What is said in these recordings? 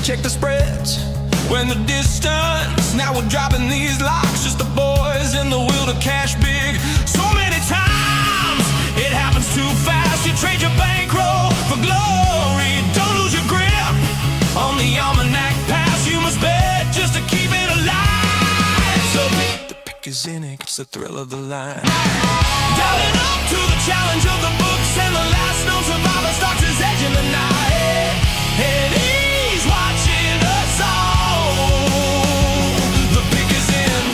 Check the spreads when the distance. Now we're dropping these locks, just the boys in the will to cash big. So many times it happens too fast. You trade your bankroll for glory. Don't lose your grip on the almanac pass. You must bet just to keep it alive. So the pick is in it, it's the thrill of the line. Dialing up to the challenge of the books, and the last known survivor starts his edge in the night. And he's watching us all. The pick is in.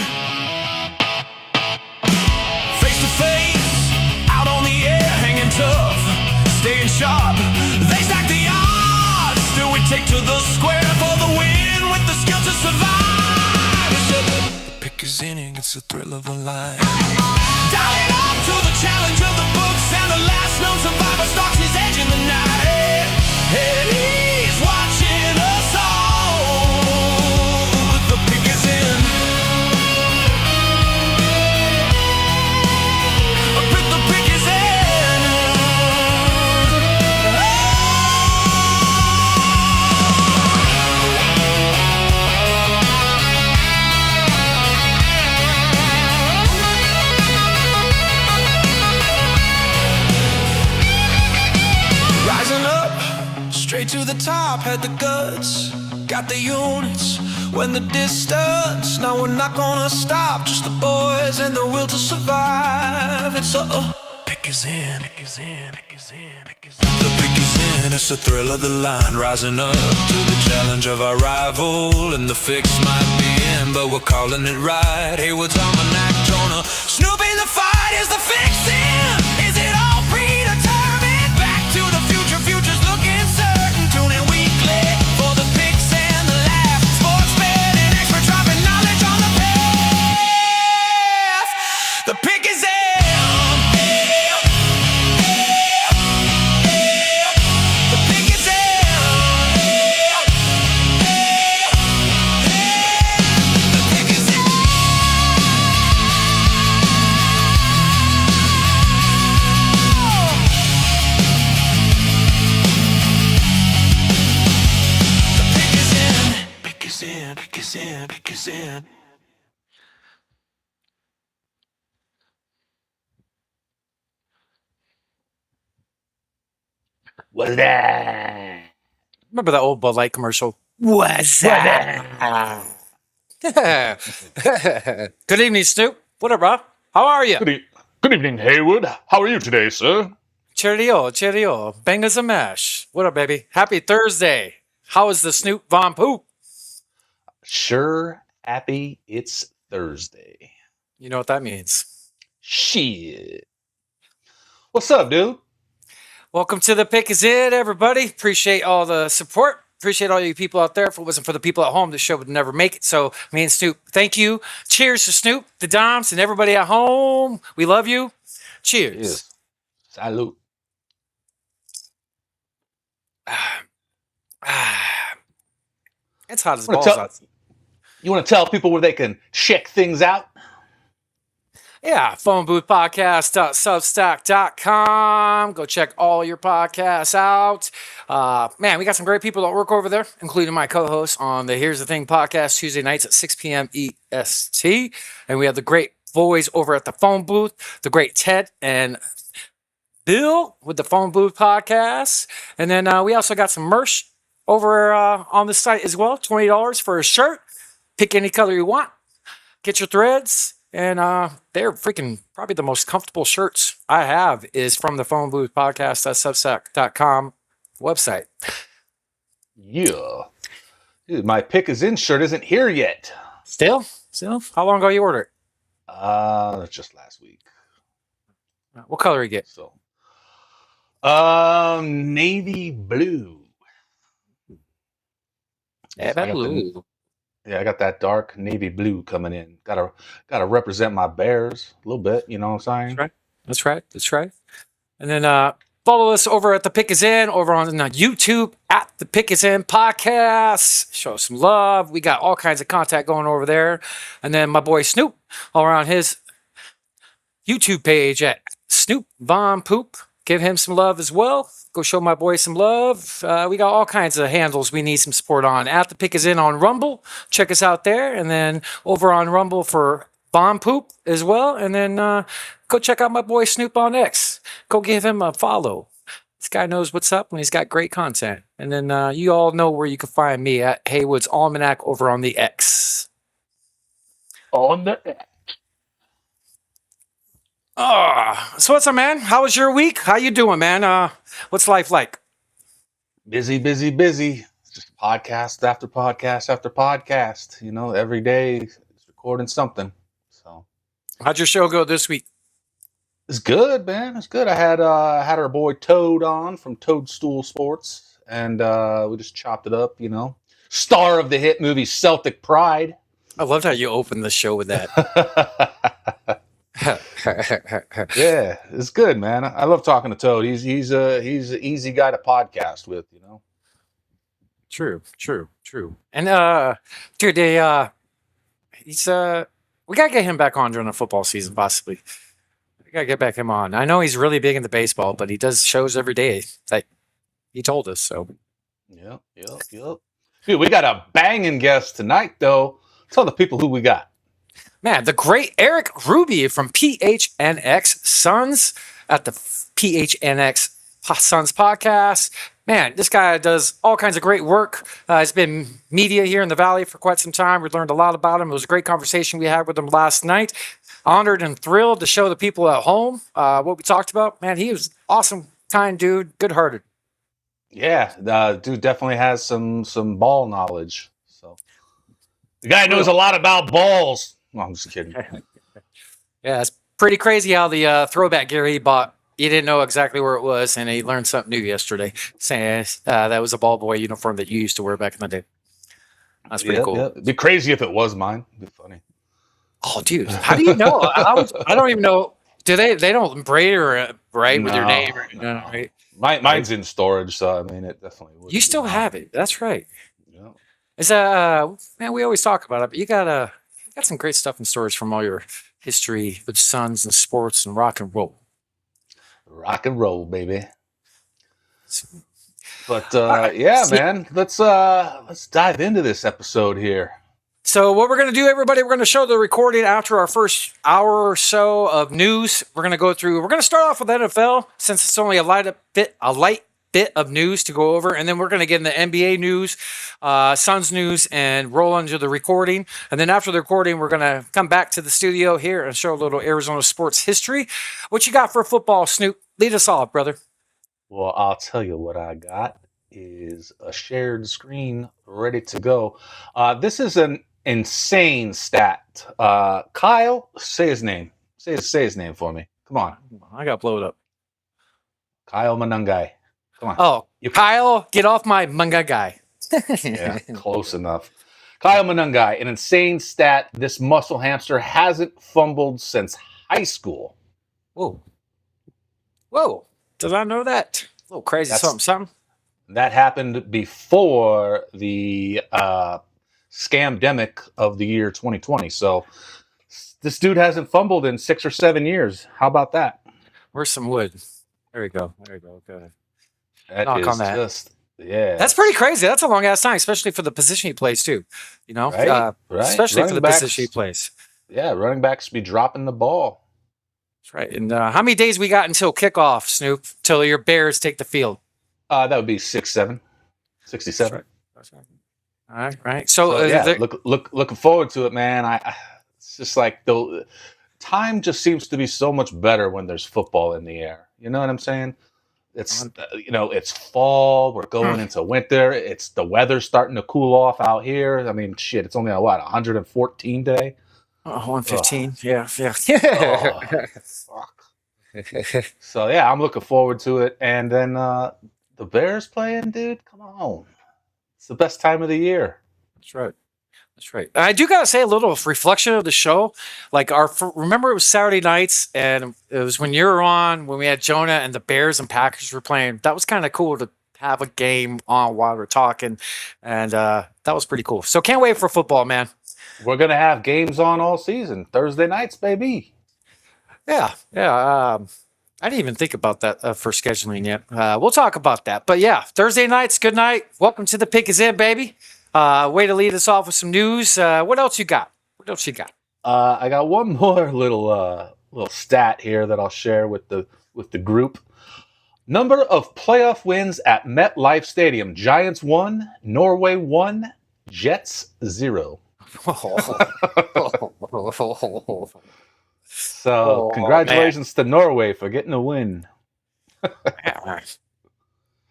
Face to face, out on the air, hanging tough, staying sharp. They stack the odds, still we take to the square for the win with the skill to survive. The pick is in, it's the thrill of the line. Dialing up to the challenge of the books, and the last known survivor stalks his edge in the night. And he's watching us all. The pick is in. The pick is in. Rising up, straight to the top, had the guts, got the units, when the distance. Now we're not gonna stop, just the boys and the will to survive. It's pick is in, pick is in, pick is in, pick is in. The pick is in, it's the thrill of the line. Rising up to the challenge of our rival, and the fix might be in, but we're calling it right. Hayward's almanac, Jonah, Snoopy, the fight is the fix in. Is it all predetermined? Back to the future, future's looking certain. Tune in weekly for the picks and the laughs. Sports betting expert dropping knowledge on the path. The pick is in. The pick is in. The pick is in. Pick is in, pick is in, pick is in. What's that? Remember that old Bud Light commercial? What's that? Good evening, Snoop. What up, bro? How are you? Good evening, Haywood. How are you today, sir? Cheerio, cheerio. Bang as a mash. What up, baby? Happy Thursday. How is the Snoop Von Poop? Sure happy it's Thursday. You know what that means. Shit. What's up, dude? Welcome to the Pick is It, everybody. Appreciate all the support. Appreciate all you people out there. If it wasn't for the people at home, the show would never make it. So me and Snoop, thank you. Cheers to Snoop, the Doms, and everybody at home. We love you. Cheers. Yes. Salute. It's hot as Wanna balls tell- out. You want to tell people where they can check things out? Yeah, phoneboothpodcast.substack.com. Go check all your podcasts out. Man, we got some great people that work over there, including my co-host on the Here's the Thing podcast Tuesday nights at 6 p.m. EST. And we have the great boys over at the phone booth, the great Ted and Bill with the phone booth podcast. And then we also got some merch over on the site as well. $20 for a shirt. Pick any color you want. Get your threads. And they're freaking probably the most comfortable shirts I have is from the phone booth podcast at substack.com website. Yeah. Dude, my Pick is In shirt isn't here yet. Still? How long ago you ordered it? That's just last week. What color you get? So, navy blue. Yeah, So I got the- Yeah, I got that dark navy blue coming in. Gotta represent my Bears a little bit. You know what I'm That's saying? right. That's right. That's right. And then follow us over at The Pick Is In, over on YouTube at The Pick Is In Podcast. Show us some love. We got all kinds of content going over there. And then my boy Snoop over on his YouTube page at Snoop Von Poop. Give him some love as well. Go show my boy some love. We got all kinds of handles we need some support on. At The Pick Is In on Rumble. Check us out there. And then over on Rumble for Von Poop as well. And then go check out my boy Snoop on X. Go give him a follow. This guy knows what's up and he's got great content. And then you all know where you can find me at Haywood's Almanac over on the X. On the So what's up, man? How was your week? How you doing, man? What's life like? busy, busy, busy. It's just podcast after podcast after podcast. You know, every day it's recording something. So How'd your show go this week? it's good, man. It's good. I had our boy Toad on from Toadstool Sports, and we just chopped it up. You know, star of the hit movie Celtic Pride. I loved how you opened the show with that. Yeah, it's good, man. I love talking to Toad. He's an easy guy to podcast with. You know. True. And dude, he's we gotta get him back on during the football season, possibly. We gotta get back him on. I know he's really big into baseball, but he does shows every day. Like he told us so. Yep. Dude, we got a banging guest tonight, though. Tell the people who we got. Man, the great Erik Ruby from PHNX Sons at the PHNX Sons podcast. Man, this guy does all kinds of great work. He's been media here in the Valley for quite some time. We learned a lot about him. It was a great conversation we had with him last night. Honored and thrilled to show the people at home what we talked about. Man, he was awesome, kind dude, good-hearted. Yeah, dude definitely has some ball knowledge. So the guy knows a lot about balls. No, I'm just kidding. Yeah, it's pretty crazy how the throwback gear he bought, he didn't know exactly where it was, and he learned something new yesterday, saying that was a ball boy uniform that you used to wear back in the day. That's pretty cool. It'd be crazy if it was mine. It'd be funny. Oh, dude, how do you know? I don't even know. Do they don't braid or write with your name? Right? Mine's in storage, so I mean, it definitely would. You still have it. That's right. Yeah. It's man, we always talk about it, but you got some great stuff in storage from all your history with Suns and sports and rock and roll. Rock and roll, baby. But right. yeah, man, let's dive into this episode here. So what we're going to do, everybody, we're going to show the recording after our first hour or so of news. We're going to start off with NFL since it's only a light bit of news to go over. And then we're going to get into NBA news, Suns news, and roll into the recording. And then after the recording, we're going to come back to the studio here and show a little Arizona sports history. What you got for football, Snoop? Lead us off, brother. Well, I'll tell you what I got is a shared screen ready to go. This is an insane stat. Kyle, say his name. Say his name for me. Come on. I got blowed up. Kyle Manungai. Come on. Oh, Kyle, get off my manga guy. Yeah, close enough. Kyle Manungai, an insane stat. This muscle hamster hasn't fumbled since high school. Whoa. Did I know that? A little crazy something. That happened before the scamdemic of the year 2020. So this dude hasn't fumbled in 6 or 7 years. How about that? Where's some wood? There we go. Go ahead. That Knock is on that. just, yeah. That's pretty crazy. That's a long ass time, especially for the position he plays too. You know, right. Especially running for the backs, position he plays. Yeah, running backs be dropping the ball. That's right. And how many days we got until kickoff, Snoop? Till your Bears take the field? That would be 67. That's right. All right. So yeah, looking forward to it, man. It's just like the time just seems to be so much better when there's football in the air. You know what I'm saying? It's it's fall. We're going into winter. It's the weather's starting to cool off out here. I mean, shit. It's only 114 today. 115. Yeah. Oh, fuck. So yeah, I'm looking forward to it. And then the Bears playing, dude. Come on, it's the best time of the year. That's right. That's right. I do gotta say a little reflection of the show. Like remember it was Saturday nights, and it was when you were on when we had Jonah and the Bears and Packers were playing. That was kind of cool to have a game on while we're talking, and that was pretty cool. So can't wait for football, man. We're gonna have games on all season. Thursday nights, baby. Yeah, yeah. I didn't even think about that for scheduling yet. We'll talk about that. But yeah, Thursday nights, good night. Welcome to the Pick Is In, baby. Way to lead us off with some news. What else you got? What else you got? I got one more little stat here that I'll share with the group. Number of playoff wins at MetLife Stadium: Giants 1, Norway 1, Jets 0. So congratulations to Norway for getting a win.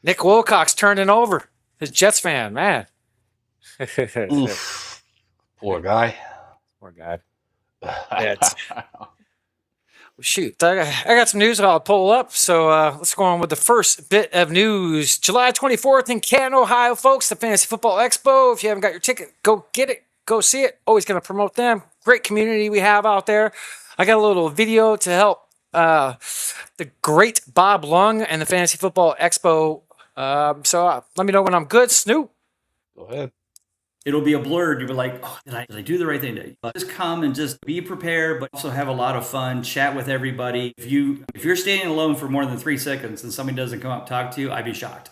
Nick Wilcox turning over. His Jets fan, man. Oof. Poor guy. Poor guy. Shoot, I got some news I'll pull up. So let's go on with the first bit of news. July 24th in Canton, Ohio, folks, the Fantasy Football Expo. If you haven't got your ticket, go get it. Go see it. Always going to promote them. Great community we have out there. I got a little video to help the great Bob Lung and the Fantasy Football Expo. So let me know when I'm good. Snoop. Go ahead. It'll be a blur. You'll be like, oh, did I do the right thing? Just come and just be prepared, but also have a lot of fun, chat with everybody. If you're standing alone for more than 3 seconds and somebody doesn't come up and talk to you, I'd be shocked.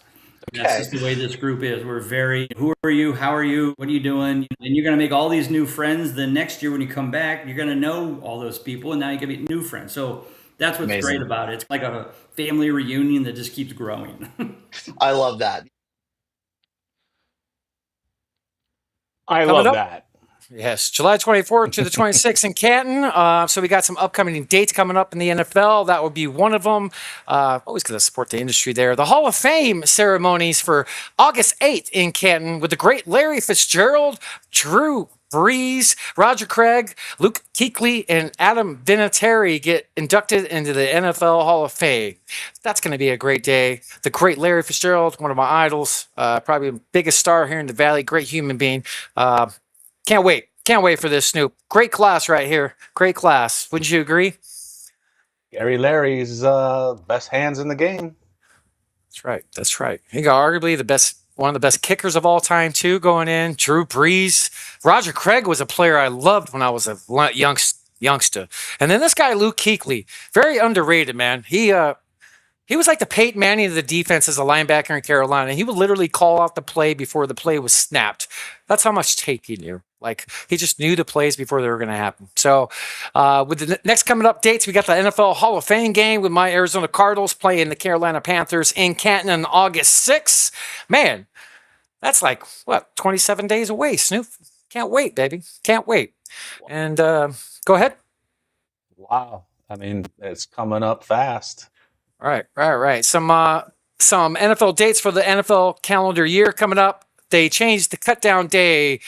Okay. That's just the way this group is. We're very, who are you? How are you? What are you doing? And you're going to make all these new friends. Then next year when you come back, you're going to know all those people, and now you can meet new friends. So that's what's great about it. It's like a family reunion that just keeps growing. I love that. I love that. Yes, July 24th to the 26th in Canton. So we got some upcoming dates coming up in the NFL. That would be one of them. Always going to support the industry there. The Hall of Fame ceremonies for August 8th in Canton with the great Larry Fitzgerald, Drew Brees, Roger Craig, Luke Kuechly, and Adam Vinatieri get inducted into the NFL Hall of Fame. That's going to be a great day. The great Larry Fitzgerald, one of my idols, probably the biggest star here in the Valley, great human being. Can't wait. Can't wait for this, Snoop. Great class right here. Great class. Wouldn't you agree? Gary Larry's best hands in the game. That's right. That's right. He got arguably one of the best kickers of all time, too, going in. Drew Brees. Roger Craig was a player I loved when I was a youngster. And then this guy, Luke Kuechly, very underrated, man. He was like the Peyton Manning of the defense as a linebacker in Carolina. He would literally call out the play before the play was snapped. That's how much tape he knew. Like, he just knew the plays before they were going to happen. So, with the next coming up dates, we got the NFL Hall of Fame game with my Arizona Cardinals playing the Carolina Panthers in Canton on August 6th. Man, that's like, 27 days away, Snoop. Can't wait, baby. Can't wait. And go ahead. Wow. I mean, it's coming up fast. Right. Some NFL dates for the NFL calendar year coming up. They changed the cut down day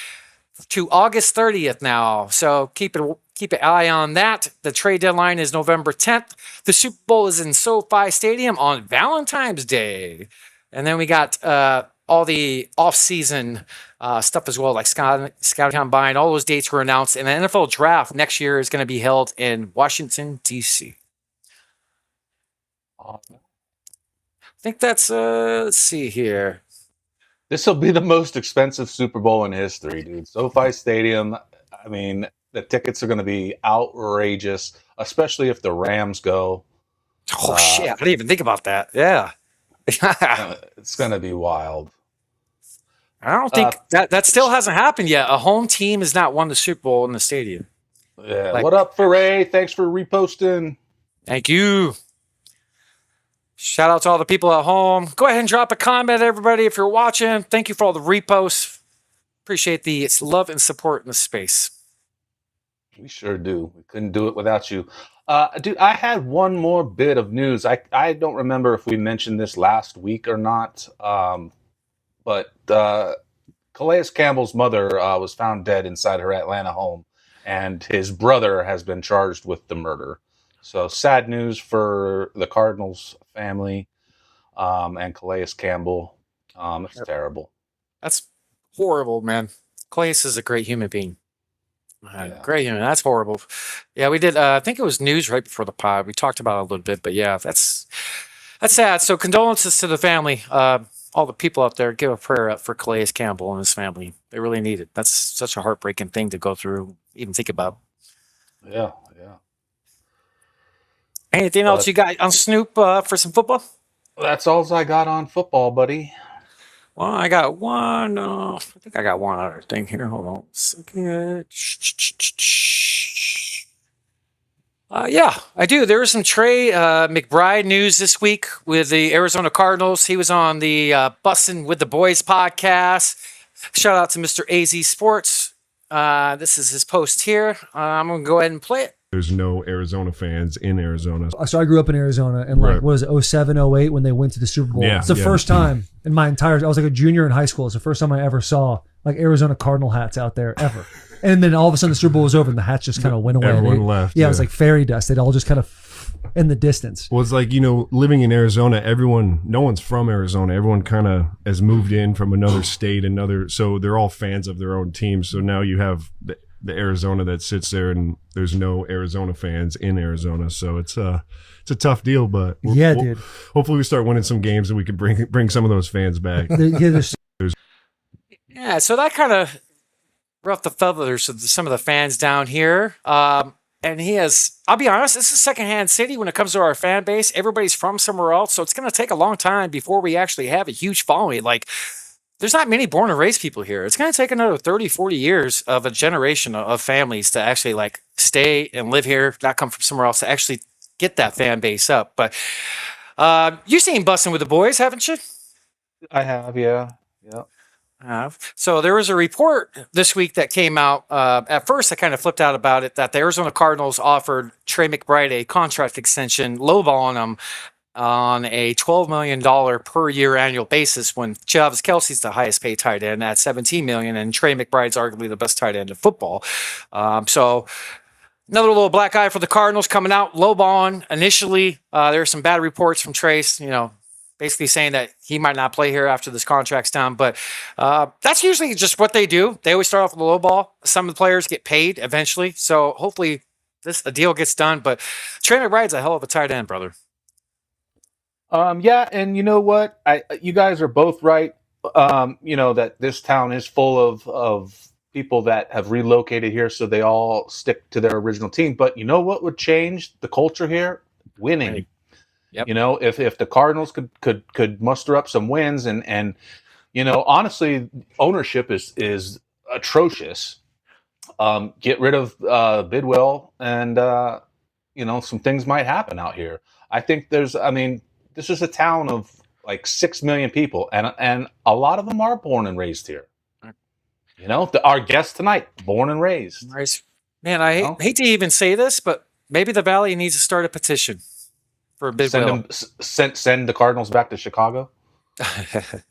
to August 30th now. So keep an eye on that. The trade deadline is November 10th. The Super Bowl is in SoFi Stadium on Valentine's Day. And then we got all the off-season stuff as well, like Scouting Combine. All those dates were announced. And the NFL Draft next year is going to be held in Washington, D.C. I think that's, let's see here. This will be the most expensive Super Bowl in history, dude. SoFi Stadium, I mean, the tickets are going to be outrageous, especially if the Rams go. Oh, shit. I didn't even think about that. Yeah. It's going to be wild. I don't think that still hasn't happened yet. A home team has not won the Super Bowl in the stadium. Yeah. What up, Foray? Thanks for reposting. Thank you. Shout out to all the people at home. Go ahead and drop a comment, everybody, if you're watching. Thank you for all the reposts. Appreciate the love and support in the space. We sure do. We couldn't do it without you. Dude, I had one more bit of news. I don't remember if we mentioned this last week or not, but Calais Campbell's mother was found dead inside her Atlanta home, and his brother has been charged with the murder. So sad news for the Cardinals family and Calais Campbell. It's terrible. That's horrible, man. Calais is a great human being. Great human. That's horrible. Yeah, we did. I think it was news right before the pod. We talked about it a little bit, but yeah, that's sad. So condolences to the family. All the people out there, give a prayer up for Calais Campbell and his family. They really need it. That's such a heartbreaking thing to go through, even think about. Yeah. Anything else you got on Snoop for some football? That's all I got on football, buddy. Well, I got one. I think I got one other thing here. Hold on a second. Yeah, I do. There was some Trey McBride news this week with the Arizona Cardinals. He was on the Bussin' with the Boys podcast. Shout out to Mr. AZ Sports. This is his post here. I'm going to go ahead and play it. There's no Arizona fans in Arizona. So I grew up in Arizona, and like, what was it, 07, 08 when they went to the Super Bowl? Yeah, it's the first time in my entire, I was like a junior in high school. It's the first time I ever saw like Arizona Cardinal hats out there ever. And then all of a sudden the Super Bowl was over and the hats just kind of went away. Everyone left. Yeah, it was like fairy dust. They'd all just kind of in the distance. Well, it's like, living in Arizona, no one's from Arizona. Everyone kind of has moved in from another state, so they're all fans of their own team. So now you have the Arizona that sits there, and there's no Arizona fans in Arizona. So it's a tough deal, but dude. Hopefully we start winning some games and we can bring some of those fans back. Yeah, so that kind of ruffed the feathers of some of the fans down here. And I'll be honest, this is secondhand city when it comes to our fan base. Everybody's from somewhere else, so it's going to take a long time before we actually have a huge following. Like, there's not many born and raised people here. It's going to take another 30, 40 years of a generation of families to actually like stay and live here, not come from somewhere else, to actually get that fan base up. But you've seen Bussin' with the Boys, haven't you? I have, yeah. So there was a report this week that came out. At first, I kind of flipped out about it, that the Arizona Cardinals offered Trey McBride a contract extension, lowballing him on a $12 million per year annual basis, when Travis Kelce's the highest paid tight end at $17 million, and Trey McBride's arguably the best tight end in football. So another little black eye for the Cardinals coming out, lowballing. Initially, there were some bad reports from Trace, basically saying that he might not play here after this contract's done. But that's usually just what they do. They always start off with a low ball. Some of the players get paid eventually. So hopefully a deal gets done. But Trey McBride's a hell of a tight end, brother. Yeah, and you know what? You guys are both right. That this town is full of people that have relocated here, so they all stick to their original team. But you know what would change the culture here? Winning. Right. Yep. If the Cardinals could muster up some wins, and honestly, ownership is atrocious. Get rid of Bidwell, and some things might happen out here. I think this is a town of like 6 million people, and a lot of them are born and raised here. Our guest tonight, born and raised. Man, I hate to even say this, but maybe the Valley needs to start a petition for Bidwell. Send the Cardinals back to Chicago.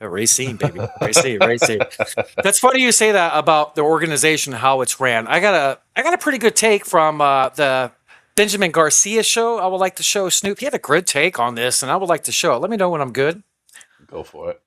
Racine, baby. Racine. That's funny you say that about the organization, how it's ran. I got a pretty good take from the Benjamin Garcia show. I would like to show Snoop. He had a good take on this, and I would like to show it. Let me know when I'm good. Go for it.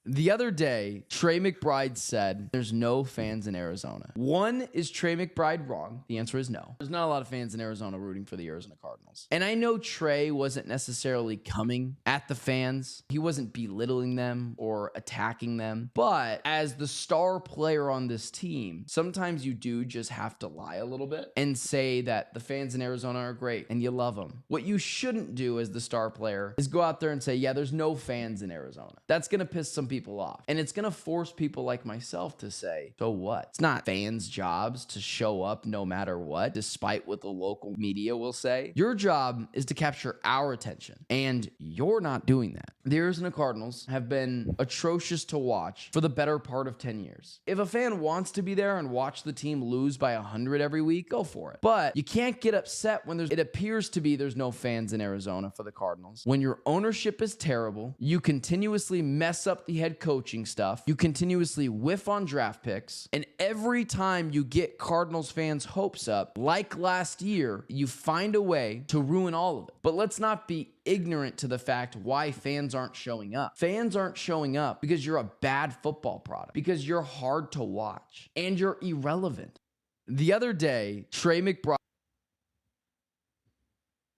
The other day, Trey McBride said there's no fans in Arizona. One, is Trey McBride wrong? The answer is no. There's not a lot of fans in Arizona rooting for the Arizona Cardinals. And I know Trey wasn't necessarily coming at the fans. He wasn't belittling them or attacking them. But as the star player on this team, sometimes you do just have to lie a little bit and say that the fans in Arizona are great and you love them. What you shouldn't do as the star player is go out there and say, yeah, there's no fans in Arizona. That's going to piss some people off. And it's going to force people like myself to say, so what? It's not fans' jobs to show up no matter what, despite what the local media will say. Your job is to capture our attention, and you're not doing that. The Arizona Cardinals have been atrocious to watch for the better part of 10 years. If a fan wants to be there and watch the team lose by 100 every week, go for it. But you can't get upset when it appears to be there's no fans in Arizona for the Cardinals. When your ownership is terrible, you continuously mess up the head coaching stuff. You continuously whiff on draft picks. And every time you get Cardinals fans' hopes up, like last year, you find a way to ruin all of it. But let's not be ignorant to the fact why fans aren't showing up. Fans aren't showing up because you're a bad football product, because you're hard to watch, and you're irrelevant. The other day, Trey McBride.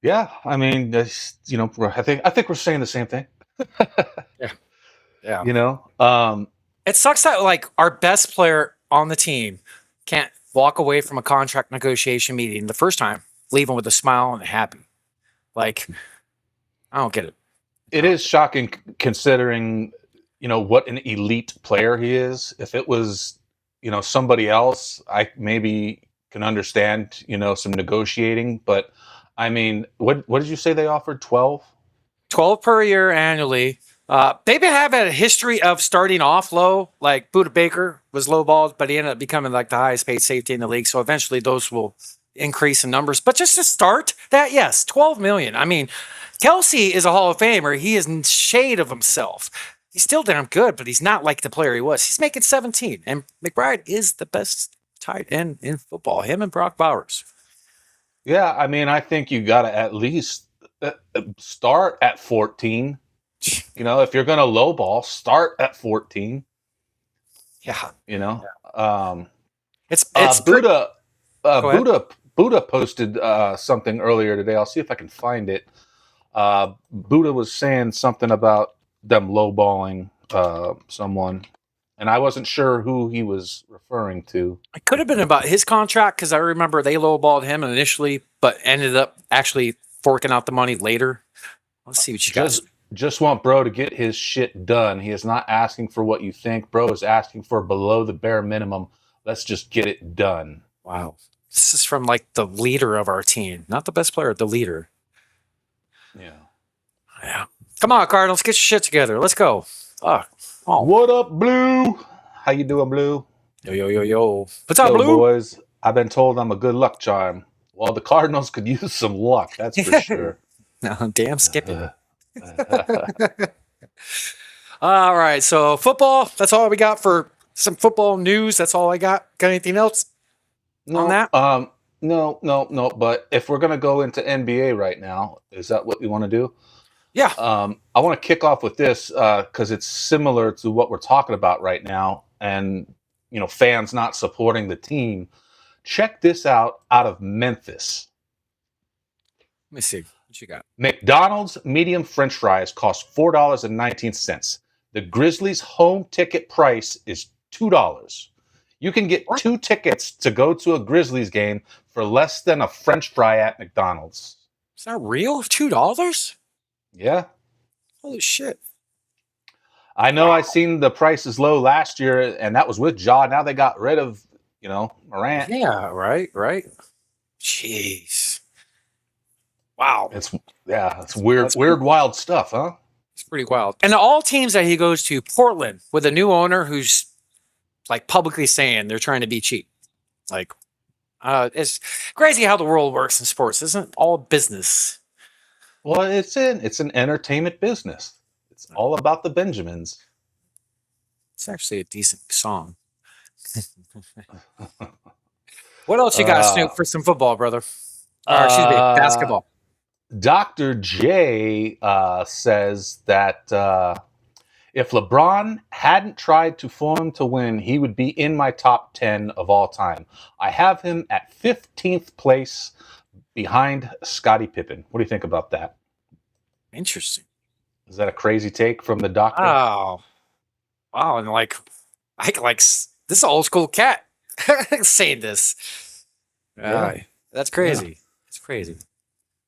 Yeah, I mean, I think we're saying the same thing. Yeah. You know, It sucks that like our best player on the team can't walk away from a contract negotiation meeting the first time, leaving with a smile and happy. Like, I don't get it. it is shocking considering, what an elite player he is. If it was, somebody else, I maybe can understand, some negotiating. But I mean, what did you say they offered? 12? 12 per year annually. They have a history of starting off low. Like Buda Baker was lowballed, but he ended up becoming like the highest paid safety in the league. So eventually those will increase in numbers. But just to start that, yes, 12 million. I mean, Kelsey is a Hall of Famer. He is in shade of himself. He's still damn good, but he's not like the player he was. He's making 17. And McBride is the best tight end in football. Him and Brock Bowers. Yeah, I mean, I think you got to at least start at 14. If you're going to lowball, start at 14. Yeah. It's It's Buddha. Go ahead. Buddha posted something earlier today. I'll see if I can find it. Buddha was saying something about them lowballing someone, and I wasn't sure who he was referring to. It could have been about his contract because I remember they lowballed him initially, but ended up actually forking out the money later. Let's see what you got. Just want bro to get his shit done. He is not asking for what you think. Bro is asking for below the bare minimum. Let's just get it done. Wow. This is from like the leader of our team, not the best player, the leader. Yeah. Come on, Cardinals, get your shit together. Let's go. Oh. What up, Blue? How you doing, Blue? Yo. What's up, Yo, Blue? boys. I've been told I'm a good luck charm. Well, the Cardinals could use some luck, that's for sure. No, damn Skippy. All right, so football, that's all we got for some football news. That's all I got. Got anything else on that? No. But if we're gonna go into NBA right now, is that what we want to do? Yeah. I want to kick off with this because it's similar to what we're talking about right now, and fans not supporting the team. Check this out of Memphis. Let me see what you got. McDonald's medium French fries cost $4.19. The Grizzlies' home ticket price is $2. You can get 2 tickets to go to a Grizzlies game for less than a French fry at McDonald's. Is that real? $2? Yeah. Holy shit. I know I seen the prices low last year, and that was with Ja. Now they got rid of, Morant. Yeah, right. Jeez. Wow. It's weird, wild stuff, huh? It's pretty wild. And all teams that he goes to, Portland, with a new owner who's like publicly saying they're trying to be cheap. Like, it's crazy how the world works in sports. Isn't all business? Well, it's an entertainment business. It's all about the Benjamins. It's actually a decent song. What else you got, Snoop, for some football, brother? Or, excuse me, basketball. Dr. J says that if LeBron hadn't tried to form him to win, he would be in my top 10 of all time. I have him at 15th place behind Scottie Pippen. What do you think about that? Interesting. Is that a crazy take from the doctor? Wow. And like this is an old school cat saying this. That's crazy. Yeah. It's crazy.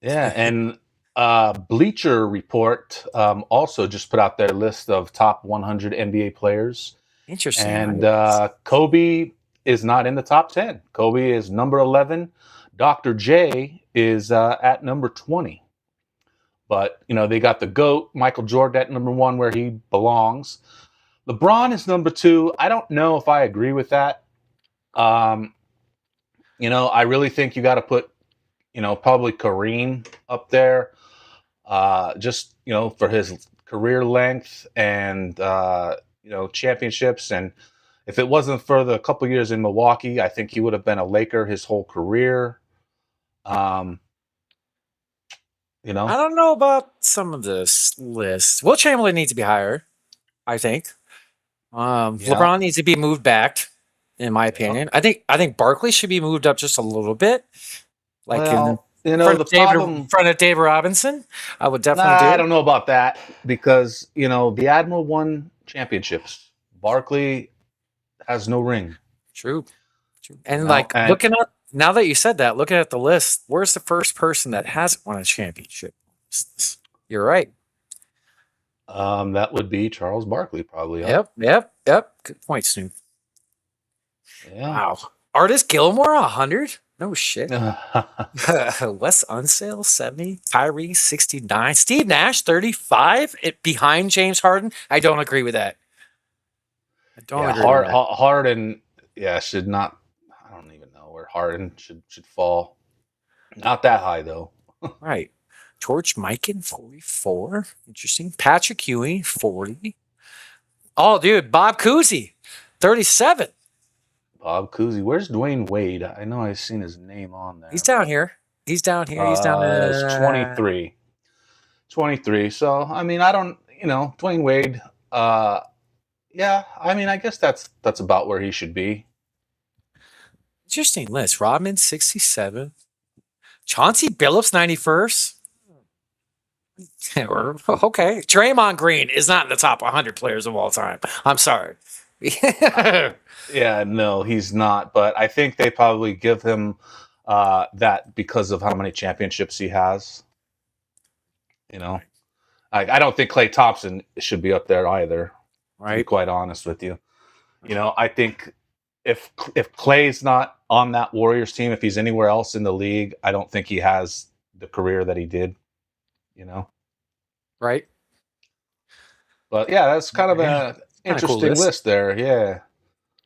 Yeah, and Bleacher Report also just put out their list of top 100 NBA players. Interesting. And Kobe is not in the top 10. Kobe is number 11. Dr. J is at number 20. But, they got the GOAT, Michael Jordan, at number 1, where he belongs. LeBron is number 2. I don't know if I agree with that. I really think you got to put, probably Kareem up there. Just, for his career length and, championships. And if it wasn't for the couple years in Milwaukee, I think he would have been a Laker his whole career. I don't know about some of this list. Will Chamberlain needs to be higher, I think. LeBron needs to be moved back, in my opinion. I think Barkley should be moved up just a little bit, like in front of Dave Robinson. I would definitely do. I don't know about that because the Admiral won championships. Barkley has no ring. True. And looking at now that you said that, looking at the list, where's the first person that hasn't won a championship? You're right. That would be Charles Barkley, probably. Yep. Good point, Snoop. Yeah. Wow. Artist Gilmore, 100? No shit. Wes Unseld, 70. Kyrie, 69. Steve Nash, 35. Behind James Harden. I don't agree with that. Harden, should not. I don't even know where Harden should fall. Not that high though. Right. George Mikan, 44. Interesting. Patrick Ewing, 40. Oh, dude, Bob Cousy, 37. Bob Cousy. Where's Dwayne Wade? I know I've seen his name on there. He's down here. He's down there. 23. 23. So, I mean, I don't, Dwayne Wade, yeah, I mean, I guess that's about where he should be. Interesting list. Rodman, 67. Chauncey Billups, 91st. Okay. Draymond Green is not in the top 100 players of all time. I'm sorry. Yeah, no, he's not. But I think they probably give him that because of how many championships he has. I don't think Klay Thompson should be up there either. Right. To be quite honest with you. I think if Klay's not on that Warriors team, if he's anywhere else in the league, I don't think he has the career that he did. Right. But yeah, that's kind of an interesting cool list there. Yeah.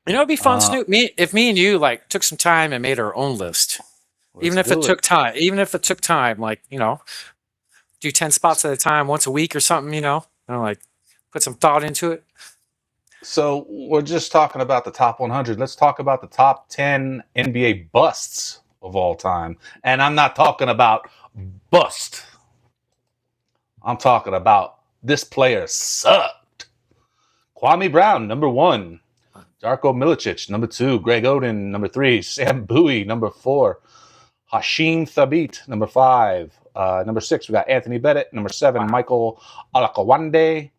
It'd be fun, Snoop. If me and you took some time and made our own list, even if it took time, do 10 spots at a time, once a week or something, put some thought into it. So we're just talking about the top 100. Let's talk about the top 10 NBA busts of all time. And I'm not talking about bust. I'm talking about this player sucked. Kwame Brown, number 1. Darko Milicic, number 2. Greg Oden, number 3. Sam Bowie, number 4. Hashim Thabit, number 5. Number 6, we got Anthony Bennett. Number 7, Michael Alakawande.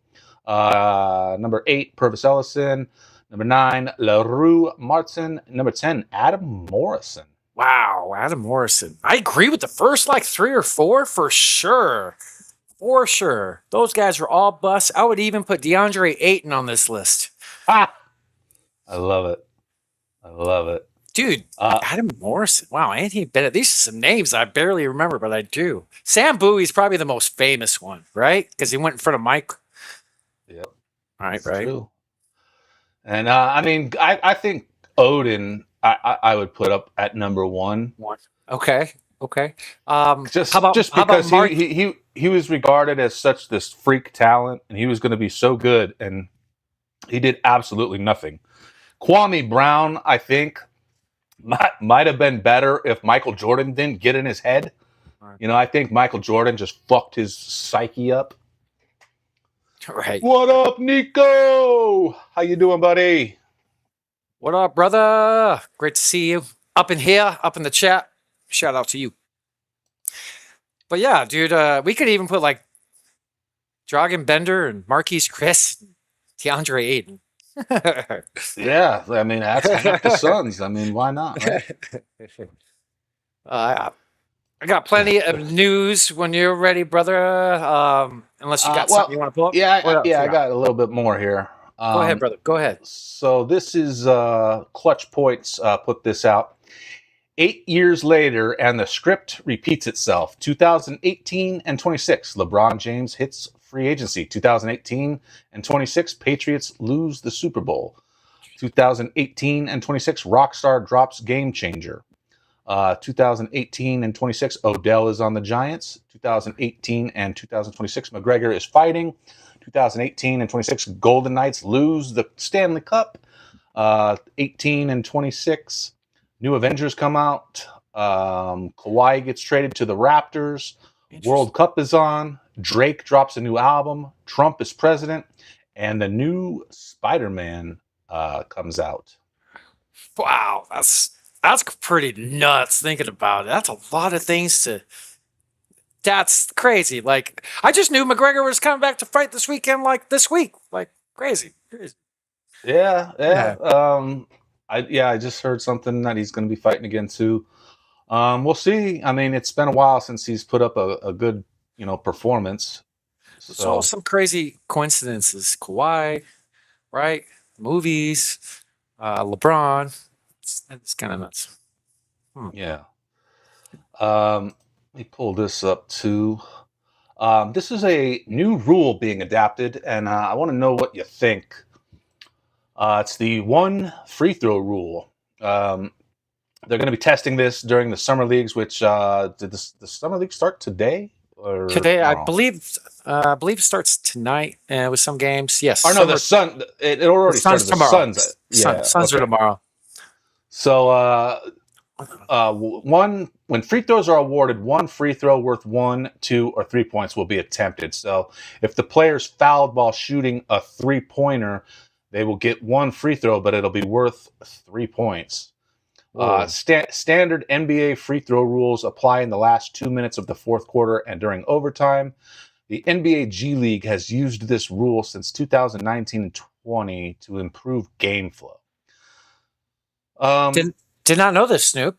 Number 8, Purvis Ellison. Number 9, LaRue Martin. Number 10, Adam Morrison. Wow, Adam Morrison. I agree with the first 3 or 4 for sure. For sure. Those guys were all busts. I would even put DeAndre Ayton on this list. I love it. Dude, Adam Morrison. Wow, Anthony Bennett. These are some names I barely remember, but I do. Sam Bowie's probably the most famous one, right? Because he went in front of Mike. Yep. All right. True. And I think Odin I would put up at number 1. Okay. Just how because Mark? he was regarded as such this freak talent, and he was going to be so good, and he did absolutely nothing. Kwame Brown, I think, might have been better if Michael Jordan didn't get in his head. Right. I think Michael Jordan just fucked his psyche up. Right. What up, Nico? How you doing, buddy? What up, brother? Great to see you up in here, up in the chat. Shout out to you. But yeah, dude, we could even put Dragan Bender and Marquise Chris, DeAndre Ayton. Yeah, that's half the Suns. Why not? Right? I got plenty of news when you're ready, brother. Unless you got something you want to pull up. Yeah, I got a little bit more here. Go ahead, brother. Go ahead. So this is Clutch Points put this out. 8 years later, and the script repeats itself. 2018 and 26, LeBron James hits free agency. 2018 and 26, Patriots lose the Super Bowl. 2018 and 26, Rockstar drops Game Changer. 2018 and 26, Odell is on the Giants. 2018 and 2026, McGregor is fighting. 2018 and 26, Golden Knights lose the Stanley Cup. 18 and 26, New Avengers come out. Kawhi gets traded to the Raptors. World Cup is on. Drake drops a new album. Trump is president. And the new Spider-Man comes out. Wow, that's pretty nuts thinking about it. That's a lot of things to. That's crazy. Like, I just knew McGregor was coming back to fight this weekend, like this week. Like, crazy. Yeah. Yeah. I just heard something that he's going to be fighting again too. We'll see. I mean, it's been a while since he's put up a good, performance. It's all some crazy coincidences. Kawhi, right? Movies, LeBron. It's kind of nuts. Yeah. Let me pull this up too. This is a new rule being adapted, and I want to know what you think. It's the one free throw rule. They're going to be testing this during the summer leagues, which did the summer league start today? Or Today, I tomorrow? believe it starts tonight with some games. Yes. Or no, the Sun. It already started. The tomorrow. Suns. Suns are tomorrow. So when free throws are awarded, one free throw worth 1, 2, or 3 points will be attempted. So if the player's fouled while shooting a 3-pointer, they will get one free throw, but it'll be worth 3 points. Standard NBA free throw rules apply in the last 2 minutes of the fourth quarter and during overtime. The NBA G League has used this rule since 2019 and 20 to improve game flow. Did not know this, Snoop.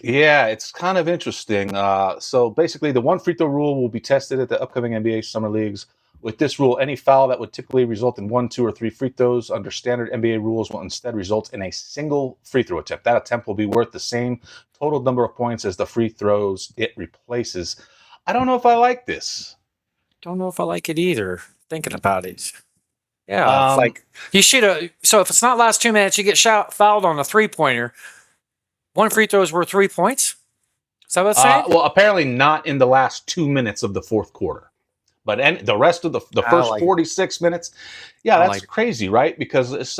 Yeah, it's kind of interesting. So basically, the one free throw rule will be tested at the upcoming NBA summer leagues. With this rule, any foul that would typically result in 1, 2, or 3 free throws under standard NBA rules will instead result in a single free throw attempt. That attempt will be worth the same total number of points as the free throws it replaces. I don't know if I like this. Don't know if I like it either. Thinking about it. Yeah, it's like you should have. So if it's not last 2 minutes, you get fouled on a 3-pointer. One free throw is worth 3 points. Is that what it's saying? Well, apparently not in the last 2 minutes of the fourth quarter. But the rest of the first 46 minutes, that's crazy, right? Because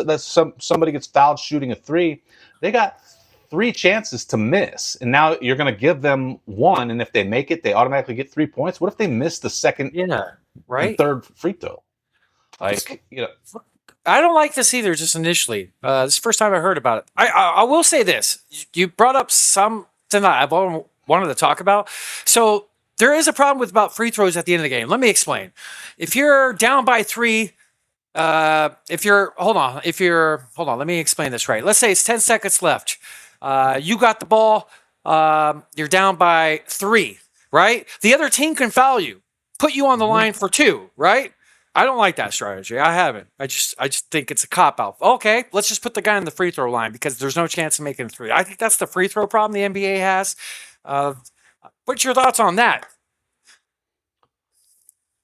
somebody gets fouled shooting a 3, they got 3 chances to miss, and now you're going to give them 1, and if they make it, they automatically get 3 points. What if they miss the second, and third free throw? I don't like this either. Just initially, this is the first time I heard about it. I will say this: you brought up something that I wanted to talk about. So. There is a problem with about free throws at the end of the game. Let me explain. If you're down by 3, hold on, let me explain this right. Let's say it's 10 seconds left. You got the ball. You're down by 3, right? The other team can foul you, put you on the line for 2, right? I don't like that strategy. I haven't. I just think it's a cop out. Okay, let's just put the guy in the free throw line because there's no chance of making 3. I think that's the free throw problem the NBA has. What's your thoughts on that?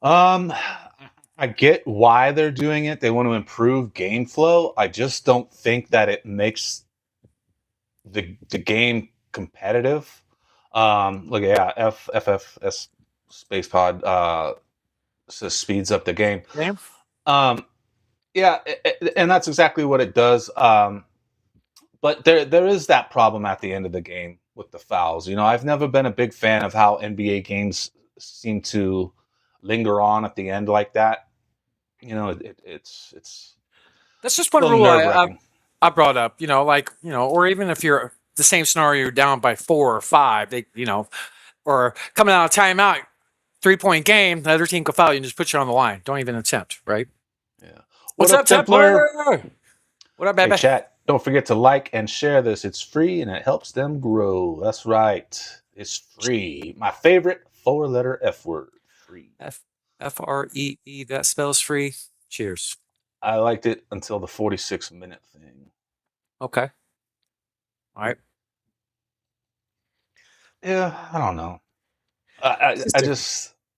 I get why they're doing it. They want to improve game flow. I just don't think that it makes the game competitive. Look, FFS Space Pod says speeds up the game. And that's exactly what it does. But there is that problem at the end of the game with the fouls. I've never been a big fan of how NBA games seem to linger on at the end like that. It's that's just one rule I brought up. Or even if you're the same scenario, you're down by 4 or 5, or coming out of timeout, 3-point game, the other team can foul you and just put you on the line. Don't even attempt, right? Yeah. What's up, Templar? What up, baby? Hey, chat. Don't forget to like and share this. It's free and it helps them grow. That's right. It's free. My favorite 4-letter F word. Free. F-R-E-E. That spells free. Cheers. I liked it until the 46-minute thing. Okay. All right. Yeah, I don't know.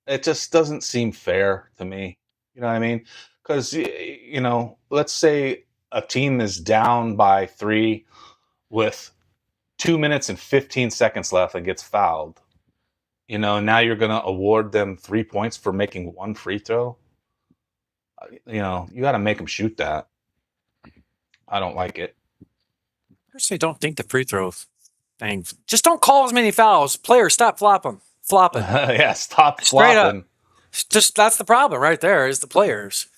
It just doesn't seem fair to me. You know what I mean? Because, let's say a team is down by 3 with 2 minutes and 15 seconds left and gets fouled. Now you're going to award them 3 points for making 1 free throw. You know, you got to make them shoot that. I don't like it. Personally, don't think the free throw thing. Just don't call as many fouls. Players, stop flopping. Yeah, stop Straight up. flopping. Just that's the problem right there. Is the players.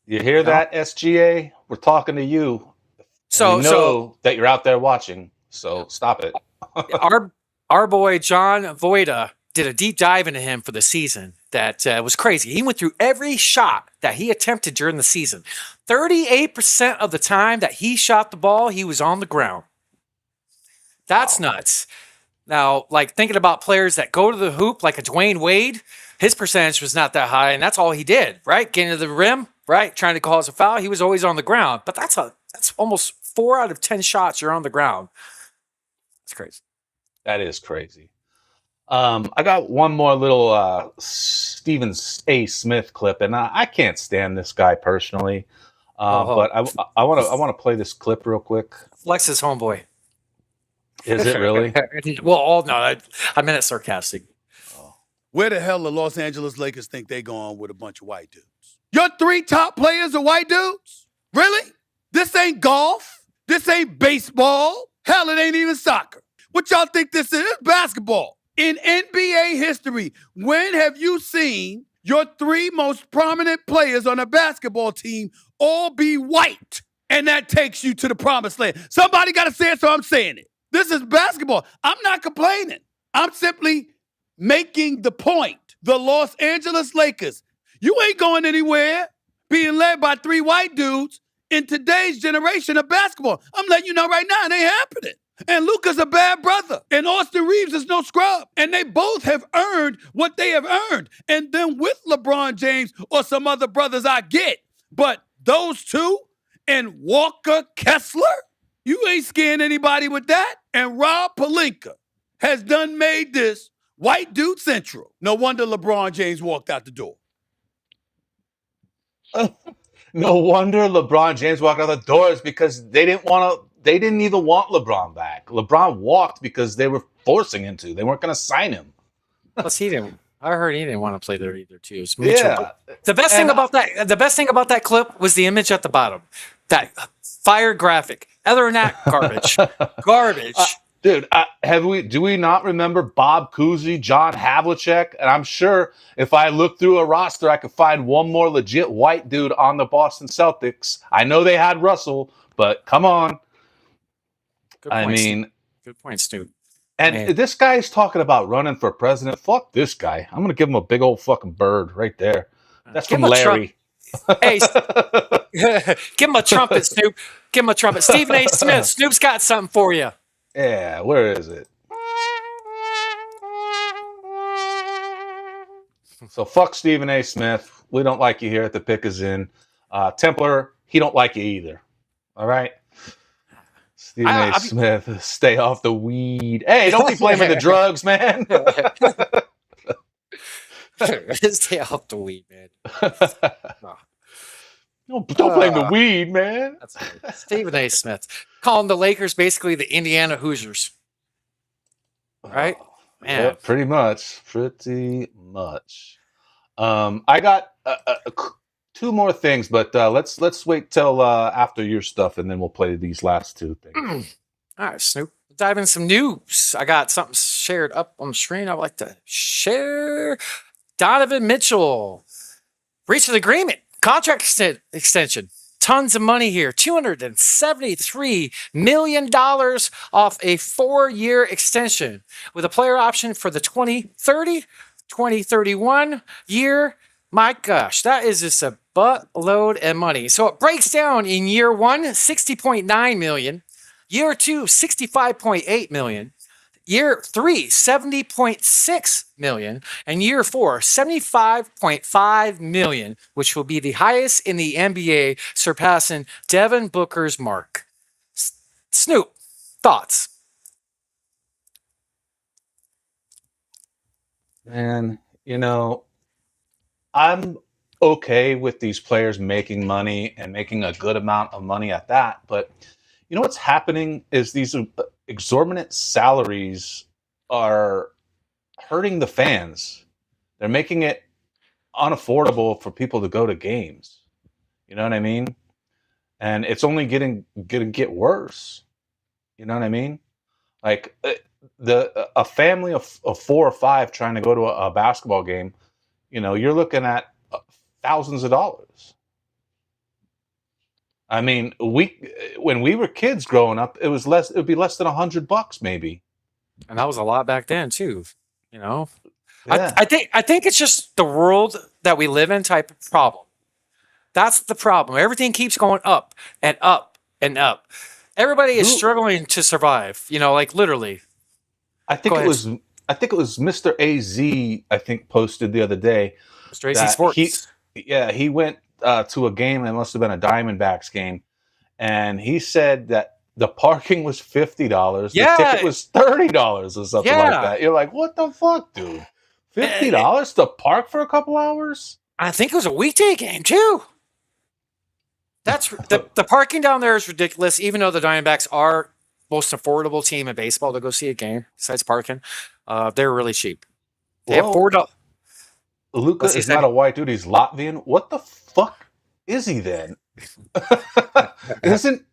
You hear that, SGA? We're talking to you. So We know that you're out there watching. So stop it. our boy John Voida did a deep dive into him for the season that was crazy. He went through every shot that he attempted during the season. 38% of the time that he shot the ball, he was on the ground. That's nuts. Now, like thinking about players that go to the hoop, like a Dwayne Wade, his percentage was not that high, and that's all he did, right? Getting to the rim, right? Trying to cause a foul. He was always on the ground. But that's almost 4 out of 10 shots you're on the ground. It's crazy. That is crazy. I got one more little Stephen A. Smith clip, and I can't stand this guy personally, but I want to play this clip real quick. Flex's homeboy. Is it really? Well, no, I meant it sarcastic. Where the hell the Los Angeles Lakers think they going with a bunch of white dudes? Your 3 top players are white dudes? Really? This ain't golf. This ain't baseball. Hell, it ain't even soccer. What y'all think this is? It's basketball. In NBA history, when have you seen your 3 most prominent players on a basketball team all be white? And that takes you to the promised land. Somebody got to say it, so I'm saying it. This is basketball. I'm not complaining. I'm simply making the point. The Los Angeles Lakers, you ain't going anywhere being led by 3 white dudes in today's generation of basketball. I'm letting you know right now, it ain't happening. And Luka's a bad brother. And Austin Reeves is no scrub. And they both have earned what they have earned. And then with LeBron James or some other brothers, I get. But those 2 and Walker Kessler, you ain't scaring anybody with that. And Rob Pelinka has done made this white dude central. No wonder LeBron James walked out the door. No wonder LeBron James walked out the doors because they didn't even want LeBron back. LeBron walked because they were forcing him to. They weren't going to sign him. Plus, I heard he didn't want to play there either, too. It was mutual. Yeah. The best thing about that clip was the image at the bottom. That fire graphic. Other than that, garbage. Garbage. Dude, do we not remember Bob Cousy, John Havlicek? And I'm sure if I look through a roster, I could find one more legit white dude on the Boston Celtics. I know they had Russell, but come on. Good point, good point, Stu. And this guy's talking about running for president. Fuck this guy. I'm going to give him a big old fucking bird right there. That's from Larry. Hey, give him a trumpet, Snoop. Give him a trumpet. Stephen A. Smith, Snoop's got something for you. Yeah, where is it? So fuck Stephen A. Smith. We don't like you here at the Pick is In. Templar, he don't like you either. All right? Stephen A. Smith, stay off the weed. Hey, don't be blaming the drugs, man. Stay off the weed, man. Don't blame the weed, man. That's right. Stephen A. Smith. Calling the Lakers basically the Indiana Hoosiers. Right? Man. Yeah, pretty much. Pretty much. I got 2 more things, but let's wait till after your stuff, and then we'll play these last 2 things. All right, Snoop. Dive in some news. I got something shared up on the screen I'd like to share. Donovan Mitchell reached an agreement. Contract extension. Tons of money here. $273 million off a 4-year extension with a player option for the 2030, 2031 year. My gosh, that is just a buttload of money. So it breaks down in year 1, $60.9 million. Year 2, $65.8 million. Year 3, $70.6 million. And year 4, $75.5 million, which will be the highest in the NBA, surpassing Devin Booker's mark. Snoop, thoughts? Man, I'm okay with these players making money and making a good amount of money at that. But you know what's happening is these exorbitant salaries are hurting the fans. They're making it unaffordable for people to go to games. You know what I mean? And it's only gonna get worse. You know what I mean? Like a family of 4 or 5 trying to go to a basketball game, you're looking at thousands of dollars. I mean, when we were kids growing up, it would be less than $100 maybe. And that was a lot back then too. You know, Yeah. I think it's just the world that we live in type of problem. That's the problem. Everything keeps going up and up and up. Everybody is struggling to survive. Like literally. I think Go it was I think it was Mr. AZ, I think, posted the other day. Mr. AC that Sports. he went to a game. It must have been a Diamondbacks game, and he said that the parking was $50. Yeah. The ticket was $30 or something like Yeah. that. You're like, what the fuck, dude? $50 to park for a couple hours? I think it was a weekday game too. That's the parking down there is ridiculous. Even though the Diamondbacks are most affordable team in baseball to go see a game, besides parking, they're really cheap. They have Whoa. $4. Luca What's he is not say? a white dude. He's Latvian. What the fuck is he then?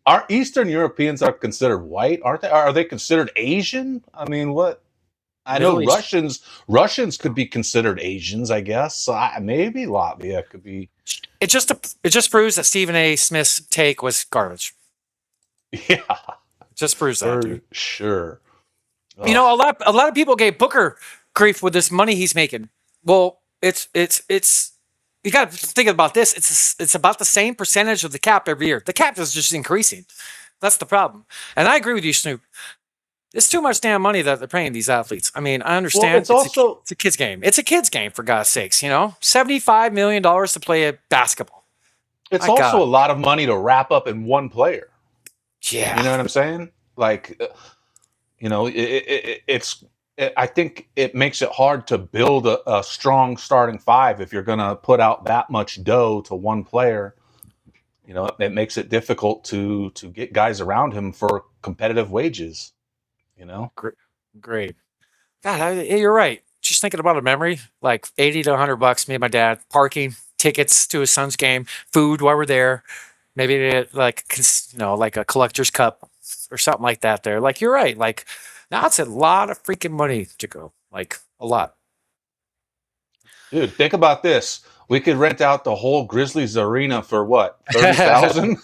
Are Eastern Europeans are considered white? Aren't they? Are they considered Asian? I mean, what? I know Middle East. Russians could be considered Asians, I guess. So maybe Latvia could be. It just proves that Stephen A. Smith's take was garbage. Yeah, Just proves that. for Dude. sure. A lot of people gave Booker grief with this money he's making. Well, it's you got to think about this. It's about the same percentage of the cap every year. The cap is just increasing. That's the problem. And I agree with you, Snoop. It's too much damn money that they're paying these athletes. I mean, I understand. it's also- it's a kid's game. It's a kid's game, for God's sakes. $75 million to play a basketball. It's My also God. a lot of money to wrap up in one player. Yeah. You know what I'm saying? Like, I think it makes it hard to build a strong starting five if you're going to put out that much dough to one player. It makes it difficult to get guys around him for competitive wages. Great. God, you're right. Just thinking about a memory, like $80 to $100. Me and my dad, parking, tickets to his son's game, food while we're there. Maybe like a collector's cup or something like that. There, like you're right. Like now it's a lot of freaking money to go. Like a lot. Dude, think about this. We could rent out the whole Grizzlies arena for what? 30,000?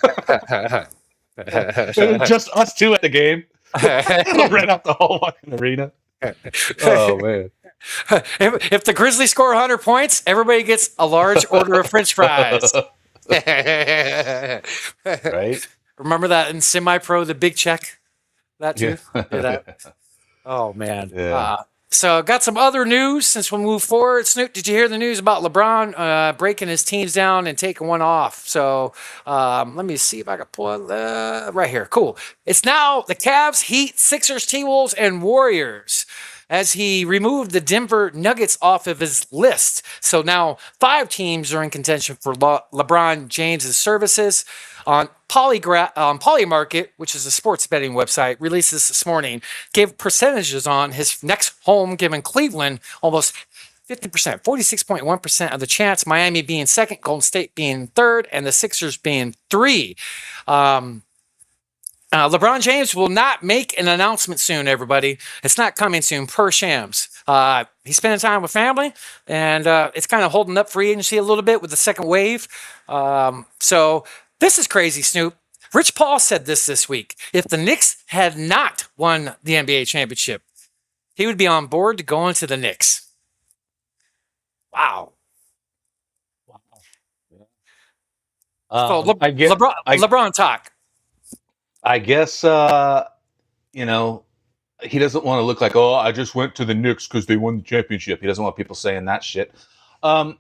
Just us two at the game. Rent out the whole fucking arena. Oh man. If the Grizzlies score 100 points, everybody gets a large order of French fries. Right? Remember that in semi-pro, the big check? That too? Yeah. Yeah, that. Oh, man. Yeah. So got some other news since we move forward. Snoop, did you hear the news about LeBron breaking his teams down and taking one off? So let me see if I can pull it right here. Cool. It's now the Cavs, Heat, Sixers, T-Wolves, and Warriors, as he removed the Denver Nuggets off of his list. So now 5 teams are in contention for LeBron James's services. On Polymarket, which is a sports betting website, releases this morning, gave percentages on his next home, giving Cleveland almost 50%, 46.1% of the chance, Miami being second, Golden State being third, and the Sixers being 3. LeBron James will not make an announcement soon, everybody. It's not coming soon, per Shams. He's spending time with family, and it's kind of holding up free agency a little bit with the second wave. So this is crazy, Snoop. Rich Paul said this week. If the Knicks had not won the NBA championship, he would be on board to go into the Knicks. Wow. So LeBron talk. I guess he doesn't want to look like, oh, I just went to the Knicks because they won the championship. He doesn't want people saying that shit. I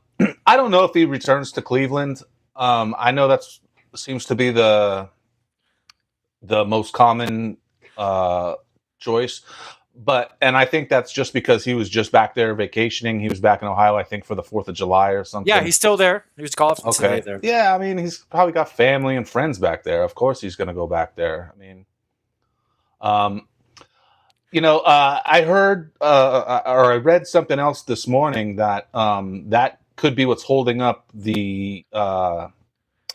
don't know if he returns to Cleveland. I know that seems to be the most common choice, and I think that's just because he was just back there vacationing. He was back in Ohio, I think, for the 4th of July or something. Yeah, he's still there. He was golfing today there. Yeah, I mean, he's probably got family and friends back there. Of course, he's going to go back there. I mean, I heard or I read something else this morning that that could be what's holding up the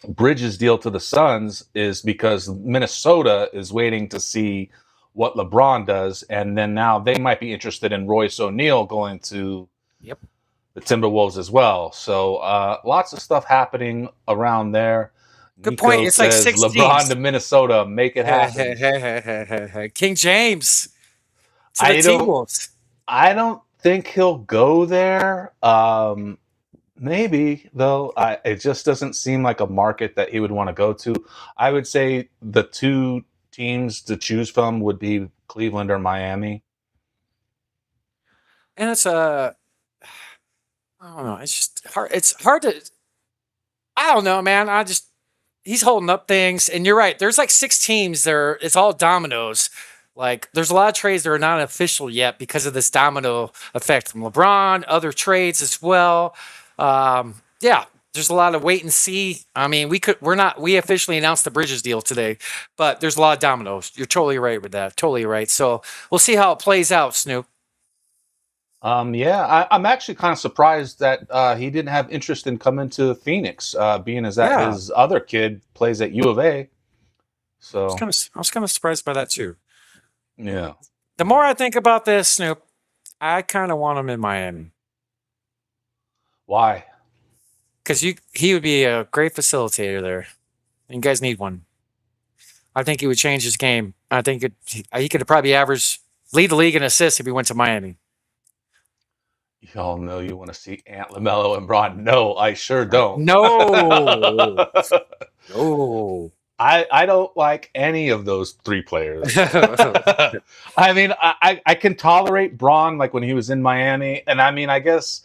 Bridges' deal to the Suns is because Minnesota is waiting to see what LeBron does, and then now they might be interested in Royce O'Neal going to Yep. the Timberwolves as well. So lots of stuff happening around there. Good Nico point. It's like says 6 LeBron teams. to Minnesota, make it happen. Hey. King James to the I don't- T-Wolves. I don't think he'll go there. Maybe though. It just doesn't seem like a market that he would want to go to. I would say the two teams to choose from would be Cleveland or Miami. And it's I don't know. It's just hard. It's hard to. I don't know, man. He's holding up things, and you're right. There's like 6 teams there. It's all dominoes. Like there's a lot of trades that are not official yet because of this domino effect from LeBron, other trades as well. Yeah, there's a lot of wait and see. I mean, we officially announced the Bridges deal today, but there's a lot of dominoes. You're totally right with that. Totally right. So we'll see how it plays out, Snoop. Yeah, I'm actually kind of surprised that he didn't have interest in coming to Phoenix, being as that Yeah. his other kid plays at U of A. So I was kind of surprised by that too. yeah, The more I think about this, Snoop, I kind of want him in Miami why? because he would be a great facilitator there. You guys need one. I think he would change his game. I think he could probably lead the league in assists if he went to Miami. Y'all know you want to see Ant LaMelo and Braun. No, I sure don't. No. No. I don't like any of those 3 players. I mean, I can tolerate Braun like when he was in Miami, and I mean, I guess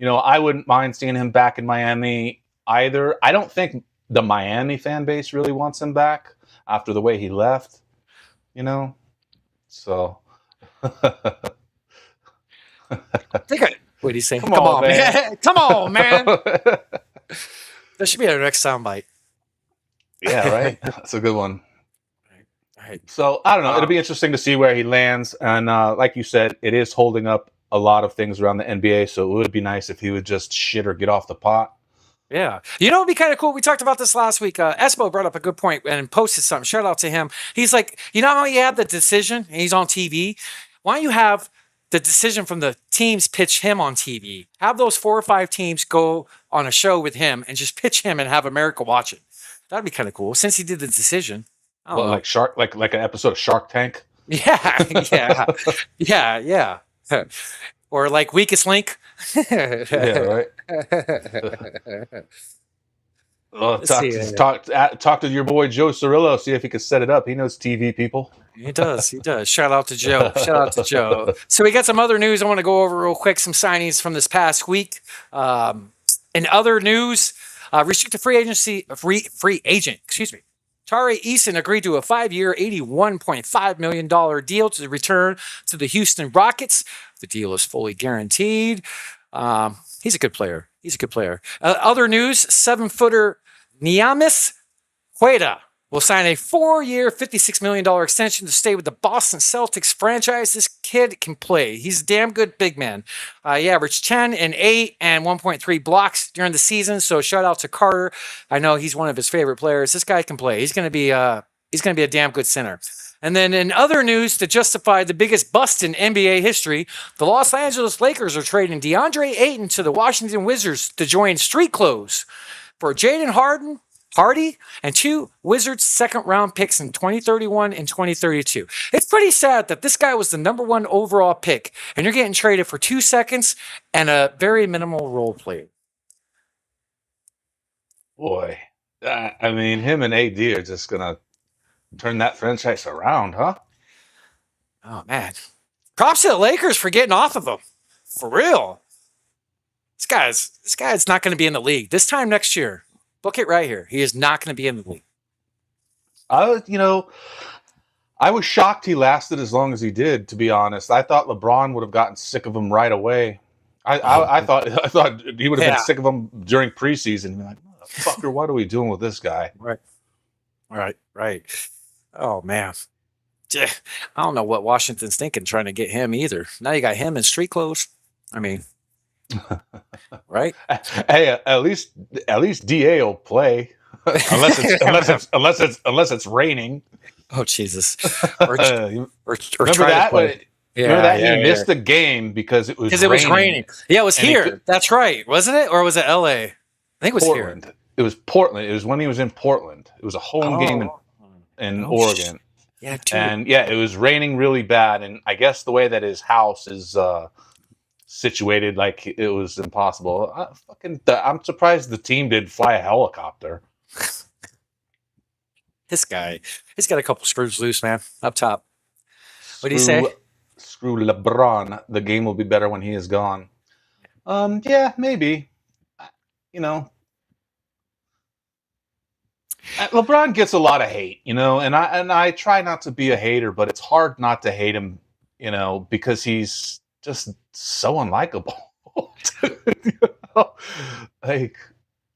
I wouldn't mind seeing him back in Miami either. I don't think the Miami fan base really wants him back after the way he left. So. What do you say? Come on, man. Come on, man. That should be our next soundbite. Yeah, right. That's a good one. All right. So I don't know. It'll be interesting to see where he lands. And like you said, it is holding up a lot of things around the NBA. So it would be nice if he would just shit or get off the pot. Yeah. It'd be kind of cool. We talked about this last week. Espo brought up a good point and posted something. Shout out to him. He's like, how you have the decision and he's on TV? Why don't you have the decision from the teams pitch him on TV? Have those 4 or 5 teams go on a show with him and just pitch him and have America watch it. That'd be kind of cool since he did the decision. I don't know. Like an episode of Shark Tank. Yeah. Or like Weakest Link. Yeah, right. Talk to your boy Joe Cirillo, see if he can set it up. He knows TV people. He does. Shout out to Joe. So we got some other news I want to go over real quick. Some signings from this past week. In other news, restricted free agent. Tari Eason agreed to a 5-year, $81.5 million deal to return to the Houston Rockets. The deal is fully guaranteed. He's a good player. Other news, 7-footer Niamis Hueda will sign a 4-year, $56 million extension to stay with the Boston Celtics franchise. This kid can play. He's a damn good big man. He averaged 10 and 8 and 1.3 blocks during the season. So shout out to Carter. I know he's one of his favorite players. This guy can play. He's going to be a damn good center. And then in other news, to justify the biggest bust in NBA history, the Los Angeles Lakers are trading DeAndre Ayton to the Washington Wizards to join Street Clothes for Jaden Hardy, and 2 Wizards second-round picks in 2031 and 2032. It's pretty sad that this guy was the number 1 overall pick, and you're getting traded for 2 seconds and a very minimal role player. Boy, I mean, him and AD are just gonna turn that franchise around, huh? Oh man, props to the Lakers for getting off of him. For real, this guy's not going to be in the league this time next year. Book it right here. He is not going to be in the league. I was shocked he lasted as long as he did. To be honest, I thought LeBron would have gotten sick of him right away. I thought he would have been sick of him during preseason. Like, motherfucker, what are we doing with this guy? Right. Oh man, I don't know what Washington's thinking trying to get him either. Now you got him in street clothes. I mean, right? Hey, at least Da will play. unless it's raining. Oh Jesus! You Or remember try to that? play. Remember that Yeah, he missed the game because it was because it was raining. Yeah, it was And he here. could- That's right, wasn't it? Or was it L.A.? I think it was here. Portland. It was Portland. It was when he was in Portland. It was a home game in Oregon. Yeah, dude. And yeah, it was raining really bad. And I guess the way that his house is situated, like it was impossible. I'm surprised the team did fly a helicopter. This guy, he's got a couple screws loose, man, up top. What do you say? Screw LeBron. The game will be better when he is gone. Yeah, maybe. You know, LeBron gets a lot of hate, and I try not to be a hater, but it's hard not to hate him, because he's just so unlikable. Like,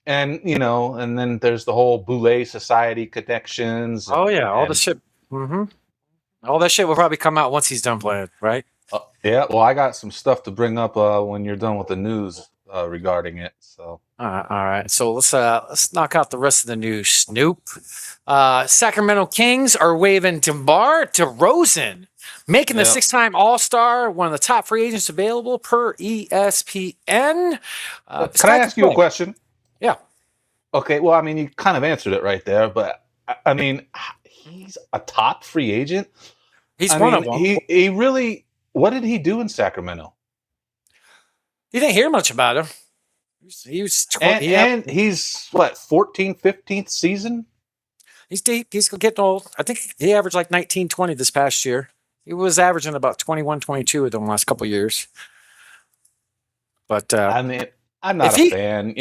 and then there's the whole Boule Society connections. Oh yeah, all the shit. Mm-hmm. All that shit will probably come out once he's done playing, right? Yeah. Well, I got some stuff to bring up when you're done with the news regarding it. So. All right. So let's knock out the rest of the news. Snoop. Sacramento Kings are waving DeMar DeRozan, making the 6-time All-Star, one of the top free agents available per ESPN. Can I ask you a question? Yeah. Okay. Well, I mean, you kind of answered it right there, but I mean, he's a top free agent. He's one of them. He really. What did he do in Sacramento? You didn't hear much about him. He was 20, and he's what, 14th, 15th season? He's deep. He's getting old. I think he averaged like 19, 20 this past year. He was averaging about 21, 22 in the last couple of years. But I mean, I'm not a fan.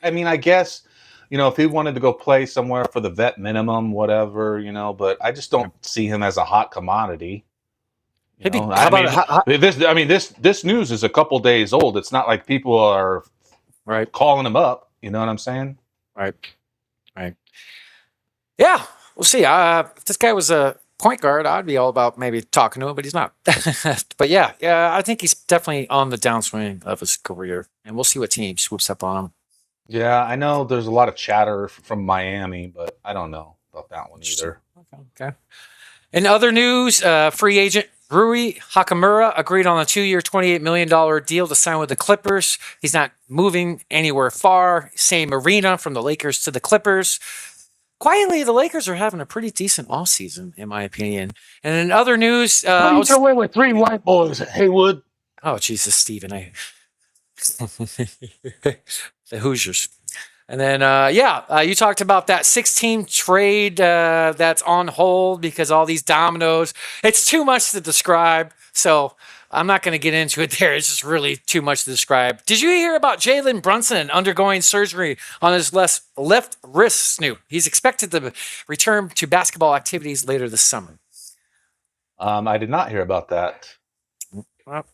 I guess, if he wanted to go play somewhere for the vet minimum, whatever, but I just don't see him as a hot commodity. This news is a couple days old. It's not like people are calling him up. You know what I'm saying? Right. Yeah, we'll see. If this guy was a point guard, I'd be all about maybe talking to him, but he's not. But yeah, I think he's definitely on the downswing of his career, and we'll see what team swoops up on him. Yeah, I know there's a lot of chatter from Miami, but I don't know about that one either. Okay. In other news, free agent Rui Hachimura agreed on a 2-year, $28 million deal to sign with the Clippers. He's not moving anywhere far. Same arena from the Lakers to the Clippers. Quietly, the Lakers are having a pretty decent offseason, in my opinion. And in other news... What are you doing with 3 white boys at Haywood? Oh, Jesus, Steven. The Hoosiers. And then, you talked about that 6-team trade that's on hold because all these dominoes. It's too much to describe, so I'm not going to get into it there. It's just really too much to describe. Did you hear about Jalen Brunson undergoing surgery on his left wrist, Snoop? He's expected to return to basketball activities later this summer. I did not hear about that. Well,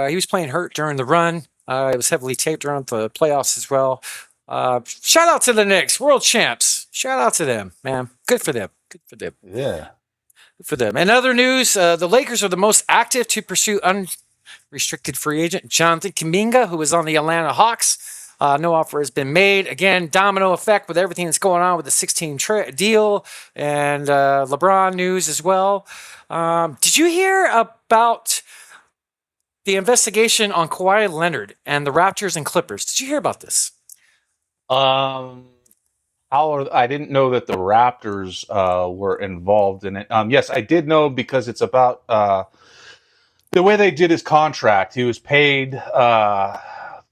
he was playing hurt during the run. It was heavily taped during the playoffs as well. Shout out to the Knicks, world champs. Shout out to them, man. Good for them. Yeah. Good for them. In other news, the Lakers are the most active to pursue unrestricted free agent Jonathan Kuminga, who is on the Atlanta Hawks. No offer has been made. Again, domino effect with everything that's going on with the 16 deal and LeBron news as well. Did you hear about the investigation on Kawhi Leonard and the Raptors and Clippers? Did you hear about this? I didn't know that the Raptors were involved in it. Yes, I did know because it's about the way they did his contract. He was paid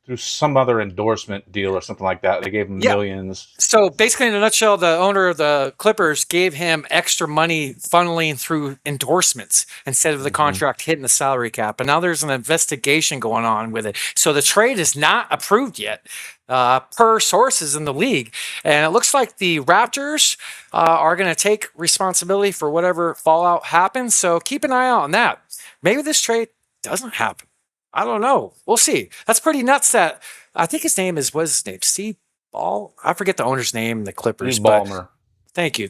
through some other endorsement deal or something like that. They gave him millions. So basically, in a nutshell, the owner of the Clippers gave him extra money funneling through endorsements instead of the contract hitting the salary cap. And now there's an investigation going on with it. So the trade is not approved yet. Per sources in the league. And it looks like the Raptors are going to take responsibility for whatever fallout happens. So keep an eye out on that. Maybe this trade doesn't happen. I don't know. We'll see. That's pretty nuts that I think his name is, what's his name? Steve Ball? I forget the owner's name, the Clippers. Steve Ballmer. Thank you.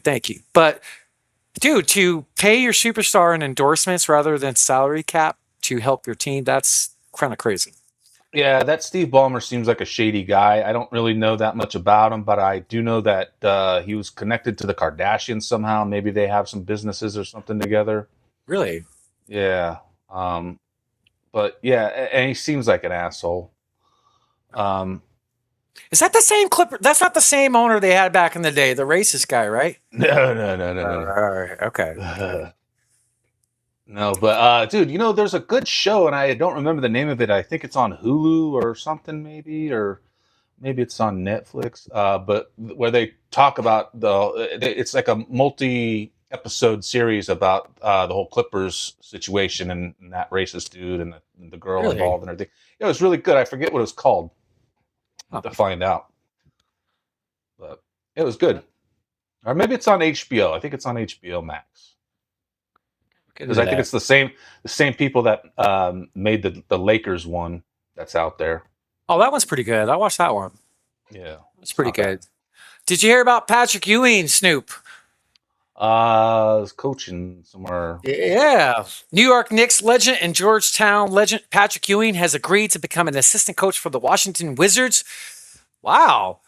But dude, to pay your superstar in endorsements rather than salary cap to help your team, that's kind of crazy. Yeah, that Steve Ballmer seems like a shady guy. I don't really know that much about him, but I do know that he was connected to the Kardashians somehow. Maybe they have some businesses or something together. Really? Yeah. But yeah, and he seems like an asshole. Is that the same Clipper? That's not the same owner they had back in the day, the racist guy, right? No. Okay. No, but dude, there's a good show, and I don't remember the name of it. I think it's on Hulu or something, maybe, or maybe it's on Netflix. But where they talk about it's like a multi-episode series about the whole Clippers situation and that racist dude and the girl Really? involved and everything. It was really good. I forget what it was called. I'll have to find out, but it was good. Or maybe it's on HBO. I think it's on HBO Max. Because I think it's the same people that made the Lakers one that's out there. Oh, that one's pretty good. I watched that one. Yeah, It's pretty good. Did you hear about Patrick Ewing, Snoop? I was coaching somewhere. Yeah. New York Knicks legend and Georgetown legend Patrick Ewing has agreed to become an assistant coach for the Washington Wizards. Wow.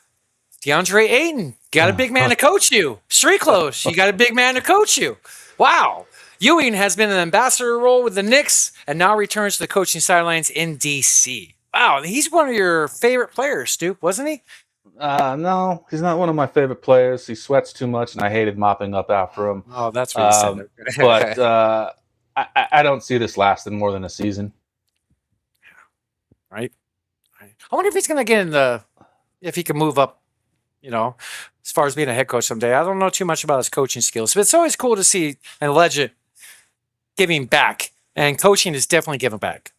DeAndre Ayton, got a big man to coach you. Street clothes, you got a big man to coach you. Wow. Ewing has been an ambassador role with the Knicks and now returns to the coaching sidelines in D.C. Wow, he's one of your favorite players, Stoop, wasn't he? No, he's not one of my favorite players. He sweats too much, and I hated mopping up after him. Oh, that's what he said. But I don't see this lasting more than a season. Right? I wonder if he's going to get if he can move up, as far as being a head coach someday. I don't know too much about his coaching skills, but it's always cool to see a legend giving back, and coaching is definitely giving back.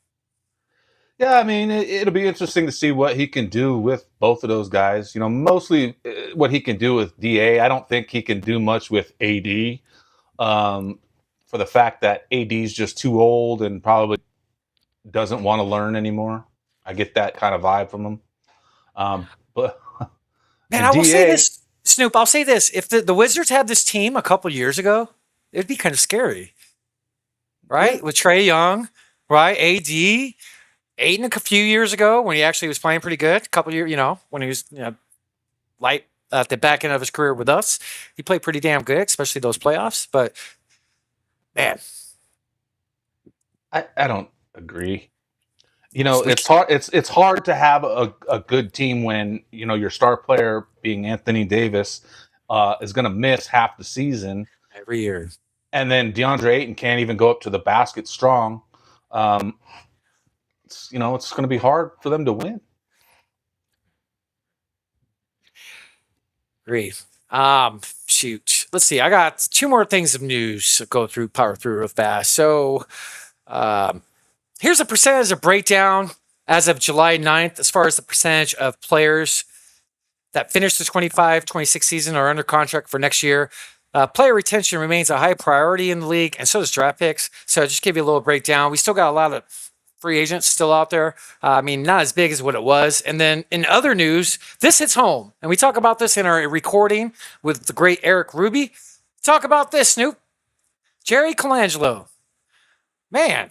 Yeah, I mean, it'll be interesting to see what he can do with both of those guys. Mostly what he can do with DA. I don't think he can do much with AD for the fact that AD is just too old and probably doesn't want to learn anymore. I get that kind of vibe from him. But man, I will say this, Snoop. I'll say this: if the Wizards had this team a couple years ago, it'd be kind of scary, right? Yeah. With Trae Young, right? AD. Ayton a few years ago when he actually was playing pretty good. A couple years, when he was light at the back end of his career with us, he played pretty damn good, especially those playoffs. But man, I don't agree. It's hard. It's hard to have a good team when your star player being Anthony Davis is going to miss half the season every year, and then DeAndre Ayton can't even go up to the basket strong. It's going to be hard for them to win. Agree. Shoot. Let's see. I got two more things of news to power through real fast. So, here's a percentage of breakdown as of July 9th, as far as the percentage of players that finished the 25-26 season are under contract for next year. Player retention remains a high priority in the league, and so does draft picks. So I'll just give you a little breakdown. We still got a lot of free agents still out there. Not as big as what it was. And then in other news, this hits home. And we talk about this in our recording with the great Erik Ruby. Talk about this, Snoop. Jerry Colangelo. Man,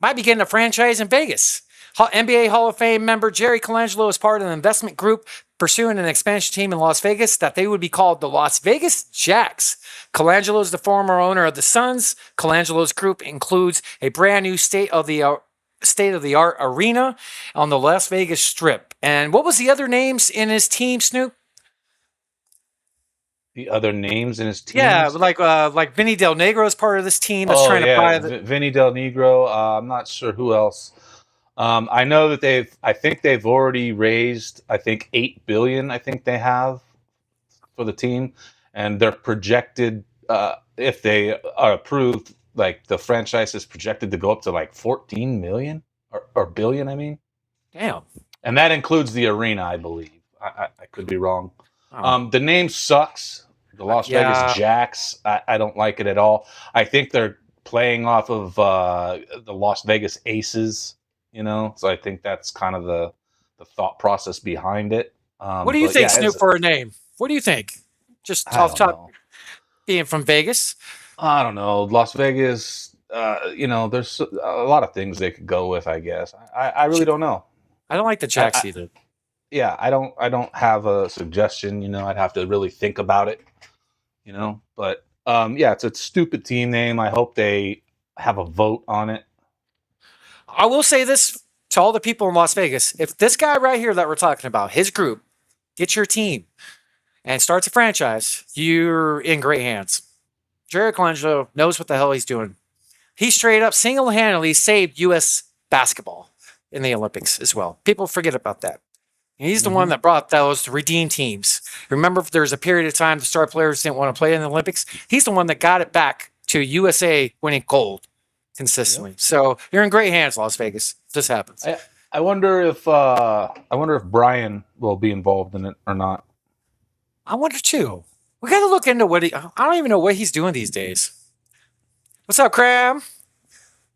might be getting a franchise in Vegas. NBA Hall of Fame member Jerry Colangelo is part of an investment group pursuing an expansion team in Las Vegas that they would be called the Las Vegas Jacks. Colangelo is the former owner of the Suns. Colangelo's group includes a brand new state-of-the-art arena on the Las Vegas Strip. And what was the other names in his team, Snoop? The other names in his team? Yeah, like Vinny Del Negro is part of this team that's trying to buy Vinny Del Negro. I'm not sure who else. I know that I think they've already raised, $8 billion. I think they have for the team, and they're projected, if they are approved, the franchise is projected to go up to 14 million or billion. I mean, damn, and that includes the arena, I believe. I could be wrong. Oh. The name sucks. The Las Vegas Jacks. I don't like it at all. I think they're playing off of the Las Vegas Aces. So I think that's kind of the thought process behind it. What do you think, Snoop, for a name? What do you think? Just off top, being from Vegas. I don't know. Las Vegas. There's a lot of things they could go with. I guess. I really don't know. I don't like the Jacks either. Yeah, I don't have a suggestion. You know, I'd have to really think about it. You know, but yeah, it's a stupid team name. I hope they have a vote on it. I will say this to all the people in Las Vegas. If this guy right here that we're talking about, his group, gets your team and starts a franchise, you're in great hands. Jerry Colangelo knows what the hell he's doing. He straight up single-handedly saved U.S. basketball in the Olympics as well. People forget about that. And he's the one that brought those redeem teams. Remember, if there's a period of time the star players didn't want to play in the Olympics, he's the one that got it back to USA winning gold consistently. Yep. So you're in great hands, Las Vegas. This happens. I wonder if Brian will be involved in it or not. I wonder too. We got to look into what I don't even know what he's doing these days. What's up, Cram?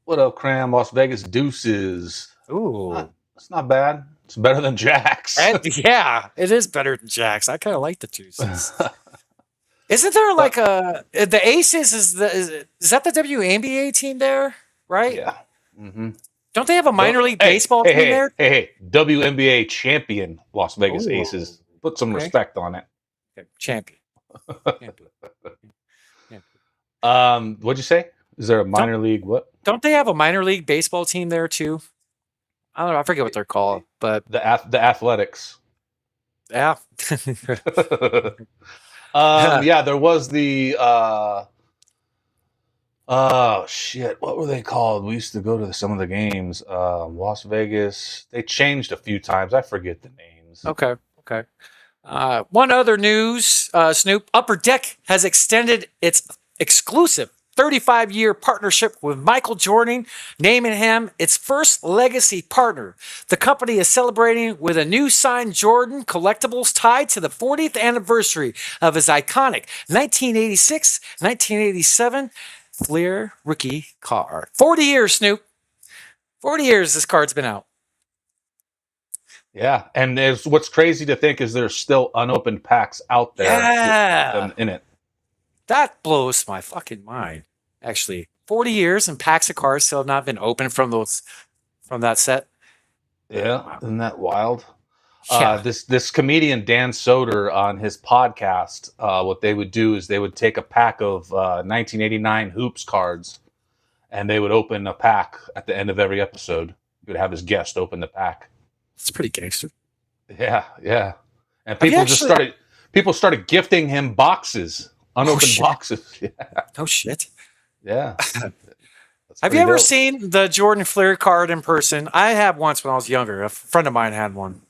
What up, Cram? Las Vegas Deuces. Ooh, it's not bad. It's better than Jack's. Yeah, it is better than Jack's. I kind of like the Deuces. Isn't there like the Aces? Is that the WNBA team there? Right? Yeah. Mm-hmm. Don't they have a minor league baseball team there? Hey, WNBA champion Las Vegas Aces. Put some respect on it. Okay. Champion. What'd you say? Is there a minor league? What? Don't they have a minor league baseball team there too? I don't know. I forget what they're called, but the Athletics. Yeah. Yeah, there was the oh shit, what were they called? We used to go to some of the games. Las Vegas. They changed a few times. I forget the names. Okay. One other news, Snoop. Upper Deck has extended its exclusive 35-year partnership with Michael Jordan, naming him its first legacy partner. The company is celebrating with a new signed Jordan collectibles tied to the 40th anniversary of his iconic 1986-1987 Fleer rookie card. 40 years, Snoop. 40 years this card's been out. Yeah, and what's crazy to think is there's still unopened packs out there with them in it. That blows my fucking mind. Actually, 40 years and packs of cards still have not been opened from that set. Yeah, isn't that wild? Yeah. This comedian Dan Soder on his podcast, what they would do is they would take a pack of 1989 Hoops cards, and they would open a pack at the end of every episode. He would have his guest open the pack. It's pretty gangster. Yeah. And people started gifting him boxes, unopened boxes. Yeah. Oh shit. Yeah. Have you ever seen the Jordan Fleer card in person? I have once when I was younger. A friend of mine had one.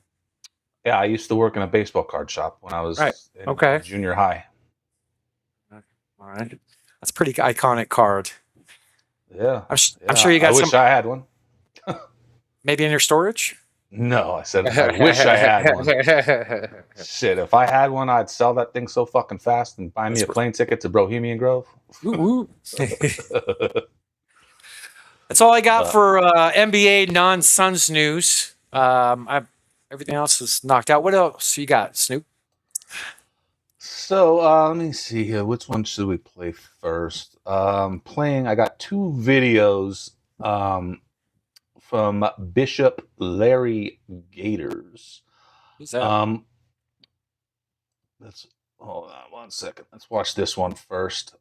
Yeah, I used to work in a baseball card shop when I was in junior high. All right. That's a pretty iconic card. Yeah. I'm sure you got some. I wish I had one. Maybe in your storage? No, I said I wish I had one. Shit, if I had one, I'd sell that thing so fucking fast and buy me a plane ticket to Bohemian Grove. That's all I got for NBA non-Suns news. Everything else is knocked out. What else you got, Snoop? So let me see here. Which one should we play first? I got two videos from Bishop Larry Gators. Who's that? Let's hold on 1 second. Let's watch this one first.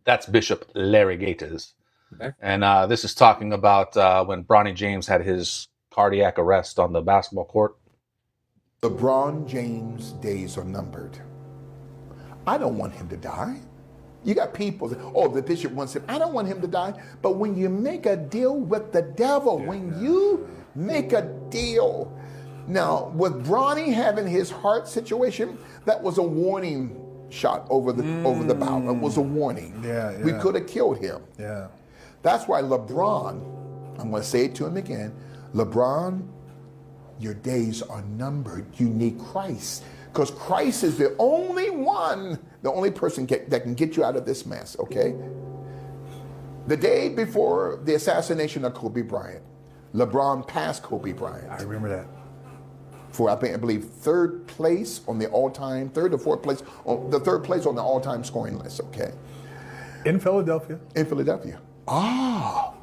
That's Bishop Larry Gators. Okay. And this is talking about when Bronny James had his cardiac arrest on the basketball court. LeBron James' days are numbered. I don't want him to die. You got people that, the bishop wants him. I don't want him to die. But when you make a deal with the devil, make a deal. Now, with Bronny having his heart situation, that was a warning shot over the bow. It was a warning. We could have killed him. Yeah. That's why LeBron, I'm going to say it to him again, LeBron, your days are numbered. You need Christ. Because Christ is the only person that can get you out of this mess, okay? The day before the assassination of Kobe Bryant, LeBron passed Kobe Bryant. I remember that. For, I believe, third or fourth place, the third place on the all-time scoring list, okay? In Philadelphia. In Philadelphia.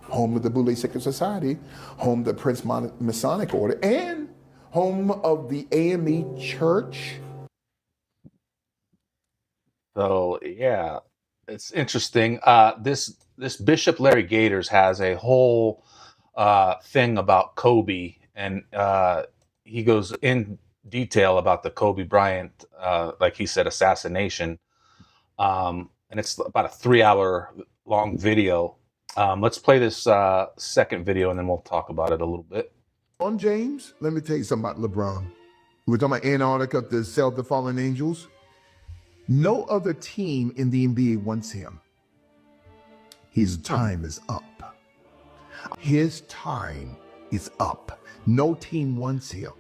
home of the Boule Secret Society, home of the Prince Masonic Order, and home of the AME Church. So yeah, it's interesting. This Bishop Larry Gators has a whole thing about Kobe, and he goes in detail about the Kobe Bryant, like he said, assassination. And it's about a 3-hour long video. Let's play this second video, and then we'll talk about it a little bit. LeBron James, let me tell you something about LeBron. We're talking about Antarctica, the Cell of the Fallen Angels. No other team in the NBA wants him. His time is up. His time is up. No team wants him.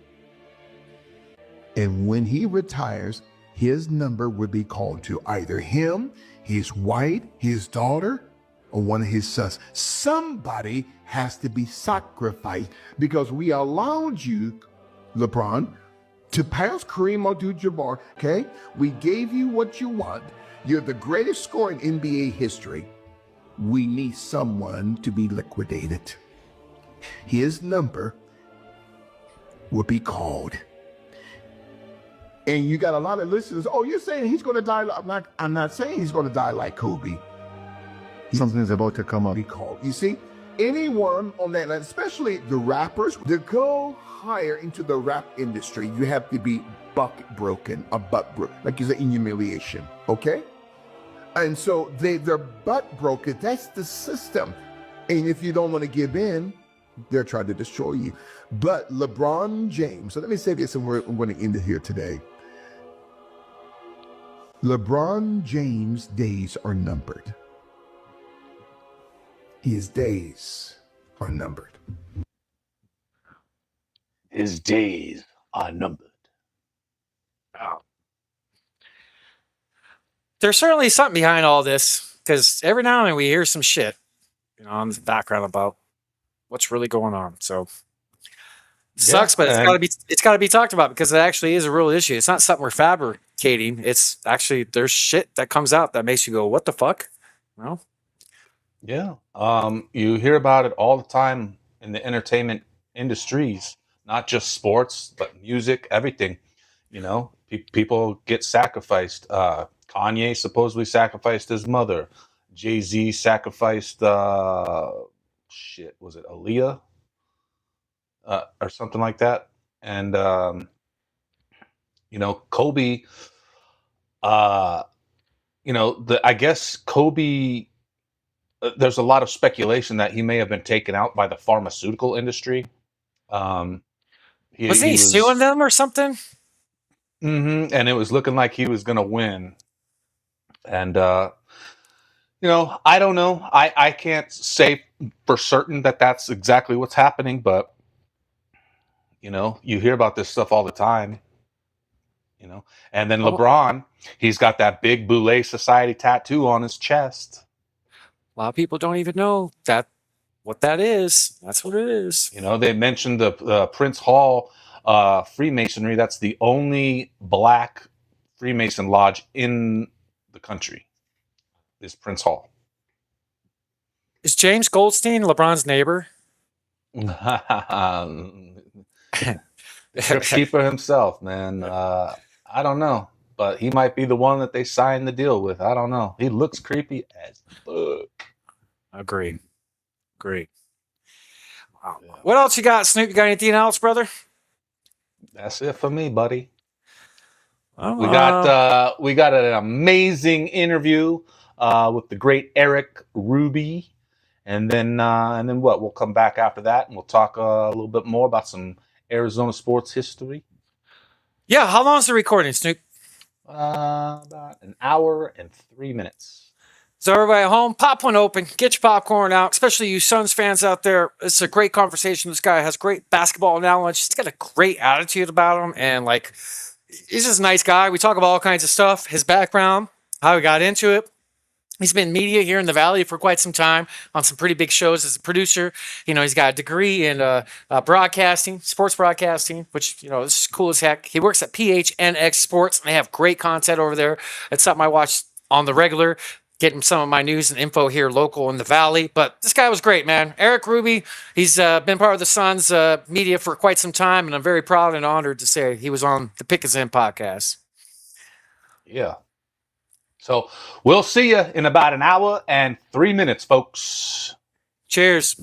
And when he retires, his number will be called to either him, his wife, his daughter, or one of his sons. Somebody has to be sacrificed because we allowed you, LeBron, to pass Kareem Abdul-Jabbar, okay? We gave you what you want. You're the greatest scorer in NBA history. We need someone to be liquidated. His number will be called. And you got a lot of listeners, oh, you're saying he's going to die. I'm not saying he's going to die like Kobe. Something's about to come up. Be called. You see, anyone on that line, especially the rappers, to go higher into the rap industry, you have to be butt broken, like you said, in humiliation, okay? And so they're butt broken. That's the system. And if you don't want to give in, they're trying to destroy you. But LeBron James, so let me say this, and I'm going to end it here today. LeBron James' days are numbered. His days are numbered. His days are numbered. Wow. There's certainly something behind all this, because every now and then we hear some shit, in the background about what's really going on. So it sucks, but it's gotta be talked about because it actually is a real issue. It's not something we're fabricating. It's actually there's shit that comes out that makes you go, "What the fuck?" Well, yeah. You hear about it all the time in the entertainment industries, not just sports, but music, everything. People get sacrificed. Kanye supposedly sacrificed his mother. Jay-Z sacrificed, was it Aaliyah? Or something like that. And, Kobe, I guess Kobe, there's a lot of speculation that he may have been taken out by the pharmaceutical industry. was he suing them or something? And it was looking like he was going to win. And, I don't know. I can't say for certain that that's exactly what's happening, but, you hear about this stuff all the time, And then LeBron, he's got that big Boule Society tattoo on his chest. A lot of people don't even know what that is. That's what it is. They mentioned the Prince Hall Freemasonry. That's the only black Freemason lodge in the country, is Prince Hall. Is James Goldstein LeBron's neighbor? Crypt keeper himself, man. I don't know, but he might be the one that they signed the deal with. I don't know. He looks creepy as fuck. Agreed. Wow. Yeah. What else you got, Snoop? You got anything else, brother? That's it for me, buddy. Oh, we got an amazing interview with the great Erik Ruby, and then what? We'll come back after that, and we'll talk a little bit more about some Arizona sports history. Yeah, how long is the recording, Snoop? About an hour and 3 minutes. So everybody at home, pop one open, get your popcorn out, especially you Suns fans out there. It's a great conversation. This guy has great basketball knowledge. He's got a great attitude about him, and he's just a nice guy. We talk about all kinds of stuff, his background, how he got into it. He's been in media here in the Valley for quite some time on some pretty big shows as a producer. He's got a degree in broadcasting, sports broadcasting, which, is cool as heck. He works at PHNX Sports, and they have great content over there. It's something I watch on the regular. getting some of my news and info here local in the Valley. But this guy was great, man. Erik Ruby, he's been part of the Suns media for quite some time, and I'm very proud and honored to say he was on the Pick Us In podcast. Yeah. So we'll see you in about an hour and 3 minutes, folks. Cheers.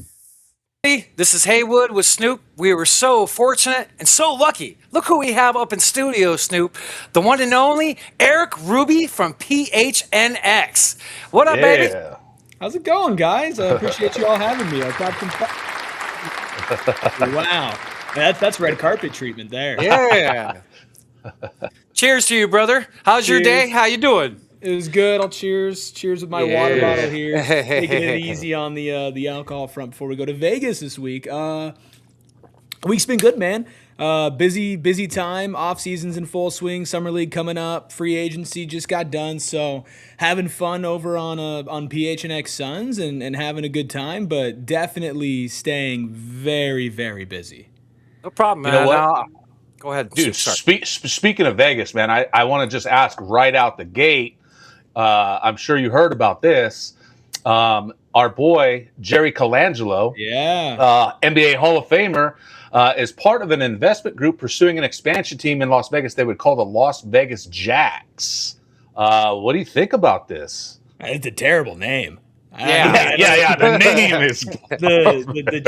This is Haywood with Snoop. We were so fortunate and so lucky. Look who we have up in studio, Snoop. The one and only Erik Ruby from PHNX. What up, baby? How's it going, guys? I appreciate you all having me. I've got some wow. That's red carpet treatment there. Yeah. Cheers to you, brother. How's your day? How you doing? It was good. I'll cheers with my water bottle here. Taking it easy on the alcohol front before we go to Vegas this week. Week's been good, man. Busy time. Off season's in full swing. Summer league coming up. Free agency just got done. So having fun over on PHNX Suns and having a good time, but definitely staying very, very busy. No problem, man. You know what? Go ahead, dude. Speaking of Vegas, man, I want to just ask right out the gate. I'm sure you heard about this. Our boy Jerry Colangelo, NBA Hall of Famer, is part of an investment group pursuing an expansion team in Las Vegas. They would call the Las Vegas Jacks. What do you think about this? It's a terrible name. Yeah. The name is the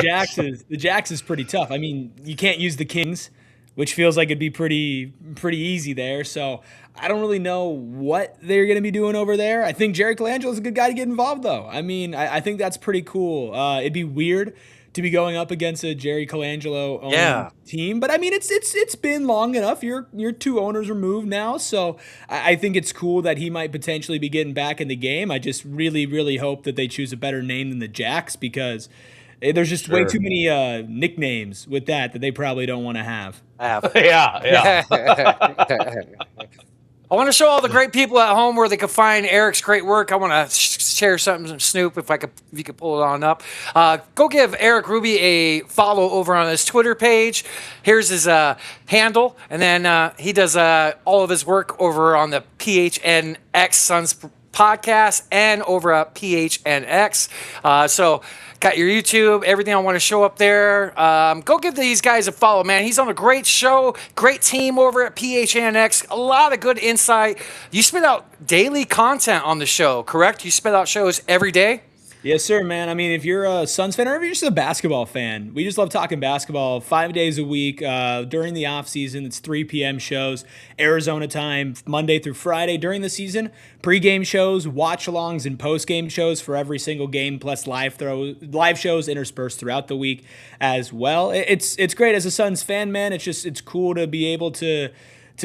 Jacks is pretty tough. I mean, you can't use the Kings, which feels like it'd be pretty easy there. So I don't really know what they're going to be doing over there. I think Jerry Colangelo is a good guy to get involved, though. I mean, I think that's pretty cool. It'd be weird to be going up against a Jerry Colangelo owned team, but I mean, it's been long enough. You're 2 owners removed now, so I think it's cool that he might potentially be getting back in the game. I just really hope that they choose a better name than the Jacks, because there's just way too many nicknames with that they probably don't want to have. Yeah. I want to show all the great people at home where they can find Erik's great work. I want to share something, Snoop, if you could pull it on up. Go give Erik Ruby a follow over on his Twitter page. Here's his handle, and then he does all of his work over on the PHNX Suns podcast and over at PHNX. So got your YouTube, everything I want to show up there. Go give these guys a follow, man. He's on a great show, great team over at PHNX. A lot of good insight. You spit out daily content on the show, correct? You spit out shows every day? Yes, sir, man. I mean, if you're a Suns fan or if you're just a basketball fan, we just love talking basketball 5 days a week. During the off season, it's 3 p.m. shows, Arizona time, Monday through Friday. During the season, pregame shows, watch-alongs, and postgame shows for every single game, plus live shows interspersed throughout the week as well. It's great as a Suns fan, man. It's cool to be able to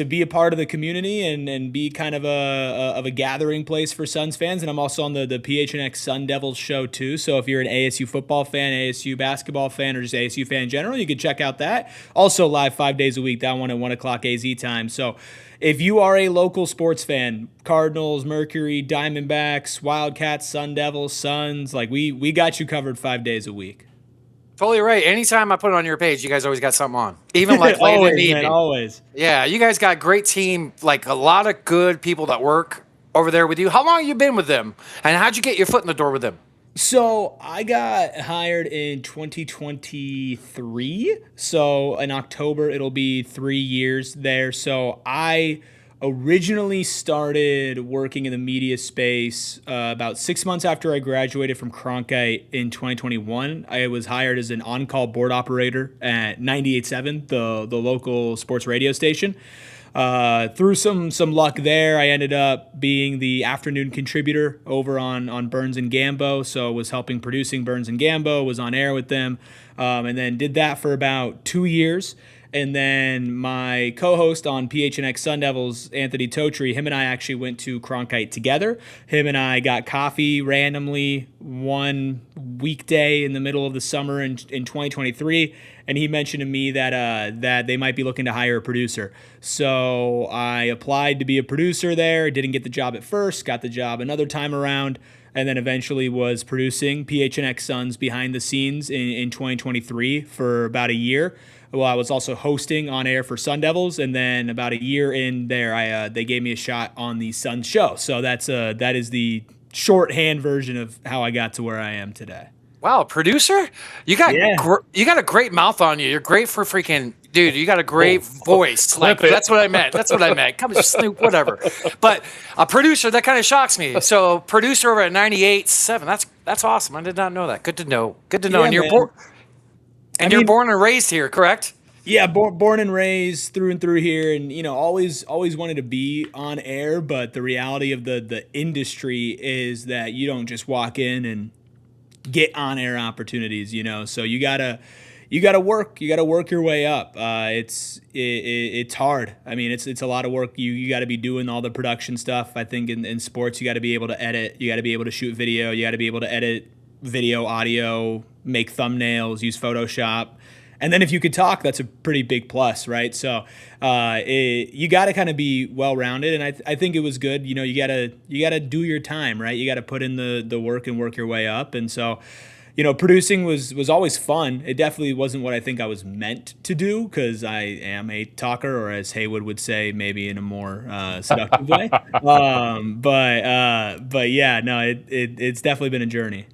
be a part of the community and be kind of a gathering place for Suns fans. And I'm also on the PHNX Sun Devils show too. So if you're an ASU football fan, ASU basketball fan, or just ASU fan in general, you can check out that. Also live 5 days a week, that one at 1 o'clock AZ time. So if you are a local sports fan, Cardinals, Mercury, Diamondbacks, Wildcats, Sun Devils, Suns, like we got you covered 5 days a week. Totally right. Anytime I put it on your page, you guys always got something on. Even like late in the evening. Always. Yeah, you guys got a great team, like a lot of good people that work over there with you. How long have you been with them? And how'd you get your foot in the door with them? So I got hired in 2023. So in October, it'll be 3 years there. So I originally started working in the media space about 6 months after I graduated from Cronkite in 2021. I was hired as an on-call board operator at 98.7, the local sports radio station. Through some luck there, I ended up being the afternoon contributor over on Burns and Gambo. So I was helping producing Burns and Gambo, was on air with them, and then did that for about 2 years. And then my co-host on PHNX Sun Devils, Anthony Totri, him and I actually went to Cronkite together. Him and I got coffee randomly one weekday in the middle of the summer in 2023, and he mentioned to me that they might be looking to hire a producer. So I applied to be a producer there. Didn't get the job at first, got the job another time around, and then eventually was producing PHNX Suns behind the scenes in 2023 for about a year. Well, I was also hosting on air for Sun Devils, and then about a year in there, they gave me a shot on the Suns show. So that is the shorthand version of how I got to where I am today. Wow, producer, you got you got a great mouth on you. You're great for freaking dude. You got a great voice. Like that's what I meant. That's what I meant. Come on, Snoop, whatever. But a producer, that kind of shocks me. So producer over at 98.7. That's awesome. I did not know that. Good to know. Good to know. Yeah, And man. you're born and raised here, correct? Yeah, born and raised through and through here, and always wanted to be on air. But the reality of the industry is that you don't just walk in and get on air opportunities. So you gotta work your way up. It's hard. I mean, it's a lot of work. You got to be doing all the production stuff. I think in sports, you got to be able to edit. You got to be able to shoot video. You got to be able to edit video, audio, make thumbnails, use Photoshop. And then if you could talk, that's a pretty big plus, right? So you got to kind of be well-rounded, and I think it was good. You gotta do your time, right? You got to put in the work and work your way up. And so, producing was always fun. It definitely wasn't what I think I was meant to do, because I am a talker, or as Haywood would say, maybe in a more seductive way. But yeah, no, it's definitely been a journey.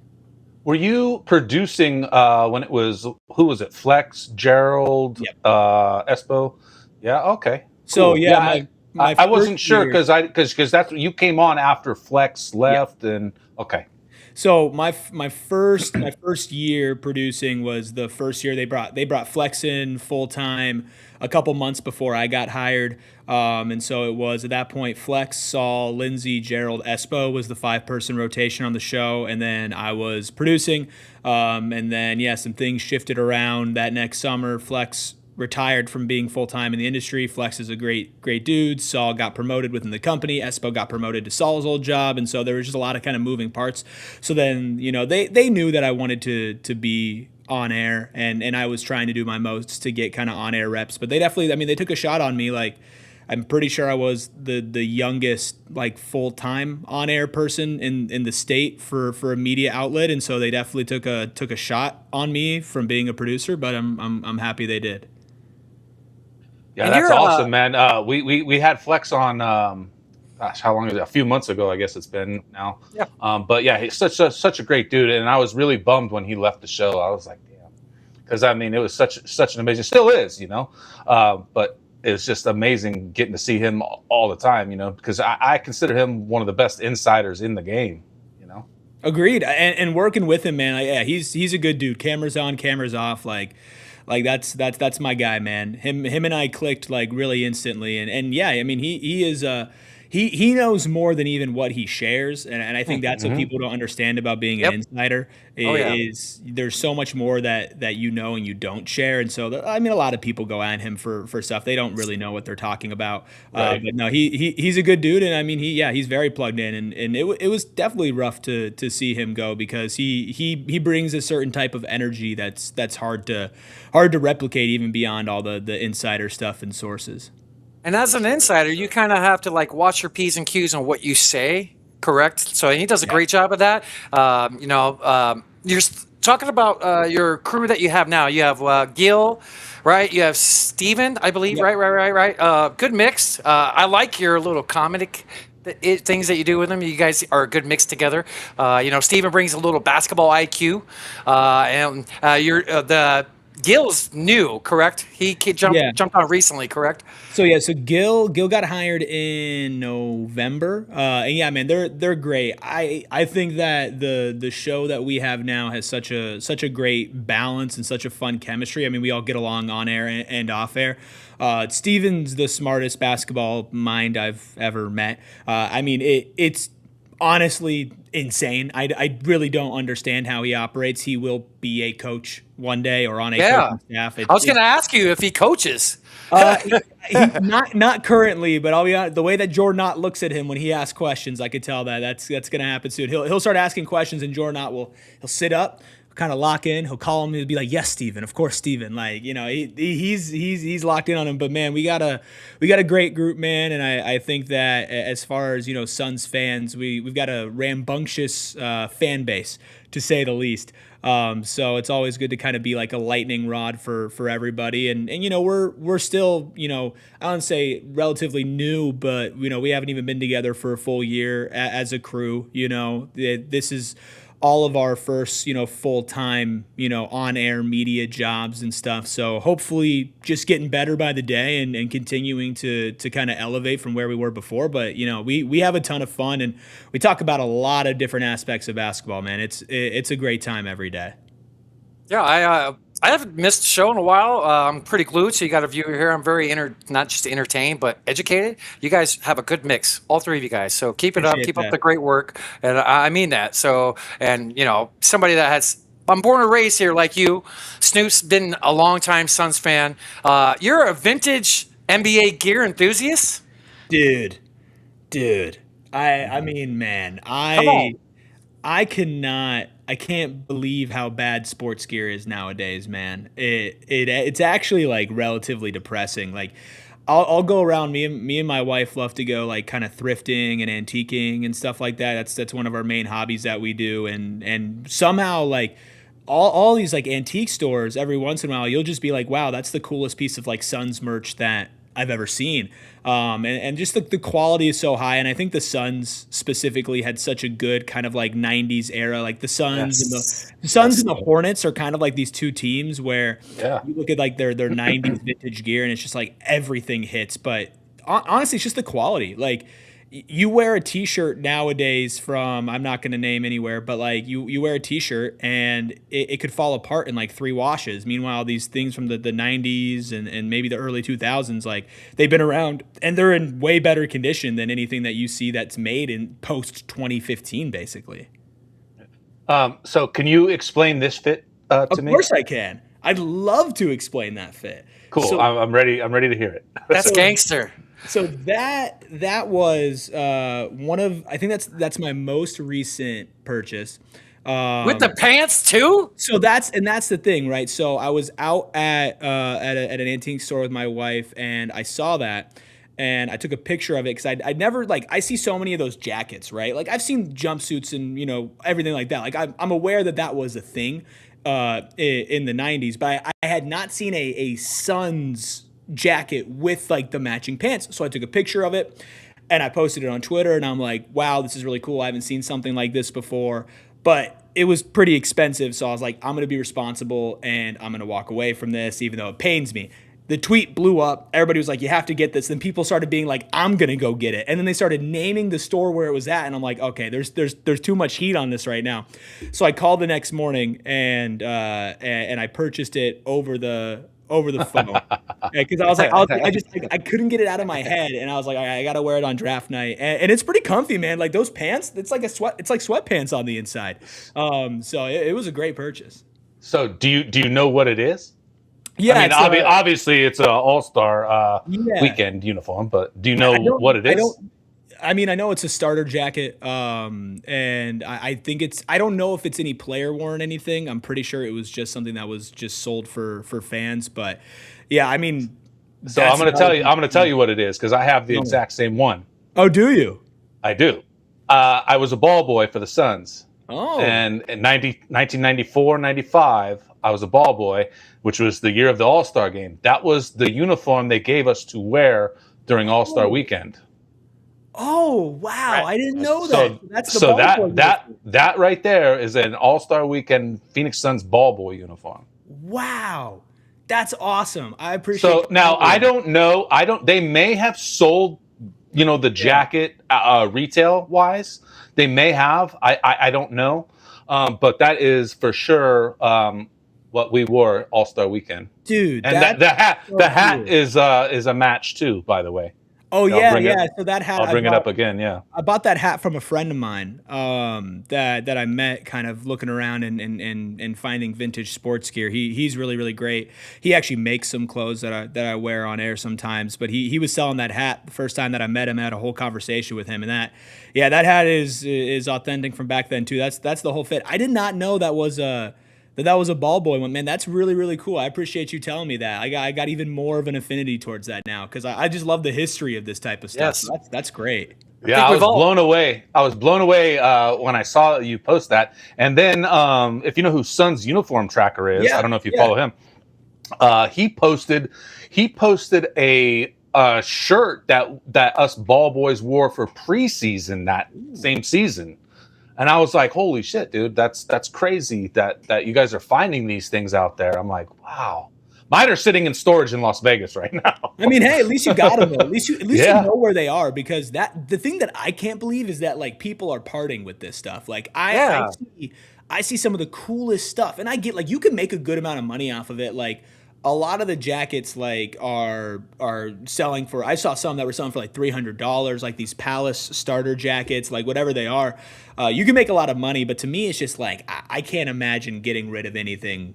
Were you producing when it was, who was it? Flex, Gerald, Yep. Espo? Yeah, okay. So Cool. yeah, I wasn't first sure year- because that's you came on after Flex left and okay. So my first year producing was the first year they brought Flex in full time a couple months before I got hired, and so it was at that point Flex, Saul, Lindsay, Gerald, Espo was the 5-person rotation on the show, and then I was producing, and then some things shifted around that next summer. Flex retired from being full-time in the industry. Flex is a great dude. Saul got promoted within the company. Espo got promoted to Saul's old job. And so there was just a lot of kind of moving parts. So then, they knew that I wanted to be on air, and I was trying to do my most to get kind of on air reps. But they definitely, they took a shot on me. Like, I'm pretty sure I was the youngest full-time on-air person in the state for a media outlet. And so they definitely took a shot on me from being a producer, but I'm happy they did. Yeah, And that's you're, awesome, man. We had Flex on. Gosh, how long is it? A few months ago, I guess it's been now. Yeah. But yeah, he's such a great dude, and I was really bummed when he left the show. I was like, damn, because it was such an amazing, still is, but it's just amazing getting to see him all the time, because I consider him one of the best insiders in the game. Agreed. And working with him, man, he's a good dude. Cameras on, cameras off, like that's my guy, man. Him and I clicked really instantly, and he is he knows more than even what he shares, and I think that's what people don't understand about being an insider is there's so much more that and you don't share, and so a lot of people go at him for stuff they don't really know what they're talking about. Right. But no, he's a good dude, and he's very plugged in, and it was definitely rough to see him go, because he brings a certain type of energy that's hard to replicate even beyond all the insider stuff and sources. And as an insider, you kind of have to watch your P's and Q's on what you say, correct? So he does a great job of that. You're talking about your crew that you have now. You have Gil, right? You have Steven, I believe, right? Good mix. I like your little comedic things that you do with them. You guys are a good mix together. Steven brings a little basketball IQ, and you're the Gil's new, correct? He jumped on recently, correct? So Gil got hired in November, and man, they're great. I think that the show that we have now has such a great balance and such a fun chemistry. We all get along on air and off air. Steven's the smartest basketball mind I've ever met. It's honestly insane. I really don't understand how he operates. He will be a coach one day or on a coaching staff. I was going to ask you if he coaches. Not currently, but I'll be honest, the way that Jordan Ott looks at him when he asks questions, I could tell that's going to happen soon. He'll start asking questions, and Jordan Ott he'll sit up, kind of lock in. He'll call him. He'll be like, "Yes, Steven. Of course, Steven." Like, you know, he's locked in on him. But man, we got a great group, man. And I think that as far as, you know, Suns fans, we've got a rambunctious fan base, to say the least. So it's always good to kind of be like a lightning rod for everybody. And you know, we're still, you know, I don't say relatively new, but you know, we haven't even been together for a full year as a crew. You know, this is all of our first, you know, full-time, you know, on-air media jobs and stuff. So hopefully just getting better by the day and continuing to kind of elevate from where we were before. But, you know, we have a ton of fun, and we talk about a lot of different aspects of basketball, man. It's a great time every day. Yeah, I haven't missed a show in a while. I'm pretty glued, so you got a viewer here. I'm very not just entertained, but educated. You guys have a good mix, all three of you guys. So keep it up, keep up the great work, and I mean that. So, and you know, somebody that I'm born and raised here like you. Snoop's been a longtime Suns fan. You're a vintage NBA gear enthusiast, dude. I mean, man, Come on. I can't believe how bad sports gear is nowadays, man. It's actually like relatively depressing. Like I'll go around, me and my wife love to go like kind of thrifting and antiquing and stuff like that. That's one of our main hobbies that we do. And somehow like all these like antique stores, every once in a while you'll just be like, wow, that's the coolest piece of like Suns merch that I've ever seen. And just the quality is so high. And I think the Suns specifically had such a good kind of like 90s era. Like the Suns and the Hornets are kind of like these two teams where you look at like their 90s vintage gear and it's just like everything hits. But honestly, it's just the quality. Like you wear a t-shirt nowadays from, I'm not going to name anywhere, but like you wear a t-shirt and it could fall apart in like 3 washes. Meanwhile, these things from the 90s and maybe the early 2000s, like they've been around and they're in way better condition than anything that you see that's made in post 2015, basically. So can you explain this fit to me? Of course I can. I'd love to explain that fit. Cool. So, I'm ready to hear it. That's gangster. So that was one of, I think that's my most recent purchase. With the pants too? So that's the thing, right? So I was out at an antique store with my wife, and I saw that, and I took a picture of it because I'd never, like, I see so many of those jackets, right? Like I've seen jumpsuits and, you know, everything like that. Like I'm aware that was a thing in the 90s, but I had not seen a Suns jacket with like the matching pants. So I took a picture of it and I posted it on Twitter, and I'm like, wow, this is really cool. I haven't seen something like this before, but it was pretty expensive. So I was like, I'm going to be responsible and I'm going to walk away from this, even though it pains me. The tweet blew up. Everybody was like, you have to get this. Then people started being like, I'm going to go get it. And then they started naming the store where it was at. And I'm like, okay, there's too much heat on this right now. So I called the next morning and I purchased it over the phone, because I was like, I couldn't get it out of my head, and I was like, all right, I gotta wear it on draft night, and it's pretty comfy, man. Like those pants, it's like sweatpants on the inside. So it was a great purchase. So do you know what it is? Yeah, I mean, obviously it's an All-Star weekend uniform, but do you know what it is? I know it's a starter jacket, and I think I don't know if it's any player worn anything. I'm pretty sure it was just something that was just sold for fans. But yeah, I mean, so I'm going to tell you what it is, because I have the exact same one. Oh, do you? I do. I was a ball boy for the Suns. Oh, and in 1994-95, I was a ball boy, which was the year of the All-Star game. That was the uniform they gave us to wear during All-Star weekend. Oh, wow. Right. I didn't know that. So that right there is an All-Star weekend Phoenix Suns ball boy uniform. Wow. That's awesome. I appreciate So now I don't know. They may have sold, you know, the jacket retail wise. They may have. I don't know. But that is for sure what we wore All-Star weekend. Dude, and the hat is a match too, by the way. Oh, yeah. So that hat, I'll bring it up again. Yeah. I bought that hat from a friend of mine that I met kind of looking around and finding vintage sports gear. He's really, really great. He actually makes some clothes that I wear on air sometimes, but he was selling that hat the first time that I met him. I had a whole conversation with him, and that hat is authentic from back then too. That's the whole fit. I did not know that was a that was a ball boy one. Man, that's really, really cool. I appreciate you telling me that. I got even more of an affinity towards that now because I just love the history of this type of stuff. Yes. That's great. Yeah, I was blown away. I was blown away when I saw you post that. And then, if you know who Sun's uniform tracker is, I don't know if you follow him. He posted a shirt that us ball boys wore for preseason that same season. And I was like, holy shit, dude, that's crazy that you guys are finding these things out there. I'm like, wow. Mine are sitting in storage in Las Vegas right now. I mean, hey, at least you got them though. At least you know where they are, because the thing that I can't believe is that like people are parting with this stuff. Like I see some of the coolest stuff, and I get like you can make a good amount of money off of it. Like a lot of the jackets like are selling for. I saw some that were selling for like $300, like these Palace starter jackets, like whatever they are. You can make a lot of money, but to me, it's just like I can't imagine getting rid of anything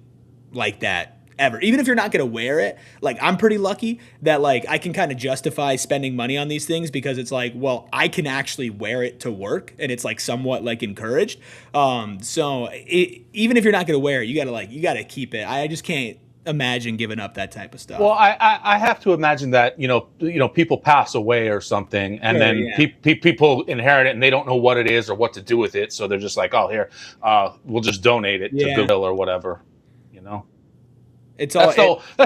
like that ever. Even if you're not going to wear it, like I'm pretty lucky that like I can kind of justify spending money on these things because it's like, well, I can actually wear it to work and it's like somewhat like encouraged. So even if you're not going to wear it, you got to keep it. I just can't imagine giving up that type of stuff. Well, I have to imagine that you know people pass away or something, and then people inherit it and they don't know what it is or what to do with it, so they're just like, oh, here, we'll just donate it to Goodwill or whatever, you know. It's that's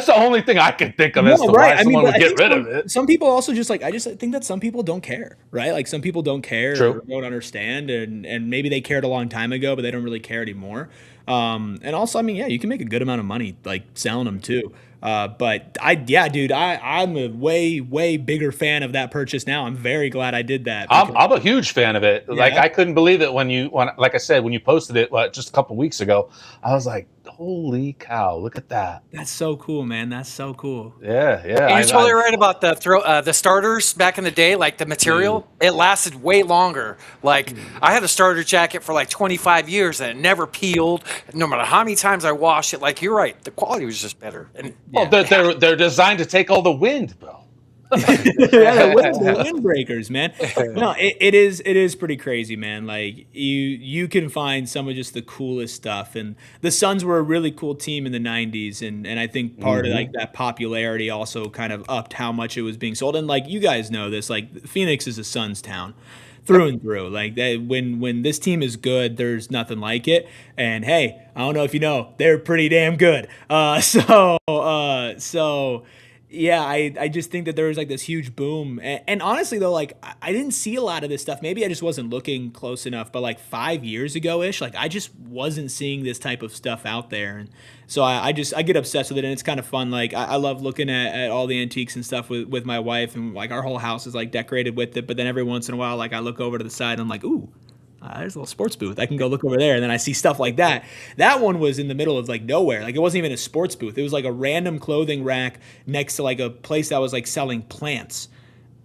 the only thing I can think of as to why someone would get rid of it. Some people also just like I think that some people don't care, right? Like some people don't care or don't understand, and maybe they cared a long time ago, but they don't really care anymore. And also, I mean, you can make a good amount of money like selling them too. But dude, I'm a way bigger fan of that purchase now. I'm very glad I did that. I'm a huge fan of it. Yeah. Like I couldn't believe it when like I said, when you posted it just a couple weeks ago, I was like, holy cow, look at that. That's so cool, man. That's so cool. Yeah. And you're totally right about the starters back in the day, like the material, it lasted way longer. Like I had a starter jacket for like 25 years and it never peeled. No matter how many times I washed it, like you're right, the quality was just better. And they're designed to take all the wind, bro. The windbreakers, man. No, it is pretty crazy, man. Like you can find some of just the coolest stuff, and the Suns were a really cool team in the '90s, and I think part of like that popularity also kind of upped how much it was being sold. And like you guys know this, like Phoenix is a Suns town through and through. Like when this team is good, there's nothing like it. And hey, I don't know if you know, they're pretty damn good. Yeah, I just think that there was like this huge boom. And honestly, though, like I didn't see a lot of this stuff. Maybe I just wasn't looking close enough. But like 5 years ago-ish, like I just wasn't seeing this type of stuff out there. And so I get obsessed with it. And it's kind of fun. Like I love looking at all the antiques and stuff with my wife. And like our whole house is like decorated with it. But then every once in a while, like I look over to the side and I'm like, ooh. There's a little sports booth. I can go look over there. And then I see stuff like that. That one was in the middle of like nowhere. Like it wasn't even a sports booth. It was like a random clothing rack next to like a place that was like selling plants.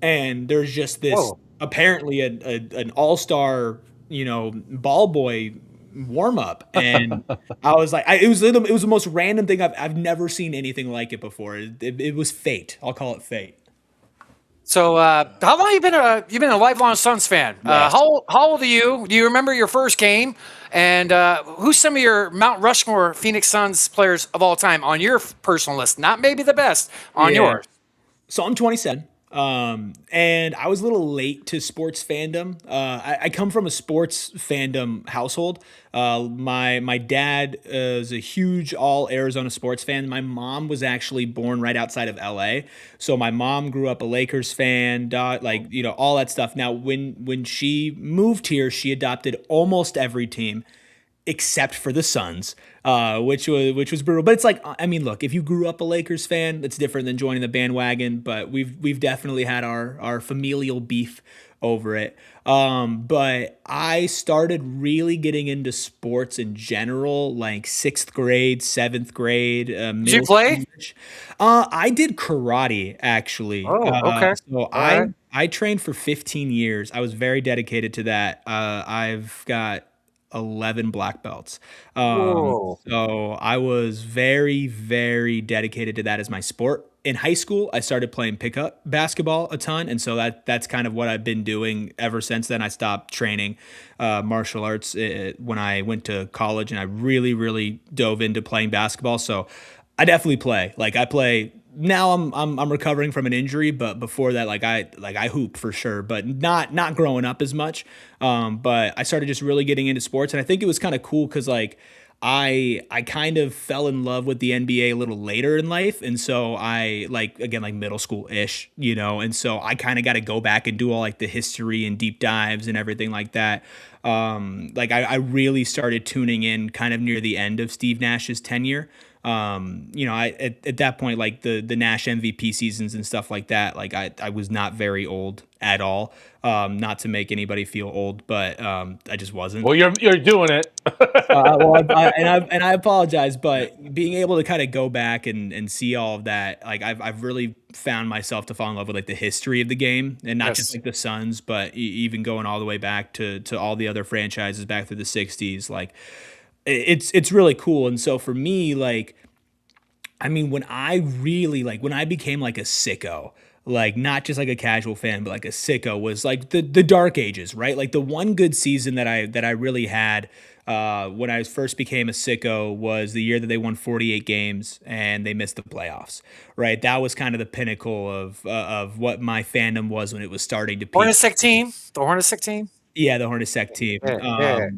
And there's just this apparently an all-star, ball boy warm up. And I was like, it was the most random thing. I've never seen anything like it before. It was fate. I'll call it fate. So, how long have you been a lifelong Suns fan? How old are you? Do you remember your first game? And who's some of your Mount Rushmore Phoenix Suns players of all time on your personal list? Not maybe the best on yours. So I'm 27. And I was a little late to sports fandom. I come from a sports fandom household. My dad is a huge all Arizona sports fan. My mom was actually born right outside of LA. So my mom grew up a Lakers fan, all that stuff. Now, when she moved here, she adopted almost every team except for the Suns, which was brutal. But it's like, I mean, look, if you grew up a Lakers fan, that's different than joining the bandwagon. But we've definitely had our familial beef over it. But I started really getting into sports in general, like 6th grade, 7th grade. Did you play? I did karate, actually. Oh, okay. So I trained for 15 years. I was very dedicated to that. I've got 11 black belts. So I was very, very dedicated to that as my sport. in high school, I started playing pickup basketball a ton, and so that's kind of what I've been doing ever since then. I stopped training martial arts when I went to college, and I really, really dove into playing basketball. So I definitely play. Like I play now. I'm recovering from an injury, but before that, I hoop for sure, but not growing up as much. But I started just really getting into sports, and I think it was kind of cool because like I kind of fell in love with the NBA a little later in life. And so I like middle school ish, and so I kind of got to go back and do all like the history and deep dives and everything like that. I really started tuning in kind of near the end of Steve Nash's tenure. At that point, like the Nash MVP seasons and stuff like that, like I was not very old at all. Not to make anybody feel old, but I just wasn't. Well, you're doing it. I apologize, but being able to kind of go back and see all of that, like I've really found myself to fall in love with like the history of the game, and not just like the Suns, but even going all the way back to all the other franchises back through the '60s. Like it's really cool. And so for me, like, I mean, when I became like a sicko, like not just like a casual fan, but like a sicko, was like the dark ages, right? Like the one good season that I really had when I first became a sicko was the year that they won 48 games and they missed the playoffs, right? That was kind of the pinnacle of what my fandom was when it was starting to peak. Hornacek team, the Hornacek team. Yeah, the Hornacek team. Yeah.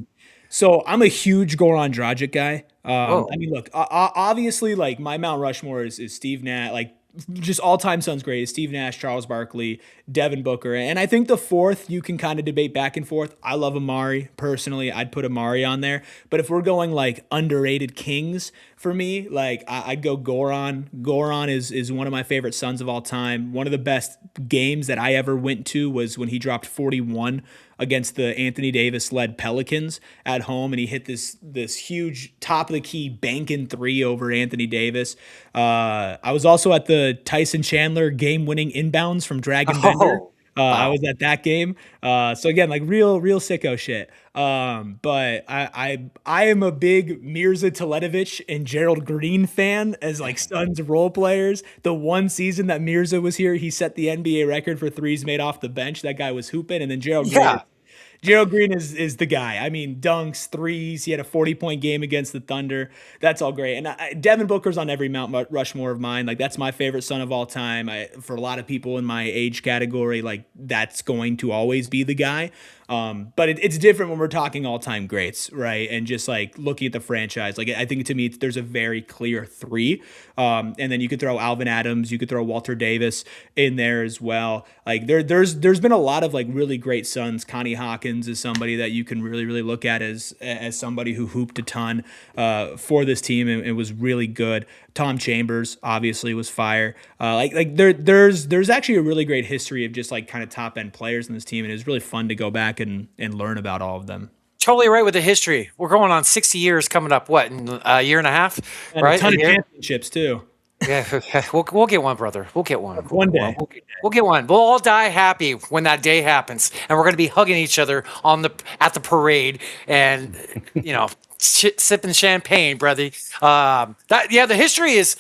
So I'm a huge Goran Dragic guy. I mean, look, obviously, like my Mount Rushmore is Steve Nash, like just all-time Suns great, Steve Nash, Charles Barkley, Devin Booker. And I think the fourth you can kind of debate back and forth. I love Amari. Personally, I'd put Amari on there. But if we're going like underrated kings for me, like I'd go Goran. Goran is one of my favorite Suns of all time. One of the best games that I ever went to was when he dropped 41 against the Anthony Davis-led Pelicans at home, and he hit this huge top-of-the-key banking three over Anthony Davis. I was also at the Tyson Chandler game-winning inbounds from Dragon Bender. I was at that game. So again, like real sicko shit. But I am a big Mirza Teletovic and Gerald Green fan as like Suns role players. The one season that Mirza was here, he set the NBA record for threes made off the bench. That guy was hooping. And then Gerald Green is the guy. I mean, dunks, threes. He had a 40-point game against the Thunder. That's all great. And Devin Booker's on every Mount Rushmore of mine. Like, that's my favorite Sun of all time. For a lot of people in my age category, like, that's going to always be the guy. But it's different when we're talking all-time greats, right? And just like looking at the franchise, like I think to me, there's a very clear three. And then you could throw Alvin Adams, you could throw Walter Davis in there as well. Like there's been a lot of like really great Suns. Connie Hawkins is somebody that you can really look at as somebody who hooped a ton for this team and was really good. Tom Chambers obviously was fire. There's actually a really great history of just like kind of top end players in this team, and it's really fun to go back and learn about all of them. Totally right with the history. We're going on 60 years coming up. What, in a year and a half? And right? A ton of championships too. Yeah, we'll get one, brother. We'll get one. One day. We'll get one. We'll all die happy when that day happens, and we're going to be hugging each other at the parade, and sipping champagne, brother. The history is,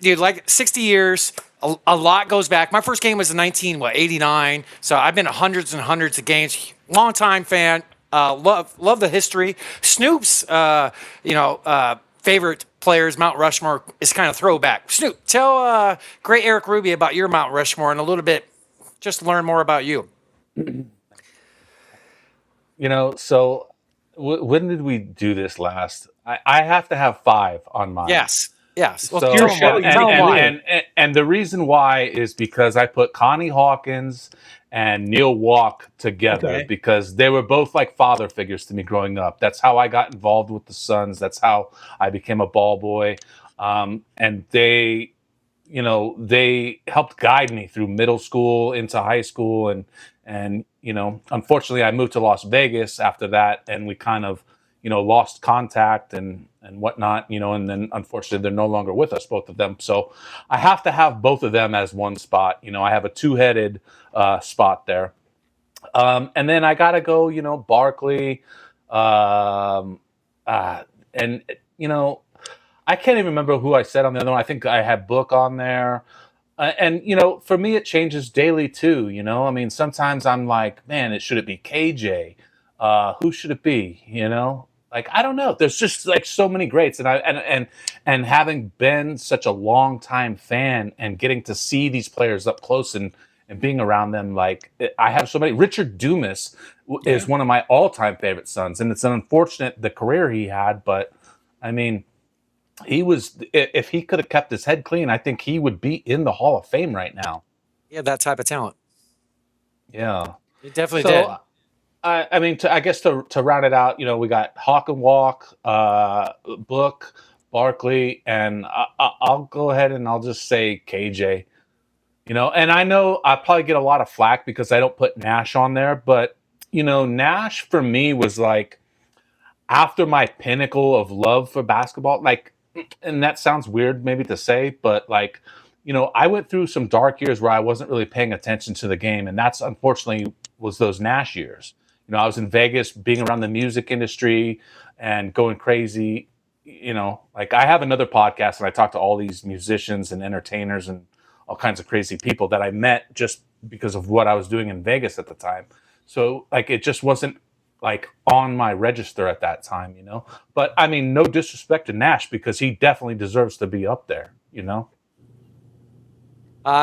dude, like 60 years. A lot goes back. My first game was in 89. So I've been to hundreds and hundreds of games. Long time fan. Love the history. Snoop's, favorite players, Mount Rushmore, is kind of throwback. Snoop, tell great Erik Ruby about your Mount Rushmore and a little bit, just to learn more about you. So when did we do this last? I have to have 5 on mine. Yes. Well, So, your show. and the reason why is because I put Connie Hawkins and Neil Walk together because they were both like father figures to me growing up. That's how I got involved with the Suns. That's how I became a ball boy. And they helped guide me through middle school into high school. And unfortunately I moved to Las Vegas after that, and we kind of, lost contact and whatnot, and then unfortunately they're no longer with us, both of them. So I have to have both of them as one spot. I have a two-headed spot there. And then I got to go, Barkley. And, I can't even remember who I said on the other one. I think I had Book on there. And for me, it changes daily too. I mean, sometimes I'm like, man, should it be KJ? Who should it be? Like I don't know. There's just like so many greats, and having been such a long time fan and getting to see these players up close and being around them, like I have so many. Richard Dumas is one of my all time favorite sons, and it's an unfortunate the career he had, but I mean. He was, if he could have kept his head clean, I think he would be in the Hall of Fame right now. Yeah, that type of talent. Yeah. He definitely did. I mean, I guess to round it out, we got Hawk and Walk, Book, Barkley, and I'll go ahead and I'll just say KJ. And I know I probably get a lot of flack because I don't put Nash on there, but, Nash for me was like after my pinnacle of love for basketball, like, and that sounds weird maybe to say, but like, I went through some dark years where I wasn't really paying attention to the game. And that's unfortunately was those Nash years. I was in Vegas being around the music industry and going crazy. Like I have another podcast and I talk to all these musicians and entertainers and all kinds of crazy people that I met just because of what I was doing in Vegas at the time. So like, it just wasn't like on my register at that time, but I mean, no disrespect to Nash because he definitely deserves to be up there,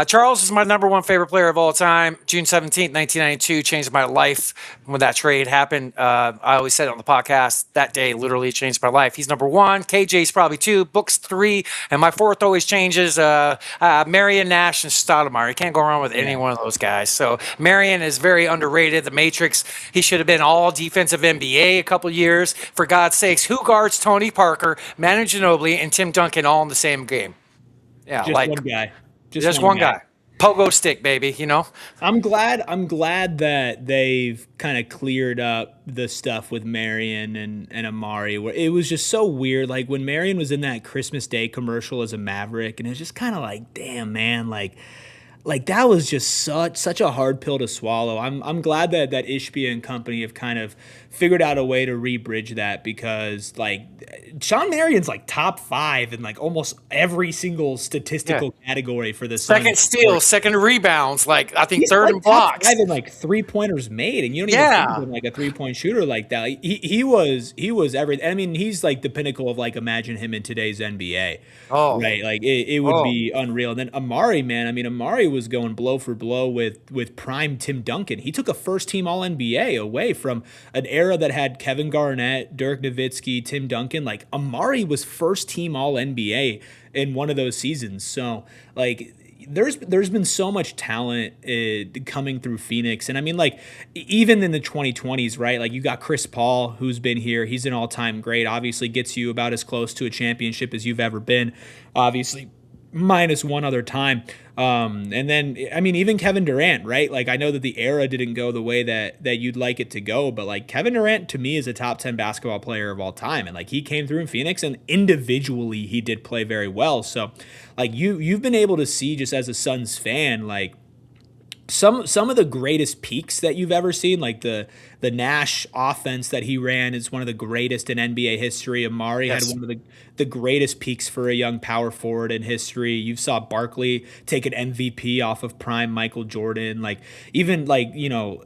Charles is my number one favorite player of all time. June 17th, 1992 changed my life when that trade happened. I always said it on the podcast, that day literally changed my life. He's number one. KJ's probably two. Book's three. And my fourth always changes. Marion, Nash, and Stoudemire. You can't go wrong with any one of those guys. So Marion is very underrated. The Matrix, he should have been all defensive NBA a couple years. For God's sakes, who guards Tony Parker, Manu Ginobili, and Tim Duncan all in the same game? Yeah, Just like one guy. Just one guy. Pogo stick, baby, I'm glad that they've kind of cleared up the stuff with Marion and Amari, where it was just so weird. Like when Marion was in that Christmas Day commercial as a Maverick, and it's just kind of like, damn, man, like that was just such a hard pill to swallow. I'm glad that Ishbia and company have kind of figured out a way to re-bridge that, because like Sean Marion's like top 5 in like almost every single statistical category for the second steals, second rebounds, like I think he's third like in blocks, top 5 in like 3-pointers made, and you don't even think of him like a 3-point shooter like that. He was everything. I mean, he's like the pinnacle of like, imagine him in today's NBA. Oh, right, like it would be unreal. And then Amari, man, I mean, Amari was going blow for blow with prime Tim Duncan. He took a first team All NBA away from an era that had Kevin Garnett, Dirk Nowitzki, Tim Duncan. Like Amari was first team All NBA in one of those seasons. So like there's been so much talent coming through Phoenix. And I mean, like even in the 2020s, right? Like you got Chris Paul, who's been here. He's an all-time great, obviously gets you about as close to a championship as you've ever been. Obviously minus one other time. And then, I mean, even Kevin Durant, right? Like, I know that the era didn't go the way that you'd like it to go, but like Kevin Durant to me is a top 10 basketball player of all time. And like, he came through in Phoenix and individually he did play very well. So like you've been able to see, just as a Suns fan, like some of the greatest peaks that you've ever seen, like the Nash offense that he ran is one of the greatest in NBA history. Amari had one of the greatest peaks for a young power forward in history. You saw Barkley take an MVP off of prime Michael Jordan. Like even like, you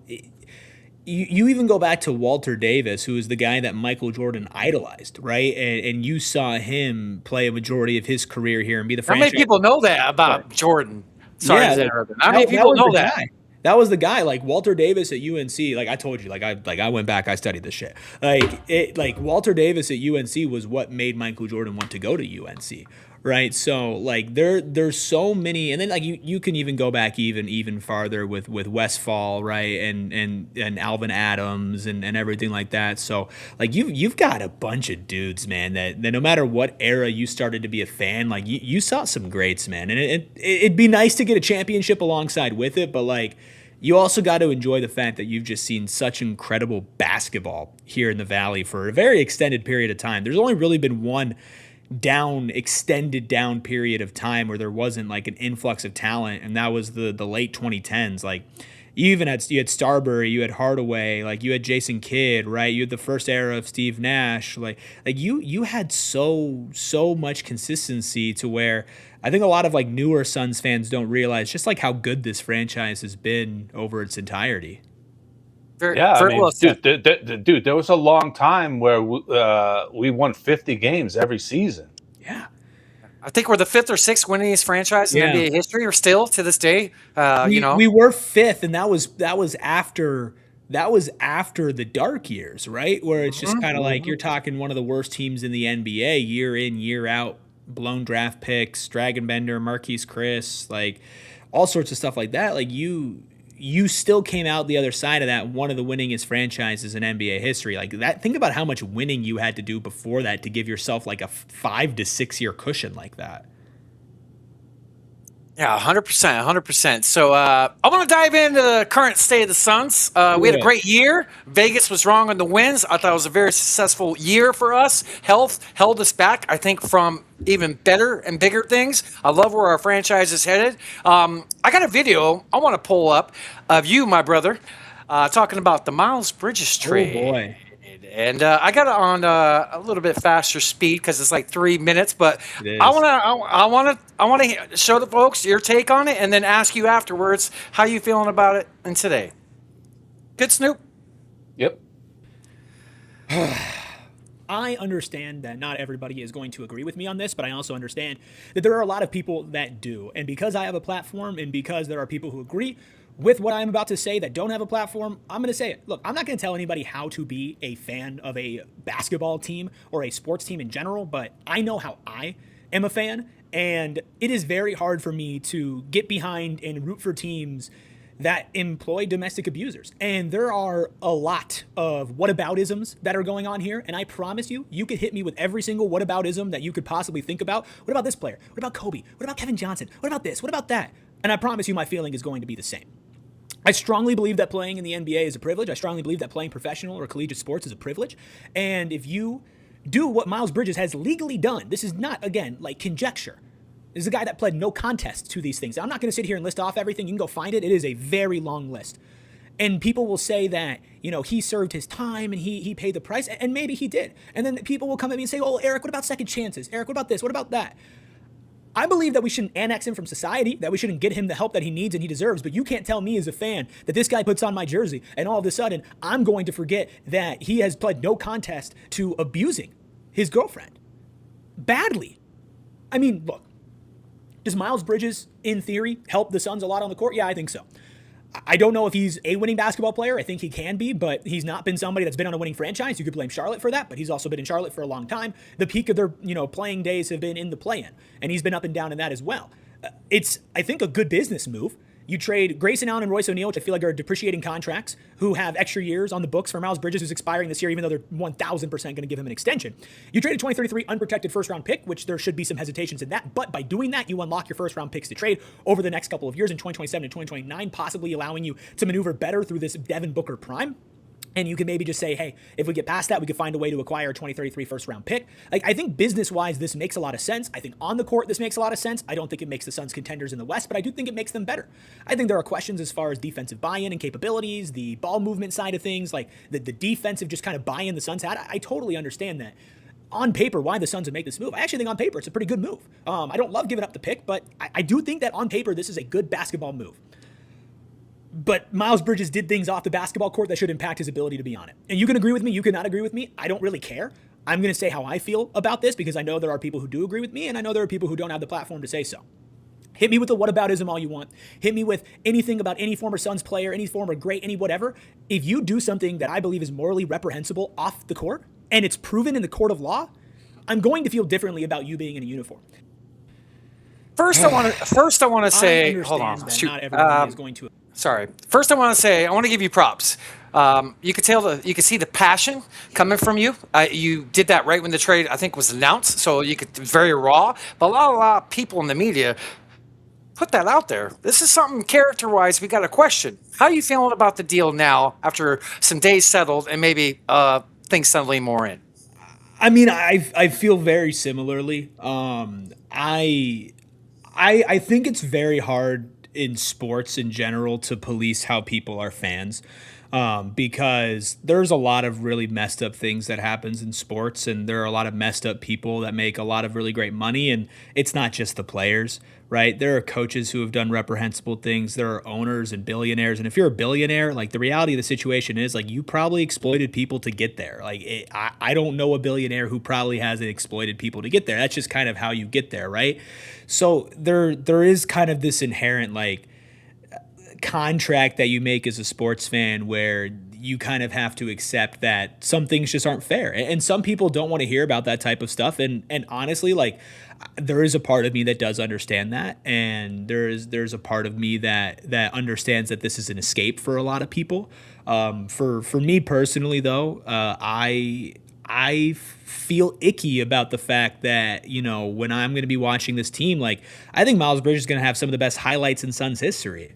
even go back to Walter Davis, who is the guy that Michael Jordan idolized, right? And you saw him play a majority of his career here and be the franchise. How many people know that about Jordan? Sorry to interrupt. How many people know that? That was the guy, like Walter Davis at UNC. Like I told you, I went back, I studied this shit. Like Walter Davis at UNC was what made Michael Jordan want to go to UNC, right? So like there's so many, and then like you can even go back even farther with Westfall, right, and Alvin Adams and everything like that. So like you've got a bunch of dudes, man, that no matter what era you started to be a fan, like you saw some greats, man, and it'd be nice to get a championship alongside with it, but like you also got to enjoy the fact that you've just seen such incredible basketball here in the Valley for a very extended period of time. There's only really been one extended down period of time where there wasn't like an influx of talent, and that was the late 2010s. Like you had Starbury, you had Hardaway, like you had Jason Kidd, right? You had the first era of Steve Nash. Like you had so much consistency to where I think a lot of like newer Suns fans don't realize just like how good this franchise has been over its entirety. Very, Yeah, I very mean, well said. dude, there was a long time where we won 50 games every season. Yeah. I think we're the fifth or sixth winningest franchise in Yeah. NBA history, or still to this day. We were fifth, and that was after the dark years, right? Where it's just kind of like you're talking one of the worst teams in the NBA year in, year out, blown draft picks, Dragon Bender, Marquise Chris, like all sorts of stuff like that. Like you still came out the other side of that, one of the winningest franchises in NBA history. Like that, think about how much winning you had to do before that to give yourself like a 5 to 6 year cushion like that. Yeah, 100%, 100%. So I want to dive into the current state of the Suns. We had a great year. Vegas was wrong on the wins. I thought it was a very successful year for us. Health held us back, I think, from even better and bigger things. I love where our franchise is headed. I got a video I want to pull up of you, my brother, talking about the Miles Bridges trade. Oh, boy. And I got it on a little bit faster speed because it's like 3 minutes. But I want to show the folks your take on it, and then ask you afterwards how you feeling about it and today. Good, Snoop. Yep. I understand that not everybody is going to agree with me on this, but I also understand that there are a lot of people that do. And because I have a platform and because there are people who agree with what I'm about to say that don't have a platform, I'm going to say it. Look, I'm not going to tell anybody how to be a fan of a basketball team or a sports team in general, but I know how I am a fan, and it is very hard for me to get behind and root for teams that employ domestic abusers. And there are a lot of whataboutisms that are going on here, and I promise you, you could hit me with every single whataboutism that you could possibly think about. What about this player? What about Kobe? What about Kevin Johnson? What about this? What about that? And I promise you my feeling is going to be the same. I strongly believe that playing in the NBA is a privilege. I strongly believe that playing professional or collegiate sports is a privilege. And if you do what Miles Bridges has legally done, this is not, again, like conjecture. This is a guy that pled no contest to these things. I'm not going to sit here and list off everything. You can go find it. It is a very long list. And people will say that, he served his time and he paid the price, and maybe he did. And then people will come at me and say, oh, Eric, what about second chances? Eric, what about this? What about that? I believe that we shouldn't annex him from society, that we shouldn't get him the help that he needs and he deserves, but you can't tell me as a fan that this guy puts on my jersey and all of a sudden I'm going to forget that he has pled no contest to abusing his girlfriend. Badly. I mean, look, does Miles Bridges, in theory, help the Suns a lot on the court? Yeah, I think so. I don't know if he's a winning basketball player. I think he can be, but he's not been somebody that's been on a winning franchise. You could blame Charlotte for that, but he's also been in Charlotte for a long time. The peak of their, playing days have been in the play-in, and he's been up and down in that as well. It's, I think, a good business move. You trade Grayson Allen and Royce O'Neal, which I feel like are depreciating contracts, who have extra years on the books for Miles Bridges, who's expiring this year, even though they're 1,000% going to give him an extension. You trade a 2033 unprotected first-round pick, which there should be some hesitations in that, but by doing that, you unlock your first-round picks to trade over the next couple of years in 2027 and 2029, possibly allowing you to maneuver better through this Devin Booker prime. And you can maybe just say, hey, if we get past that, we could find a way to acquire a 2033 first-round pick. Like, I think business-wise, this makes a lot of sense. I think on the court, this makes a lot of sense. I don't think it makes the Suns contenders in the West, but I do think it makes them better. I think there are questions as far as defensive buy-in and capabilities, the ball movement side of things, like the defensive just kind of buy-in the Suns had. I totally understand that. On paper, why the Suns would make this move. I actually think on paper, it's a pretty good move. I don't love giving up the pick, but I do think that on paper, this is a good basketball move. But Miles Bridges did things off the basketball court that should impact his ability to be on it. And you can agree with me, you can not agree with me. I don't really care. I'm going to say how I feel about this because I know there are people who do agree with me, and I know there are people who don't have the platform to say so. Hit me with the whataboutism all you want. Hit me with anything about any former Suns player, any former great, any whatever. If you do something that I believe is morally reprehensible off the court, and it's proven in the court of law, I'm going to feel differently about you being in a uniform. First, I want to say, hold on. Not everybody is going to. Sorry. First, I want to give you props. You could see the passion coming from you. You did that right when the trade, I think, was announced. So very raw. But a lot of people in the media put that out there. This is something character-wise we got to question. How are you feeling about the deal now after some days settled and maybe things settling more in? I mean, I feel very similarly. I think it's very hard. in sports in general to police how people are fans. Because there's a lot of really messed up things that happens in sports, and there are a lot of messed up people that make a lot of really great money, and it's not just the players, right? There are coaches who have done reprehensible things. There are owners and billionaires, and if you're a billionaire, like the reality of the situation is like you probably exploited people to get there. Like I don't know a billionaire who probably hasn't exploited people to get there. That's just kind of how you get there, right? So there is kind of this inherent like contract that you make as a sports fan where you kind of have to accept that some things just aren't fair, and some people don't want to hear about that type of stuff, and honestly, like there is a part of me that does understand that, and there's a part of me that understands that this is an escape for a lot of people. For me personally though, I feel icky about the fact that, you know, when I'm going to be watching this team, like I think Miles Bridges is going to have some of the best highlights in Suns history.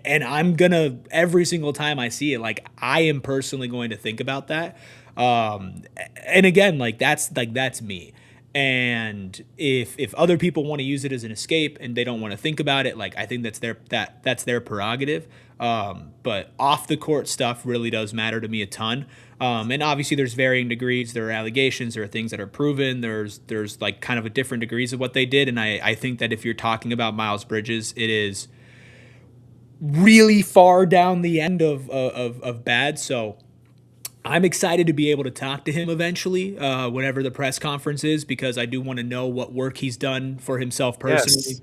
And I'm going to, every single time I see it, like I am personally going to think about that. And again, like that's me. And if other people want to use it as an escape and they don't want to think about it, like I think that's their prerogative. But off the court stuff really does matter to me a ton. And obviously there's varying degrees. There are allegations, there are things that are proven. There's like kind of a different degrees of what they did. And I think that if you're talking about Miles Bridges, it is really far down the end of bad. So I'm excited to be able to talk to him eventually, whenever the press conference is, because I do want to know what work he's done for himself personally. Yes.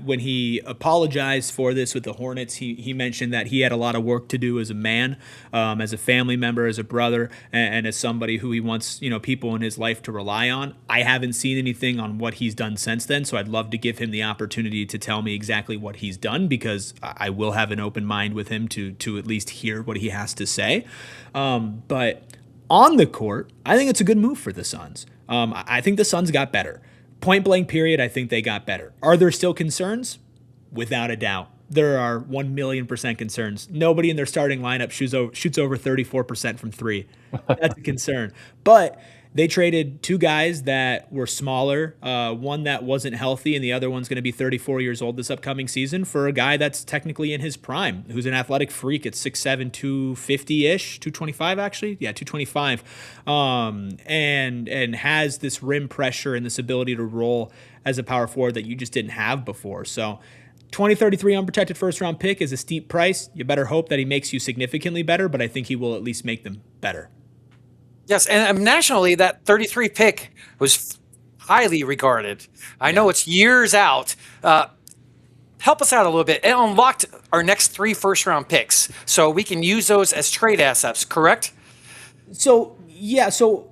When he apologized for this with the Hornets, he mentioned that he had a lot of work to do as a man, as a family member, as a brother, and as somebody who he wants, you know, people in his life to rely on. I haven't seen anything on what he's done since then, so I'd love to give him the opportunity to tell me exactly what he's done, because I will have an open mind with him to at least hear what he has to say. But on the court, I think it's a good move for the Suns. I think the Suns got better. Point blank period, I think they got better. Are there still concerns? Without a doubt. There are 1,000,000% concerns. Nobody in their starting lineup shoots over 34% from three. That's a concern. But they traded two guys that were smaller, one that wasn't healthy, and the other one's going to be 34 years old this upcoming season, for a guy that's technically in his prime, who's an athletic freak at 6'7", 250-ish, 225 actually? Yeah, 225. And has this rim pressure and this ability to roll as a power forward that you just didn't have before. So 2033 unprotected first-round pick is a steep price. You better hope that he makes you significantly better, but I think he will at least make them better. Yes, and nationally, that 33 pick was highly regarded. I know it's years out. Help us out a little bit. It unlocked our next 3 first-round picks, so we can use those as trade assets, correct? So, yeah, so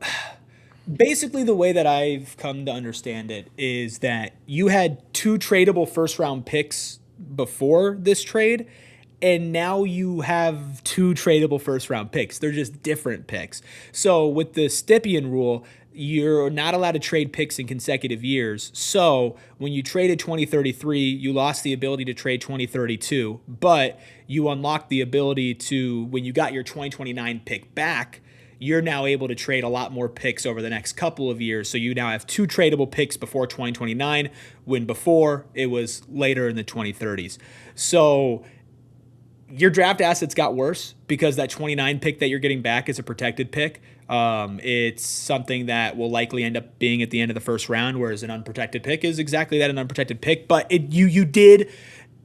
basically the way that I've come to understand it is that you had 2 tradable first-round picks before this trade, and now you have 2 tradable first-round picks. They're just different picks. So with the Stipien rule, you're not allowed to trade picks in consecutive years. So when you traded 2033, you lost the ability to trade 2032, but you unlocked the ability to, when you got your 2029 pick back, you're now able to trade a lot more picks over the next couple of years. So you now have 2 tradable picks before 2029, when before it was later in the 2030s. So your draft assets got worse because that 29 pick that you're getting back is a protected pick. It's something that will likely end up being at the end of the first round, whereas an unprotected pick is exactly that, an unprotected pick. But you did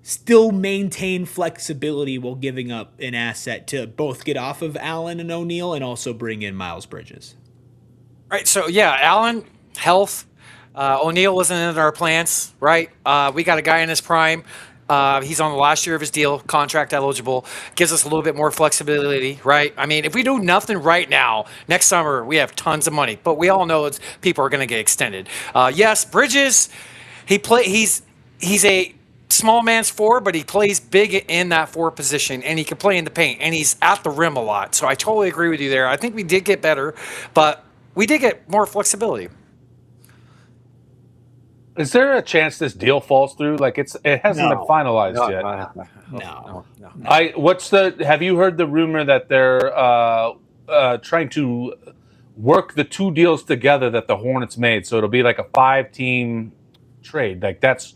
still maintain flexibility while giving up an asset to both get off of Allen and O'Neal and also bring in Miles Bridges. Right, so yeah, Allen, health. O'Neal wasn't in our plans, right? We got a guy in his prime. He's on the last year of his deal, contract eligible, gives us a little bit more flexibility, right? I mean, if we do nothing right now, next summer we have tons of money, but we all know people are going to get extended. Yes, Bridges, he's a small man's forward, but he plays big in that forward position, and he can play in the paint, and he's at the rim a lot. So I totally agree with you there. I think we did get better, but we did get more flexibility. Is there a chance this deal falls through? Like it hasn't been finalized yet. No. Have you heard the rumor that they're trying to work the 2 deals together that the Hornets made, so it'll be like a 5-team trade? Like that's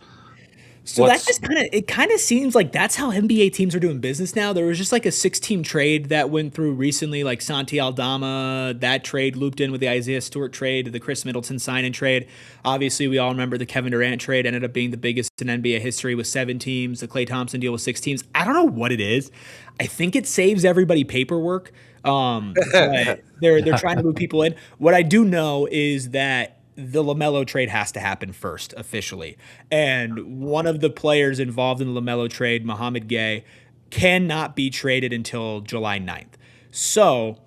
So that just kind of seems like that's how NBA teams are doing business now. There was just like a 6-team trade that went through recently, like Santi Aldama. That trade looped in with the Isaiah Stewart trade, the Chris Middleton sign-in trade. Obviously, we all remember the Kevin Durant trade ended up being the biggest in NBA history with 7 teams. The Klay Thompson deal with 6 teams. I don't know what it is. I think it saves everybody paperwork. But they're trying to move people in. What I do know is that the LaMelo trade has to happen first officially. And one of the players involved in the LaMelo trade, Mohamed Gay, cannot be traded until July 9th. So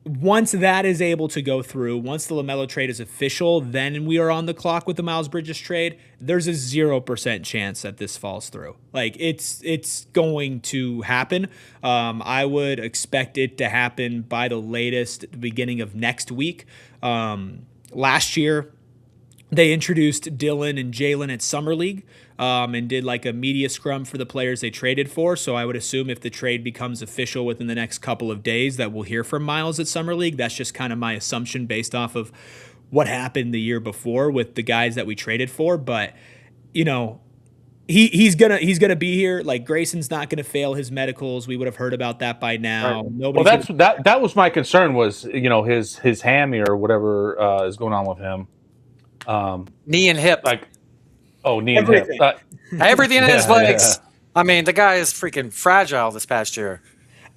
once that is able to go through, once the LaMelo trade is official, then we are on the clock with the Miles Bridges trade. There's a 0% chance that this falls through. Like it's going to happen. I would expect it to happen by the latest, the beginning of next week. Last year, they introduced Dylan and Jalen at Summer League and did like a media scrum for the players they traded for. So I would assume if the trade becomes official within the next couple of days that we'll hear from Miles at Summer League. That's just kind of my assumption based off of what happened the year before with the guys that we traded for. But, you know, he's gonna be here. Like Grayson's not gonna fail his medicals. We would have heard about that by now. Right. That was my concern was, you know, his hammy or whatever is going on with him. Knee and hip. Knee and hip. Everything in his legs. Yeah. I mean, the guy is freaking fragile this past year.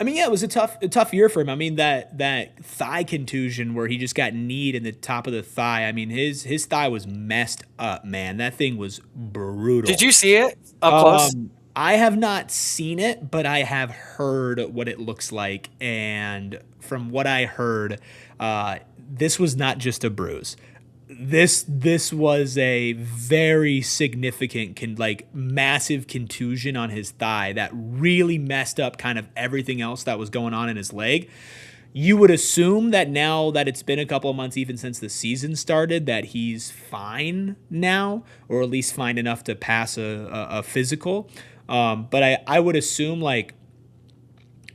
I mean, yeah, it was a tough year for him. I mean, that thigh contusion where he just got kneed in the top of the thigh. I mean, his thigh was messed up, man. That thing was brutal. Did you see it up close? I have not seen it, but I have heard what it looks like. And from what I heard, this was not just a bruise. This was a very significant, massive contusion on his thigh that really messed up kind of everything else that was going on in his leg. You would assume that now that it's been a couple of months, even since the season started, that he's fine now, or at least fine enough to pass a physical. But I would assume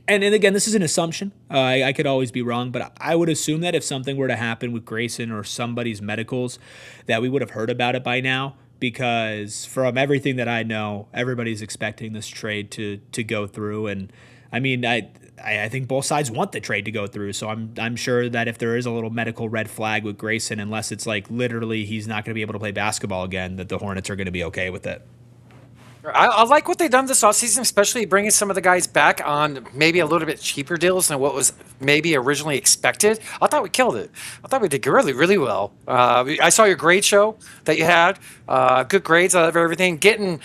and again, this is an assumption. I could always be wrong, but I would assume that if something were to happen with Grayson or somebody's medicals, that we would have heard about it by now. Because from everything that I know, everybody's expecting this trade to go through. And I mean, I think both sides want the trade to go through. So I'm sure that if there is a little medical red flag with Grayson, unless it's like literally he's not going to be able to play basketball again, that the Hornets are going to be okay with it. I like what they've done this offseason, especially bringing some of the guys back on maybe a little bit cheaper deals than what was maybe originally expected. I thought we killed it. I thought we did really, really well. I saw your grade show that you had. Good grades out of everything. Getting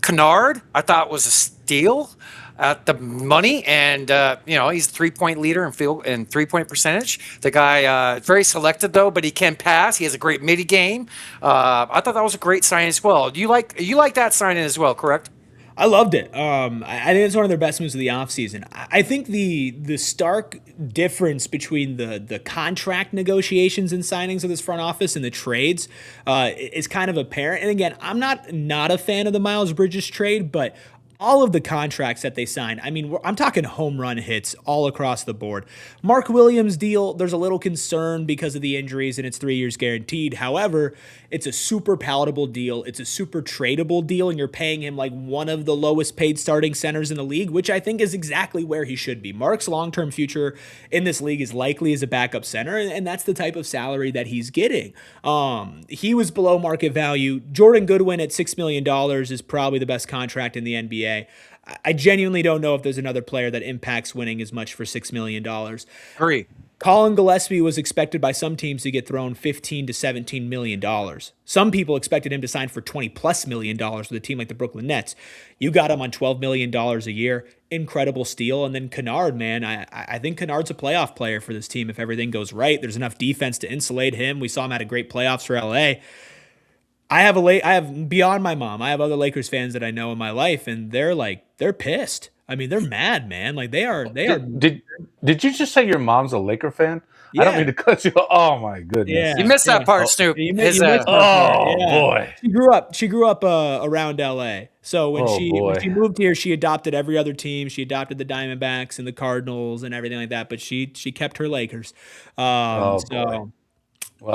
Kennard, I thought was a steal at the money, and he's a 3-point leader in field and 3-point percentage. The guy very selected though, but he can pass. He has a great midi game. I thought that was a great sign as well. You like that signing as well, correct? I loved it. I think it's one of their best moves of the offseason. I think the stark difference between the contract negotiations and signings of this front office and the trades is kind of apparent. And again, I'm not a fan of the Miles Bridges trade, but all of the contracts that they signed, I mean, I'm talking home run hits all across the board. Mark Williams' deal, there's a little concern because of the injuries, and it's 3 years guaranteed. However, it's a super palatable deal. It's a super tradable deal, and you're paying him like one of the lowest paid starting centers in the league, which I think is exactly where he should be. Mark's long-term future in this league is likely as a backup center, and that's the type of salary that he's getting. He was below market value. Jordan Goodwin at $6 million is probably the best contract in the NBA. I genuinely don't know if there's another player that impacts winning as much for $6 million. Agree. Colin Gillespie was expected by some teams to get thrown $15 to $17 million. Some people expected him to sign for $20+ million with a team like the Brooklyn Nets. You got him on $12 million a year. Incredible steal. And then Kennard, man, I think Kennard's a playoff player for this team if everything goes right. There's enough defense to insulate him. We saw him had a great playoffs for LA. I have beyond my mom, I have other Lakers fans that I know in my life, and they're pissed. I mean, they're mad, man. Like they are. Did you just say your mom's a Laker fan? Yeah. I don't mean to cut you. Oh my goodness! Yeah. You missed that part, Snoop. Boy, she grew up around LA. So when she moved here, she adopted every other team. She adopted the Diamondbacks and the Cardinals and everything like that. But she kept her Lakers. Boy.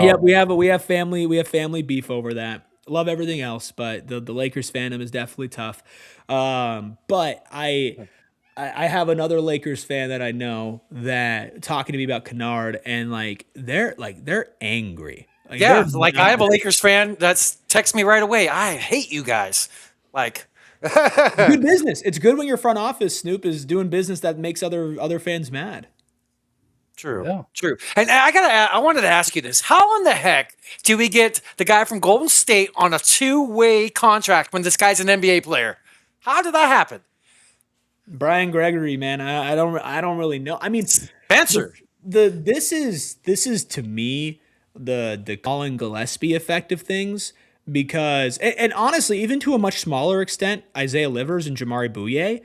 Yeah, we have family beef over that. love everything else, but the Lakers fandom is definitely tough. But I have another Lakers fan that I know that talking to me about Kennard, and they're angry. Yeah, They're like I not- have a Lakers fan that's text me right away. I hate you guys. Like, good business. It's good when your front office, Snoop, is doing business that makes other fans mad. true, Yeah. true. And I wanted to ask you this: how in the heck do we get the guy from Golden State on a 2-way contract when this guy's an NBA player? How did that happen? Brian Gregory, man, I don't really know. I mean, Spencer. this is to me the Colin Gillespie effect of things, because and honestly, even to a much smaller extent, Isaiah Livers and Jamari Bouye,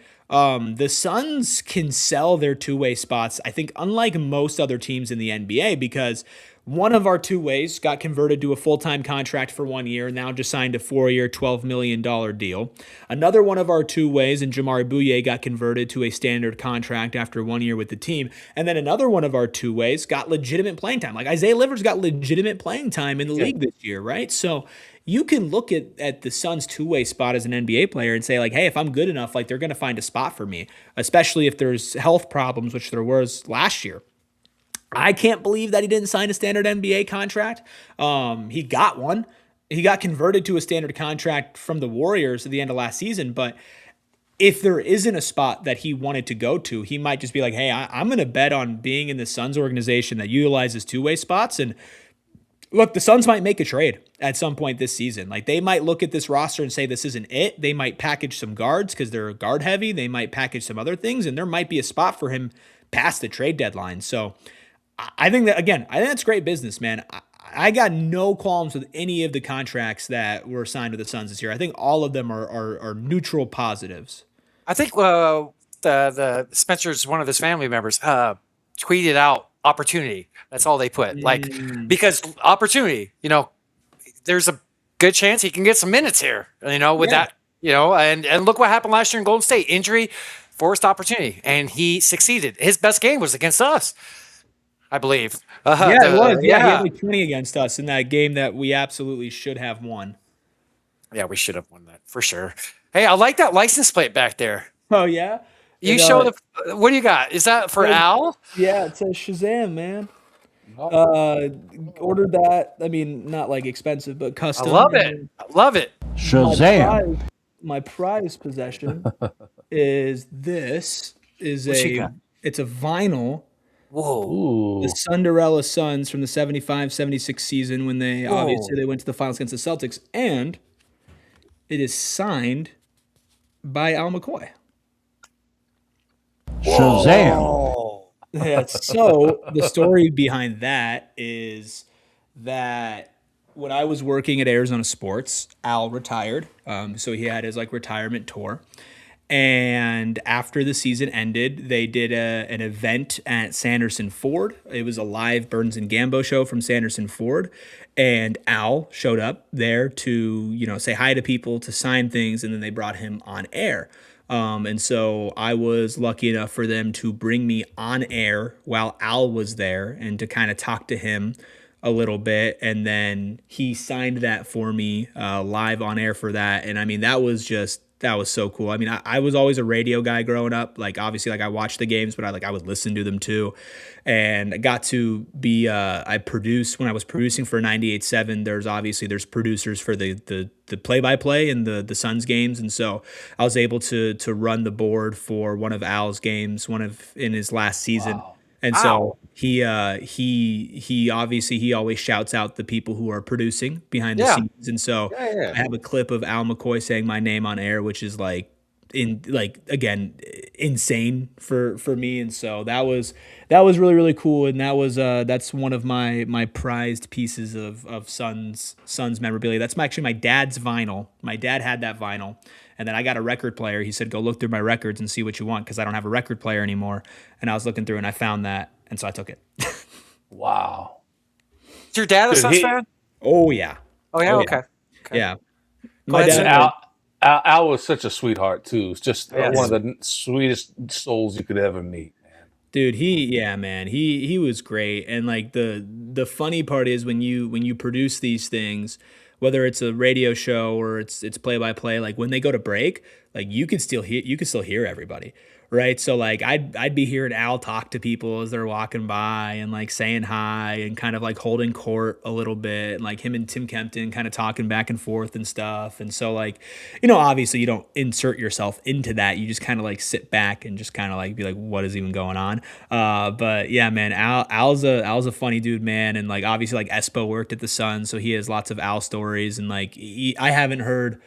the Suns can sell their two-way spots, I think, unlike most other teams in the NBA, because one of our two-ways got converted to a full-time contract for 1 year, now just signed a 4-year, $12 million deal. Another one of our two-ways, and Jamari Bouye, got converted to a standard contract after 1 year with the team. And then another one of our two-ways got legitimate playing time. Like Isaiah Livers got legitimate playing time in the league this year, right? So you can look at the Suns' two-way spot as an NBA player and say, like, hey, if I'm good enough, like, they're going to find a spot for me, especially if there's health problems, which there was last year. I can't believe that he didn't sign a standard NBA contract. He got one. He got converted to a standard contract from the Warriors at the end of last season. But if there isn't a spot that he wanted to go to, he might just be like, hey, I'm going to bet on being in the Suns organization that utilizes two-way spots. And look, the Suns might make a trade at some point this season. Like, they might look at this roster and say this isn't it. They might package some guards because they're guard heavy. They might package some other things, and there might be a spot for him past the trade deadline. So I think that, again, I think that's great business, man. I got no qualms with any of the contracts that were signed with the Suns this year. I think all of them are neutral positives. I think the Spencer's one of his family members tweeted out opportunity. That's all they put. Like, because opportunity, there's a good chance he can get some minutes here, with that, and look what happened last year in Golden State. Injury, forced opportunity, and he succeeded. His best game was against us, I believe. It was. Yeah, he had like 20 against us in that game that we absolutely should have won. Yeah, we should have won that for sure. Hey, I like that license plate back there. Oh, yeah? You show what do you got? Is that for Al? Yeah, it says Shazam, man. Ordered that. I mean, not like expensive, but custom. I love it. I love it. Shazam. My prize possession is this. It's a vinyl. Whoa. The Cinderella Suns from the 75-76 season, when they obviously went to the finals against the Celtics, and it is signed by Al McCoy. Shazam. Yeah, so the story behind that is that when I was working at Arizona Sports, Al retired. So he had his retirement tour. And after the season ended, they did an event at Sanderson Ford. It was a live Burns and Gambo show from Sanderson Ford. And Al showed up there to, say hi to people, to sign things, and then they brought him on air. And so I was lucky enough for them to bring me on air while Al was there and to kind of talk to him a little bit. And then he signed that for me live on air for that. And I mean, that was so cool. I mean, I was always a radio guy growing up. Like, obviously, I watched the games, but I would listen to them too. And I got to be, I produced, when I was producing for 98.7, there's producers for the play-by-play and the Suns games. And so I was able to run the board for one of Al's games, in his last season. Wow. And so he obviously, he always shouts out the people who are producing behind the scenes. And so I have a clip of Al McCoy saying my name on air, which is insane for me. And so that was really, really cool. And that's one of my prized pieces of Suns memorabilia. That's actually my dad's vinyl. My dad had that vinyl. And then I got a record player. He said, go look through my records and see what you want, because I don't have a record player anymore. And I was looking through and I found that. And so I took it. Wow. Is your dad a Suns fan? Oh, yeah. Oh, yeah? Okay. Yeah. My dad. Al was such a sweetheart, too. It's just one of the sweetest souls you could ever meet. Dude, he was great. And the funny part is when you produce these things, whether it's a radio show or it's play by play, like when they go to break, like you could still hear everybody. Right. So like I'd be hearing Al talk to people as they're walking by and like saying hi and kind of like holding court a little bit, and like him and Tim Kempton kind of talking back and forth and stuff. And so like, obviously you don't insert yourself into that. You just kind of like sit back and just kind of like be like, what is even going on? But yeah, man, Al's a funny dude, man. And like, obviously like Espo worked at the Sun, so he has lots of Al stories, and like I haven't heard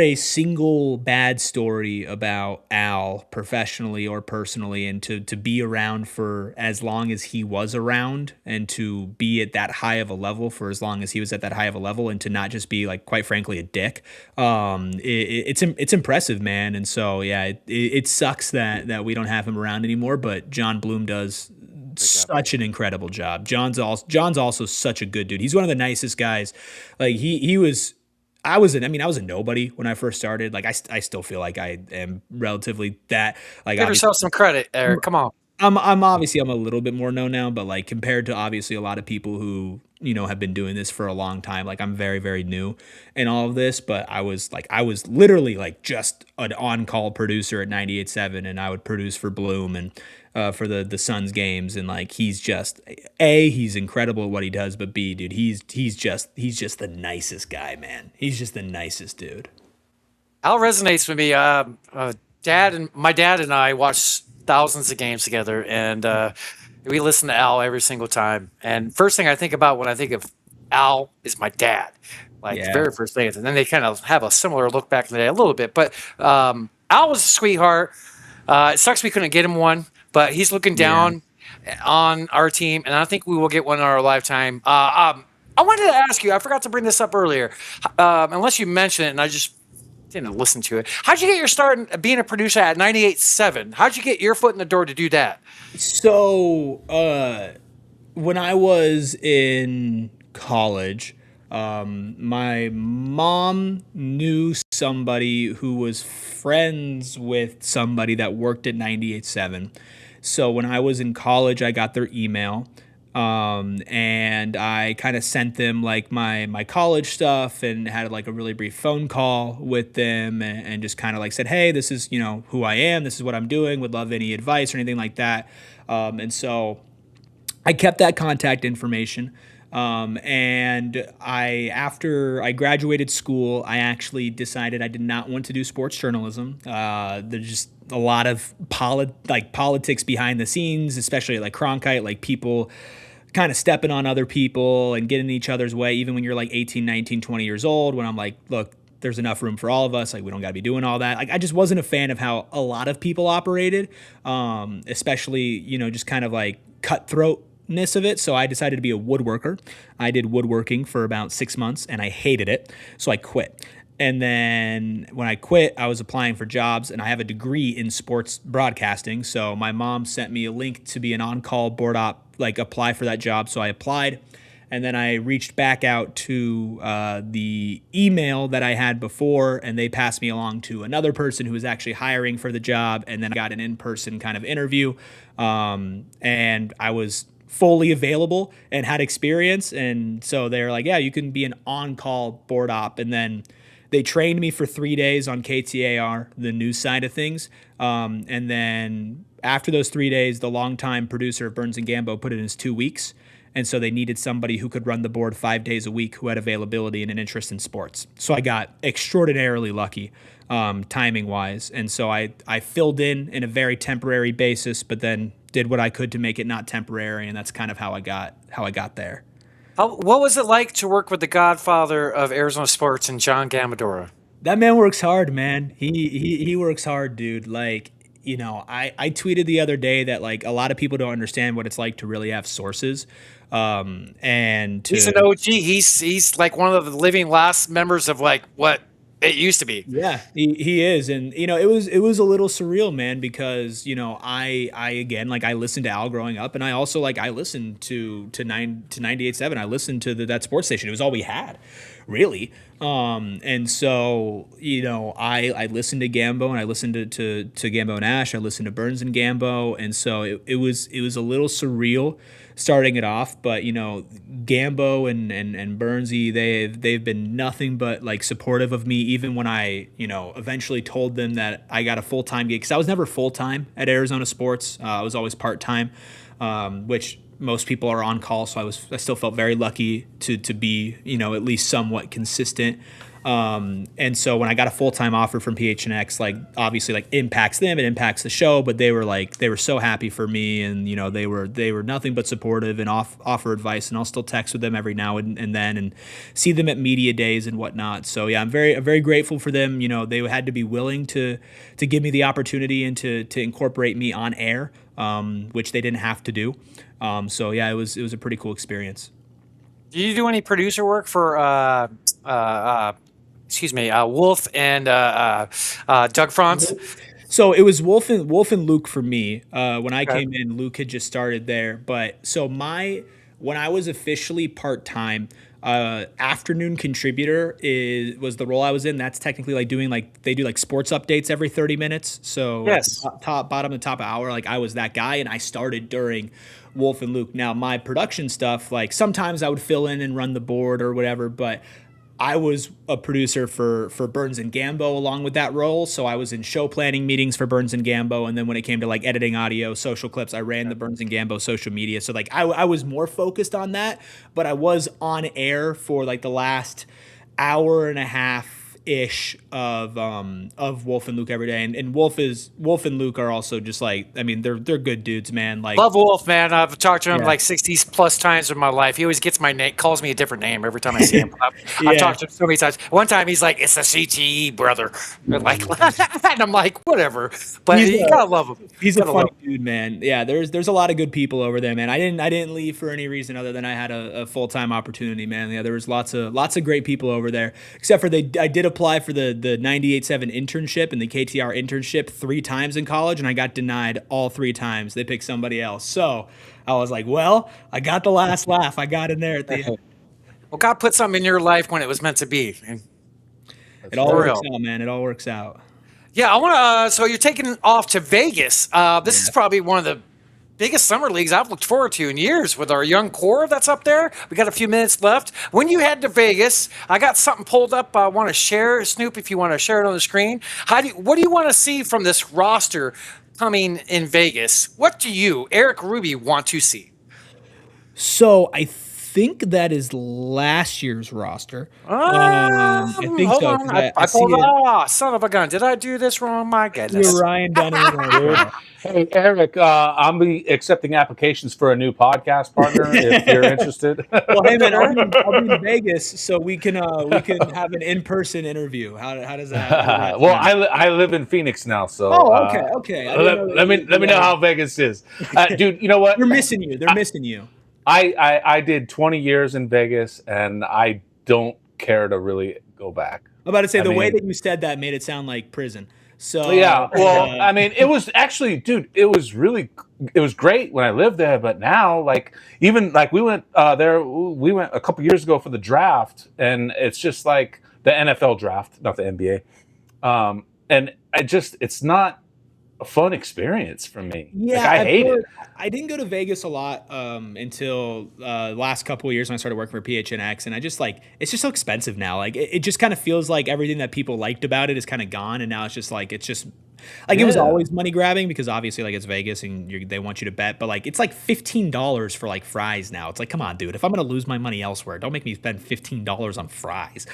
a single bad story about Al professionally or personally, and to be around for as long as he was around, and to be at that high of a level for as long as he was at that high of a level, and to not just be like, quite frankly, a dick. It's impressive, man. And so, yeah, it sucks that we don't have him around anymore, but John Bloom does such an incredible job. John's also such a good dude. He's one of the nicest guys. Like I was a nobody when I first started. Like I still feel like I am relatively that. Like, Give yourself some credit, Eric. Come on. I'm a little bit more known now, but like compared to obviously a lot of people who have been doing this for a long time, like I'm very, very new in all of this. But I was literally like just an on-call producer at 98.7, and I would produce for Bloom and for the Suns games, and like he's incredible at what he does, but B, dude, he's just the nicest guy, man. He's just the nicest dude. Al resonates with me. My dad and I watched thousands of games together, and we listen to Al every single time. And first thing I think about when I think of Al is my dad, like the very first thing. And then they kind of have a similar look back in the day a little bit. But Al was a sweetheart. It sucks we couldn't get him one, but he's looking down on our team, and I think we will get one in our lifetime. I wanted to ask you, I forgot to bring this up earlier, unless you mentioned it, and I just didn't listen to it. How'd you get your start in being a producer at 98.7? How'd you get your foot in the door to do that? So when I was in college, my mom knew somebody who was friends with somebody that worked at 98.7. So when I was in college, I got their email, and I kind of sent them like my college stuff, and had like a really brief phone call with them, and just kind of like said, hey, this is, who I am. This is what I'm doing. Would love any advice or anything like that. And so I kept that contact information. And after I graduated school, I actually decided I did not want to do sports journalism. There's just a lot of politics behind the scenes, especially like Cronkite, like people kind of stepping on other people and getting in each other's way, even when you're like 18, 19, 20 years old, when I'm like, look, there's enough room for all of us. Like, we don't got to be doing all that. Like, I just wasn't a fan of how a lot of people operated, especially, just kind of like cutthroatness of it. So I decided to be a woodworker. I did woodworking for about 6 months, and I hated it. So I quit. And then when I quit, I was applying for jobs, and I have a degree in sports broadcasting. So my mom sent me a link to be an on-call board op, like apply for that job. So I applied, and then I reached back out to the email that I had before, and they passed me along to another person who was actually hiring for the job. And then I got an in-person kind of interview, and I was fully available and had experience. And so they were like, yeah, you can be an on-call board op. And then they trained me for 3 days on KTAR, the news side of things. And then after those 3 days, the longtime producer of Burns and Gambo put it in as 2 weeks. And so they needed somebody who could run the board 5 days a week, who had availability and an interest in sports. So I got extraordinarily lucky, timing wise. And so I filled in a very temporary basis, but then did what I could to make it not temporary. And that's kind of how I got there. What was it like to work with the godfather of Arizona sports and John Gamadora? That man works hard, man. He works hard, dude. Like, I tweeted the other day that like a lot of people don't understand what it's like to really have sources. And he's an OG. He's like one of the living last members of like what it used to be. Yeah, he is. And, it was a little surreal, man, because, I again, like I listened to Al growing up, and I also I listened to 98.7. I listened to that sports station. It was all we had, really. And so, I listened to Gambo, and I listened to Gambo and Ash. I listened to Burns and Gambo. And so it was a little surreal starting it off. But Gambo and Burnsy, they've been nothing but like supportive of me, even when I eventually told them that I got a full-time gig, because I was never full-time at Arizona Sports. I was always part-time, which most people are on call, so I still felt very lucky to be at least somewhat consistent. And so when I got a full-time offer from PHNX, like obviously like impacts them, it impacts the show, but they were so happy for me, and they were nothing but supportive and offer advice, and I'll still text with them every now and then and see them at media days and whatnot. So yeah, I'm very grateful for them. They had to be willing to give me the opportunity and to incorporate me on air, which they didn't have to do. So yeah, it was a pretty cool experience. Do you do any producer work for Wolf and Doug Franz? So it was Wolf and Luke for me. When I came in, Luke had just started there. But so when I was officially part-time, afternoon contributor was the role I was in. That's technically like they do like sports updates every 30 minutes. So yes, bottom to top of hour, like I was that guy, and I started during Wolf and Luke. Now my production stuff, like sometimes I would fill in and run the board or whatever, but I was a producer for Burns and Gambo along with that role. So I was in show planning meetings for Burns and Gambo. And then when it came to like editing audio, social clips, I ran the Burns and Gambo social media. So like I was more focused on that, but I was on air for like the last hour and a half ish of Wolf and Luke every day. And Wolf and Luke are also just like, I mean, they're good dudes, man. Like, love Wolf, man. I've talked to him like 60 plus times in my life. He always gets my name, calls me a different name every time I see him. I've talked to him so many times. One time he's like, "It's the CTE, brother." And I'm like, whatever. But you gotta love him. He's a funny dude, man. Yeah, there's a lot of good people over there, man. I didn't leave for any reason other than I had a full-time opportunity, man. Yeah, there was lots of great people over there. Except for I did apply for the 98.7 internship and the KTR internship 3 times in college, and I got denied all 3 times. They picked somebody else. So I was like, well, I got the last laugh. I got in there at the end. Well, God put something in your life when it was meant to be. It all works out, man. It all works out. Yeah, I want to. So you're taking off to Vegas. This is probably one of the biggest summer leagues I've looked forward to in years with our young core that's up there. We got a few minutes left. When you head to Vegas, I got something pulled up I want to share. Snoop, if you want to share it on the screen. What do you want to see from this roster coming in Vegas? What do you, Eric Ruby, want to see? So I think that is last year's roster. I think hold so. on. I pulled it. Son of a gun. Did I do this wrong? My goodness. You're Ryan Dunn. Hey, Eric, I'll be accepting applications for a new podcast partner if you're interested. Well, hey, man, I'll be in Vegas, so we can have an in-person interview. How does that? Well, I live in Phoenix now, so. Oh, okay. Let me know how Vegas is, dude. You know what? They're missing you. They're missing you. I did 20 years in Vegas, and I don't care to really go back. I'm about to say, way that you said that made it sound like prison. So yeah, well, I mean, it was actually, dude, it was great when I lived there. But now, like, even like we went a couple years ago for the draft, and it's just like the NFL draft, not the NBA. And it's not a fun experience for me. Yeah, like, I hate it. I didn't go to Vegas a lot until last couple of years when I started working for PHNX, and I just it's just so expensive now. Like it just kind of feels like everything that people liked about it is kind of gone, and now it's just like it was always money grabbing because obviously like it's Vegas and they want you to bet, but like it's like $15 for like fries now. It's like, come on, dude, if I'm gonna lose my money elsewhere, don't make me spend $15 on fries.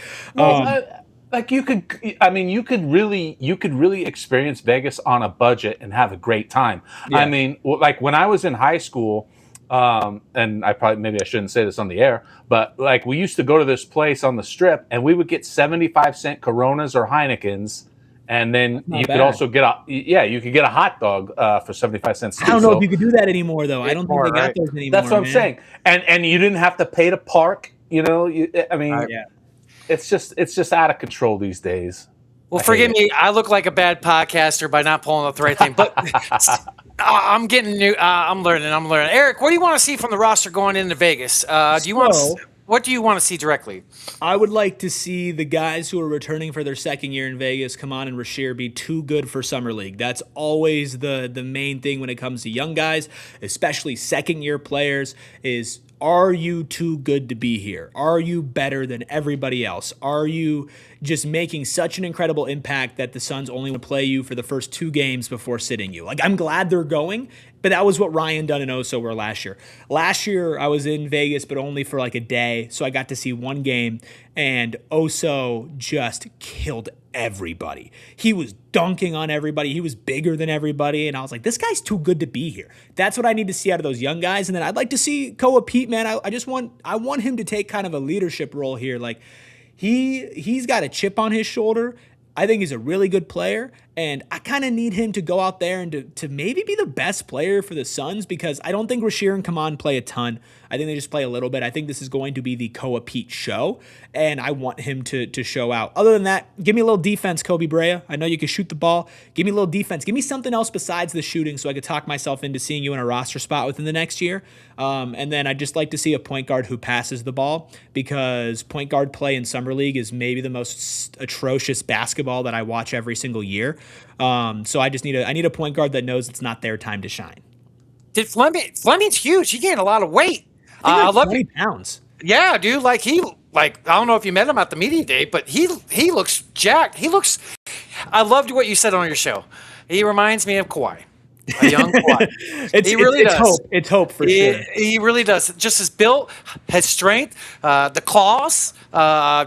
Like you could really experience Vegas on a budget and have a great time. Yeah. I mean, like when I was in high school, and maybe I shouldn't say this on the air, but like we used to go to this place on the Strip and we would get 75-cent Coronas or Heinekens, and then you could also get a hot dog for 75 cents. I don't know if you could do that anymore though. I don't think they got those anymore. That's what I'm saying. And you didn't have to pay to park. You know, It's just out of control these days. Well, forgive me. I look like a bad podcaster by not pulling up the right thing, but I'm getting new. I'm learning. Eric, what do you want to see from the roster going into Vegas? Do you want? What do you want to see directly? I would like to see the guys who are returning for their second year in Vegas, Kaman and Rashir, be too good for Summer League. That's always the main thing when it comes to young guys, especially second-year players, is are you too good to be here? Are you better than everybody else? Are you just making such an incredible impact that the Suns only want to play you for the first 2 games before sitting you? Like, I'm glad they're going, but that was what Ryan Dunn and Oso were last year. Last year, I was in Vegas, but only for like a day, so I got to see one game, and Oso just killed everybody. He was dunking on everybody. He was bigger than everybody, and I was like, this guy's too good to be here. That's what I need to see out of those young guys, and then I'd like to see Koa Pete, man. I want him to take kind of a leadership role here. Like, he's got a chip on his shoulder. I think he's a really good player, and I kind of need him to go out there and to maybe be the best player for the Suns, because I don't think Rashir and Kaman play a ton. I think they just play a little bit. I think this is going to be the Koa Pete show, and I want him to show out. Other than that, give me a little defense, Kobe Brea. I know you can shoot the ball. Give me a little defense. Give me something else besides the shooting so I could talk myself into seeing you in a roster spot within the next year. And then I'd just like to see a point guard who passes the ball, because point guard play in Summer League is maybe the most atrocious basketball that I watch every single year. So I need a point guard that knows it's not their time to shine. Did Fleming's huge. He gained a lot of weight. I love 20 pounds. Yeah, dude. I don't know if you met him at the media day, but he looks jacked. I loved what you said on your show. He reminds me of Kawhi, a young Kawhi. He really does. It's hope for sure. He really does. Just his built, his strength, the claws,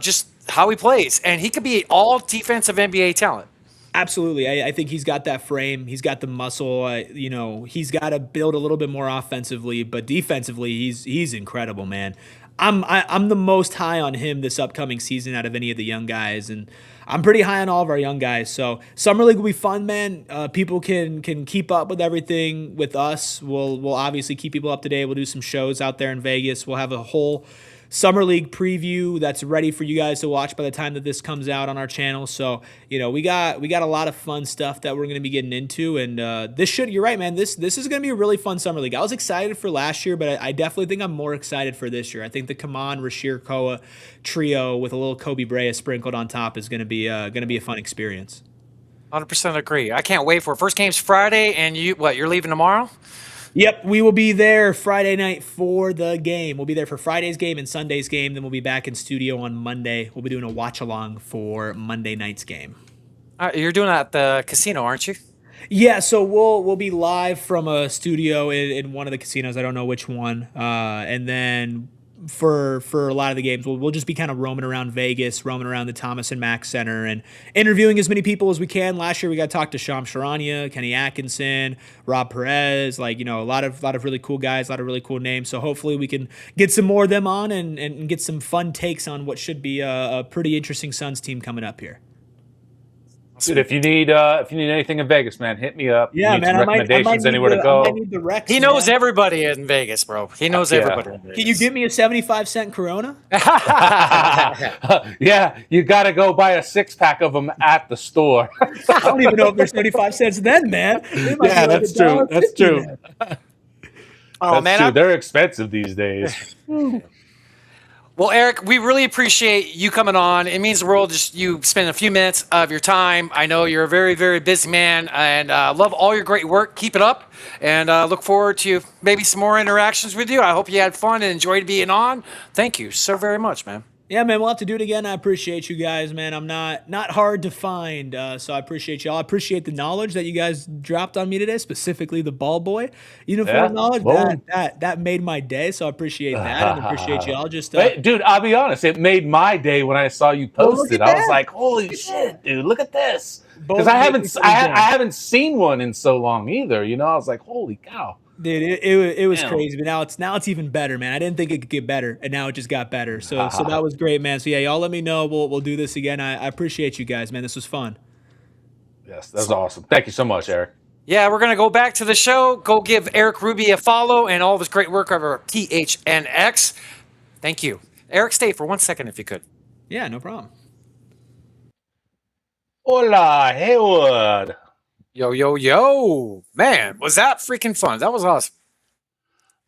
just how he plays, and he could be all defensive NBA talent. Absolutely. I think he's got that frame. He's got the muscle. He's got to build a little bit more offensively, but defensively, he's incredible, man. I'm the most high on him this upcoming season out of any of the young guys, and I'm pretty high on all of our young guys. So Summer League will be fun, man. People can keep up with everything with us. We'll obviously keep people up to date. We'll do some shows out there in Vegas. We'll have a whole Summer League preview that's ready for you guys to watch by the time that this comes out on our channel. So, we got a lot of fun stuff that we're going to be getting into, and you're right, man. This is going to be a really fun Summer League. I was excited for last year, but I definitely think I'm more excited for this year. I think the Kaman, Rashir, Koa trio with a little Kobe Brea sprinkled on top is going to be a fun experience. 100% agree. I can't wait for it. First game's Friday, and you're leaving tomorrow? Yep, we will be there Friday night for the game. We'll be there for Friday's game and Sunday's game. Then we'll be back in studio on Monday. We'll be doing a watch-along for Monday night's game. You're doing it at the casino, aren't you? Yeah, so we'll be live from a studio in one of the casinos. I don't know which one. And then for a lot of the games, we'll just be kind of roaming around Vegas, roaming around the Thomas and Mack Center, and interviewing as many people as we can. Last year, we got to talk to Shams Charania, Kenny Atkinson, Rob Perez, a lot of really cool guys, a lot of really cool names. So hopefully we can get some more of them on and get some fun takes on what should be a pretty interesting Suns team coming up here. Dude, if you need anything in Vegas, man, hit me up. Yeah, man. Recommendations anywhere to go. I might need the Rex, he knows everybody in Vegas, bro. He knows everybody. In Vegas. Can you give me a 75-cent Corona? Yeah, you got to go buy a 6-pack of them at the store. I don't even know if there's 75 cents then, man. Yeah, that's true. That's true. Oh, man, they're expensive these days. Well, Erik, we really appreciate you coming on. It means the world just you spend a few minutes of your time. I know you're a very, very busy man, and love all your great work. Keep it up, and look forward to maybe some more interactions with you. I hope you had fun and enjoyed being on. Thank you so very much, man. Yeah, man, we'll have to do it again. I appreciate you guys, man. I'm not hard to find, so I appreciate y'all. I appreciate the knowledge that you guys dropped on me today, specifically the ball boy uniform knowledge. That made my day, so I appreciate that and appreciate y'all. Just Wait, dude, I'll be honest. It made my day when I saw you post it. I was like, "Holy shit, dude! Look at this!" Because I haven't seen one in so long either. I was like, "Holy cow!" Dude, it was crazy, but now it's even better, man. I didn't think it could get better, and now it just got better. So that was great, man. So yeah, y'all let me know. We'll do this again. I appreciate you guys, man. This was fun. Yes, that's awesome. Thank you so much, Erik. Yeah, we're gonna go back to the show. Go give Erik Ruby a follow and all of his great work over THNX. Thank you, Erik. Stay for 1 second if you could. Yeah, no problem. Hola, Haywood. Yo. Man, was that freaking fun. That was awesome.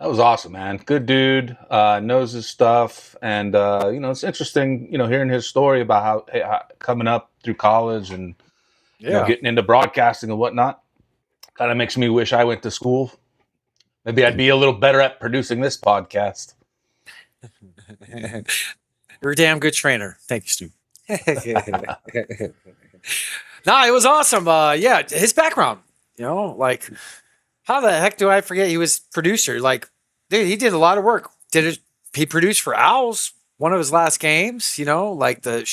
That was awesome, man. Good dude, knows his stuff, and it's interesting, hearing his story about how coming up through college and getting into broadcasting and whatnot. Kind of makes me wish I went to school. Maybe I'd be a little better at producing this podcast. You're a damn good trainer. Thank you, Stu. No, it was awesome. Yeah, his background, like how the heck do I forget he was producer? Like, dude, he did a lot of work. He produced for Owls, one of his last games, like the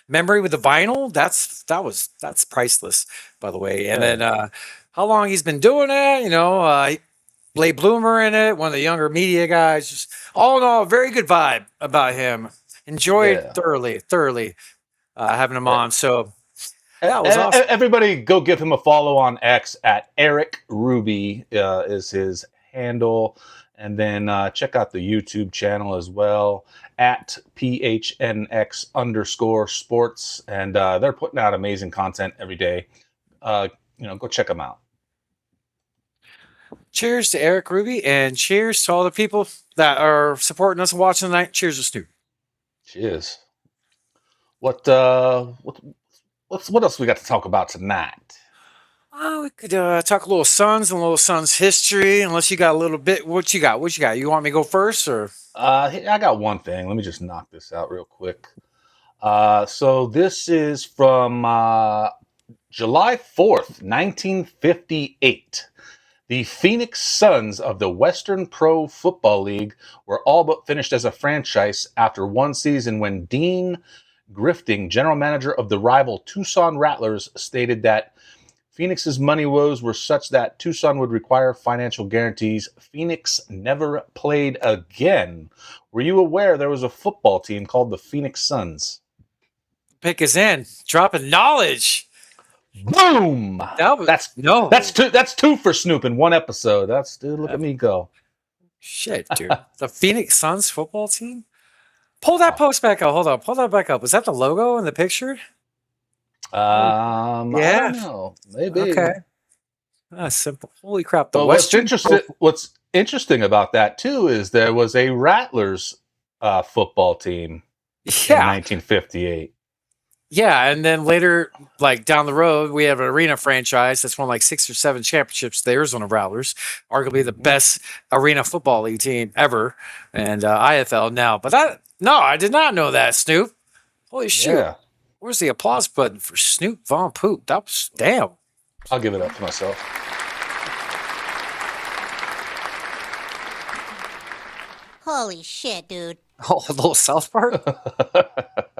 memory with the vinyl. That's priceless, by the way. And then how long he's been doing it, Blade Bloomer in it, one of the younger media guys. Just all in all, very good vibe about him. Enjoyed thoroughly having him on. So that was awesome. Everybody go give him a follow on X at Erik Ruby is his handle. And then check out the YouTube channel as well at PHNX_sports. And they're putting out amazing content every day. Go check them out. Cheers to Erik Ruby, and cheers to all the people that are supporting us and watching tonight. Cheers to Stu. Cheers. What else we got to talk about tonight? We could talk a little Suns and a little Suns history, unless you got a little bit. What you got? You want me to go first, or? I got one thing. Let me just knock this out real quick. So this is from July 4th, 1958. The Phoenix Suns of the Western Pro Football League were all but finished as a franchise after one season when Dean Grifting, general manager of the rival Tucson Rattlers, stated that Phoenix's money woes were such that Tucson would require financial guarantees. Phoenix never played again. Were you aware there was a football team called the Phoenix Suns? Pick is in. Dropping knowledge. Boom! That's two for Snoop in one episode. Look at me go. Shit, dude. The Phoenix Suns football team? Pull that post back up. Hold on. Pull that back up. Was that the logo in the picture? I don't know. Maybe. Okay. Simple. Holy crap. What's interesting about that too is there was a Rattlers football team in 1958. Yeah, and then later, like down the road, we have an arena franchise that's won like 6 or 7 championships, the Arizona Rattlers, arguably the best arena football league team ever, and IFL now. But I did not know that, Snoop. Holy shit. Yeah. Where's the applause button for Snoop Von Poop? That was, damn. I'll give it up to myself. Holy shit, dude. Oh, a little South Park?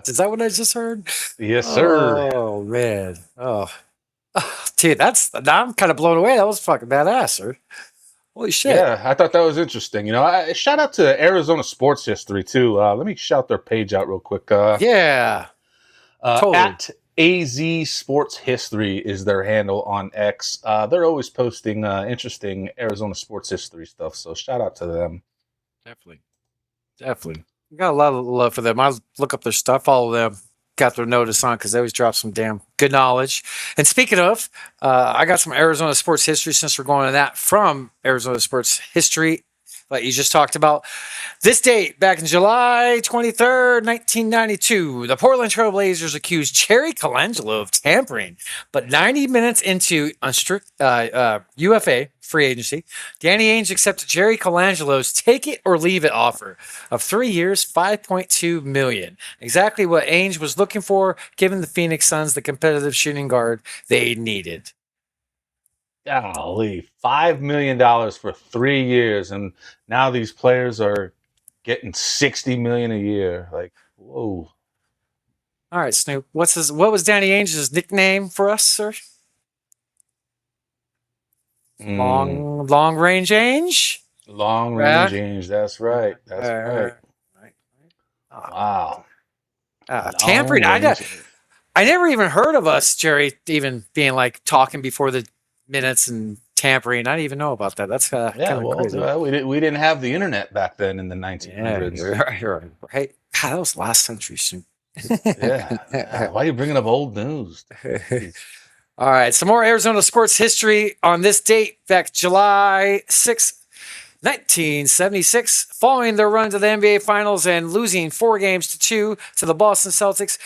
Is that what I just heard? Yes, sir. Oh, man. Oh. Dude, now I'm kind of blown away. That was fucking badass, sir. Holy shit. Yeah, I thought that was interesting. Shout out to Arizona Sports History, too. Let me shout their page out real quick. Yeah. Totally. At AZ Sports History is their handle on X. They're always posting interesting Arizona sports history stuff, so shout out to them. Definitely. Got a lot of love for them. I look up their stuff, follow them, got their notice on because they always drop some damn good knowledge. And speaking of, I got some Arizona sports history since we're going to that from Arizona Sports History, like you just talked about. This date, back in July 23rd, 1992, the Portland Trail Blazers accused Jerry Colangelo of tampering. But 90 minutes into UFA, free agency, Danny Ainge accepted Jerry Colangelo's take-it-or-leave-it offer of 3 years, $5.2 million. Exactly what Ainge was looking for, giving the Phoenix Suns the competitive shooting guard they needed. Golly, $5 million for 3 years, and now these players are getting $60 million a year. Like, whoa! All right, Snoop. What was Danny Ainge's nickname for us, sir? Long range Ainge. Long range Ainge. That's right. That's right. Wow. Tampering. I never even heard of us, Jerry, even being like talking before the minutes and tampering. I didn't even know about that. That's kind of crazy. We didn't have the internet back then in the 1900s. Yeah, right. God, that was last century soon. Yeah. Why are you bringing up old news? All right, some more Arizona sports history on this date, back July 6th, 1976, following their run to the NBA Finals and losing 4-2 to the Boston Celtics,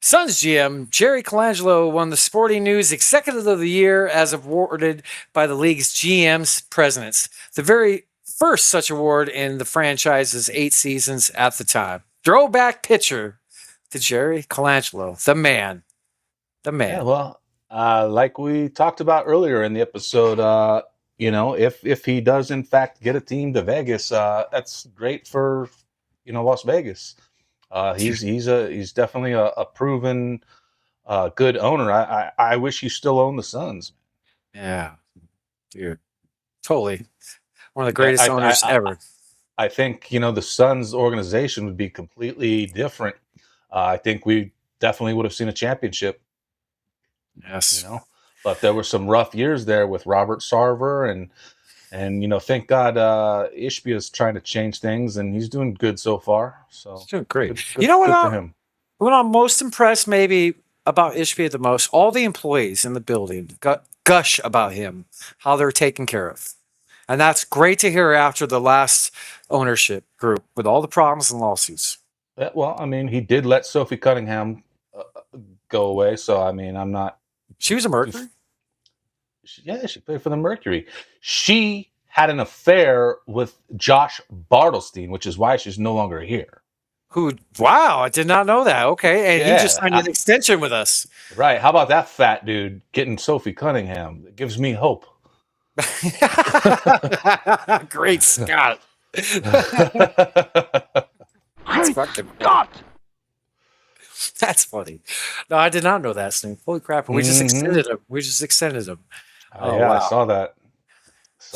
Suns GM Jerry Colangelo won the Sporting News Executive of the Year as awarded by the league's GM's presidents. The very first such award in the franchise's 8 seasons at the time. Throwback pitcher to Jerry Colangelo, the man. The man. Yeah, well, like we talked about earlier in the episode, if he does in fact get a team to Vegas, that's great for Las Vegas. He's definitely a proven good owner. I wish he still owned the Suns. Yeah, dude, totally one of the greatest owners ever. I think the Suns organization would be completely different. I think we definitely would have seen a championship. Yes, but there were some rough years there with Robert Sarver and thank God Ishbia is trying to change things and he's doing good so far. So he's doing great. Good for him. What I'm most impressed maybe about Ishbia the most, all the employees in the building gush about him, how they're taken care of. And that's great to hear after the last ownership group with all the problems and lawsuits. Yeah, well, I mean, he did let Sophie Cunningham go away. So, I mean, I'm not. She was a Mercury? Yeah, she played for the Mercury. She had an affair with Josh Bartelstein, which is why she's no longer here. Wow, I did not know that. Okay, and he just signed an extension with us. Right. How about that fat dude getting Sophie Cunningham? It gives me hope. Great Scott. Great Scott. That's funny. No, I did not know that, Snoop. Holy crap. We just extended him. Oh, yeah, wow. I saw that.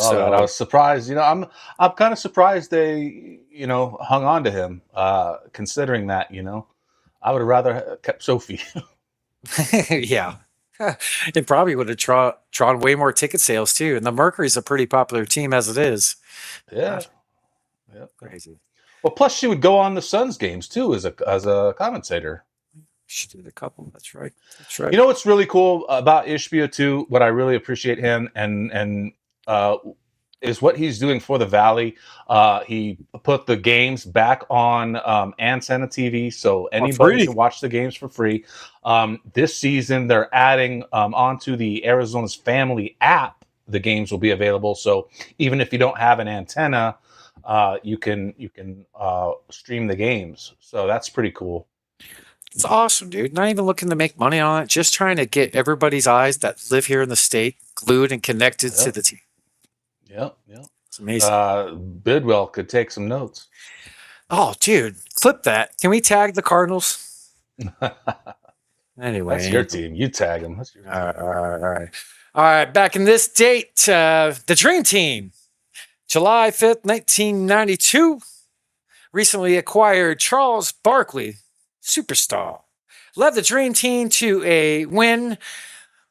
I was surprised. I'm kind of surprised they, hung on to him, considering that, I would have rather kept Sophie. Yeah. It probably would have drawn way more ticket sales too. And the Mercury's a pretty popular team as it is. Yeah. Yeah. Crazy. Well, plus she would go on the Suns games too as a commentator. She did a couple. That's right. That's right. You know what's really cool about Ishbia too? What I really appreciate him and is what he's doing for the Valley. He put the games back on Antenna TV, so anybody can watch the games for free. This season, they're adding onto the Arizona's Family app. The games will be available. So even if you don't have an antenna, you can stream the games. So that's pretty cool. It's awesome, dude. Not even looking to make money on it. Just trying to get everybody's eyes that live here in the state glued and connected to the team. Yep. It's amazing. Bidwell could take some notes. Oh, dude, clip that. Can we tag the Cardinals? Anyway. That's your team. You tag them. That's your team. All right. Back in this date, the Dream Team, July 5th, 1992, recently acquired Charles Barkley, superstar, led the Dream Team to a win,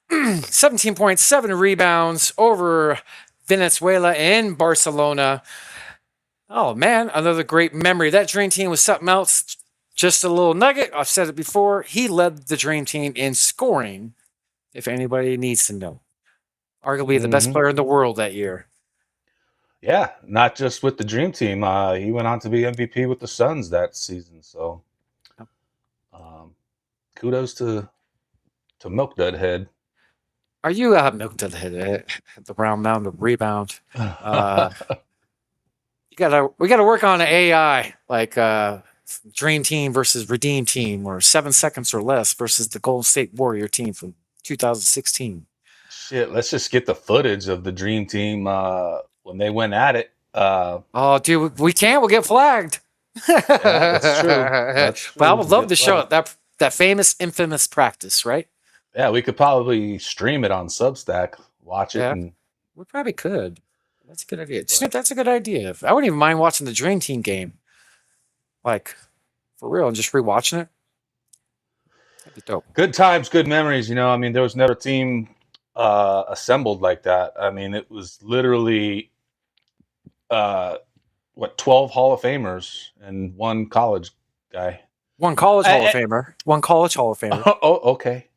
17.7 rebounds over Venezuela and Barcelona. Oh, man, another great memory. That Dream Team was something else. Just a little nugget. I've said it before. He led the Dream Team in scoring, if anybody needs to know. Arguably the best player in the world that year. Yeah, not just with the Dream Team. He went on to be MVP with the Suns that season. So kudos to Milk Dud Head. Are you Milk Dud Head? The round mound of rebound. We gotta work on an AI like Dream Team versus Redeem Team, or 7 seconds or less versus the Golden State Warrior team from 2016. Shit, let's just get the footage of the Dream Team when they went at it. Oh, dude, we can't. We'll get flagged. Yeah, that's true. That's true. But I would love to show it. That famous, infamous practice, right? Yeah, we could probably stream it on Substack, watch it. Yeah. And We probably could. That's a good idea. Snoop, that's a good idea. I wouldn't even mind watching the Dream Team game. Like, for real, and just rewatching it. That'd be dope. good times, good memories. I mean, there was never a team assembled like that. I mean, it was literally 12 Hall of Famers and one college guy. One college Hall of Famer. One college Hall of Famer. Oh, okay.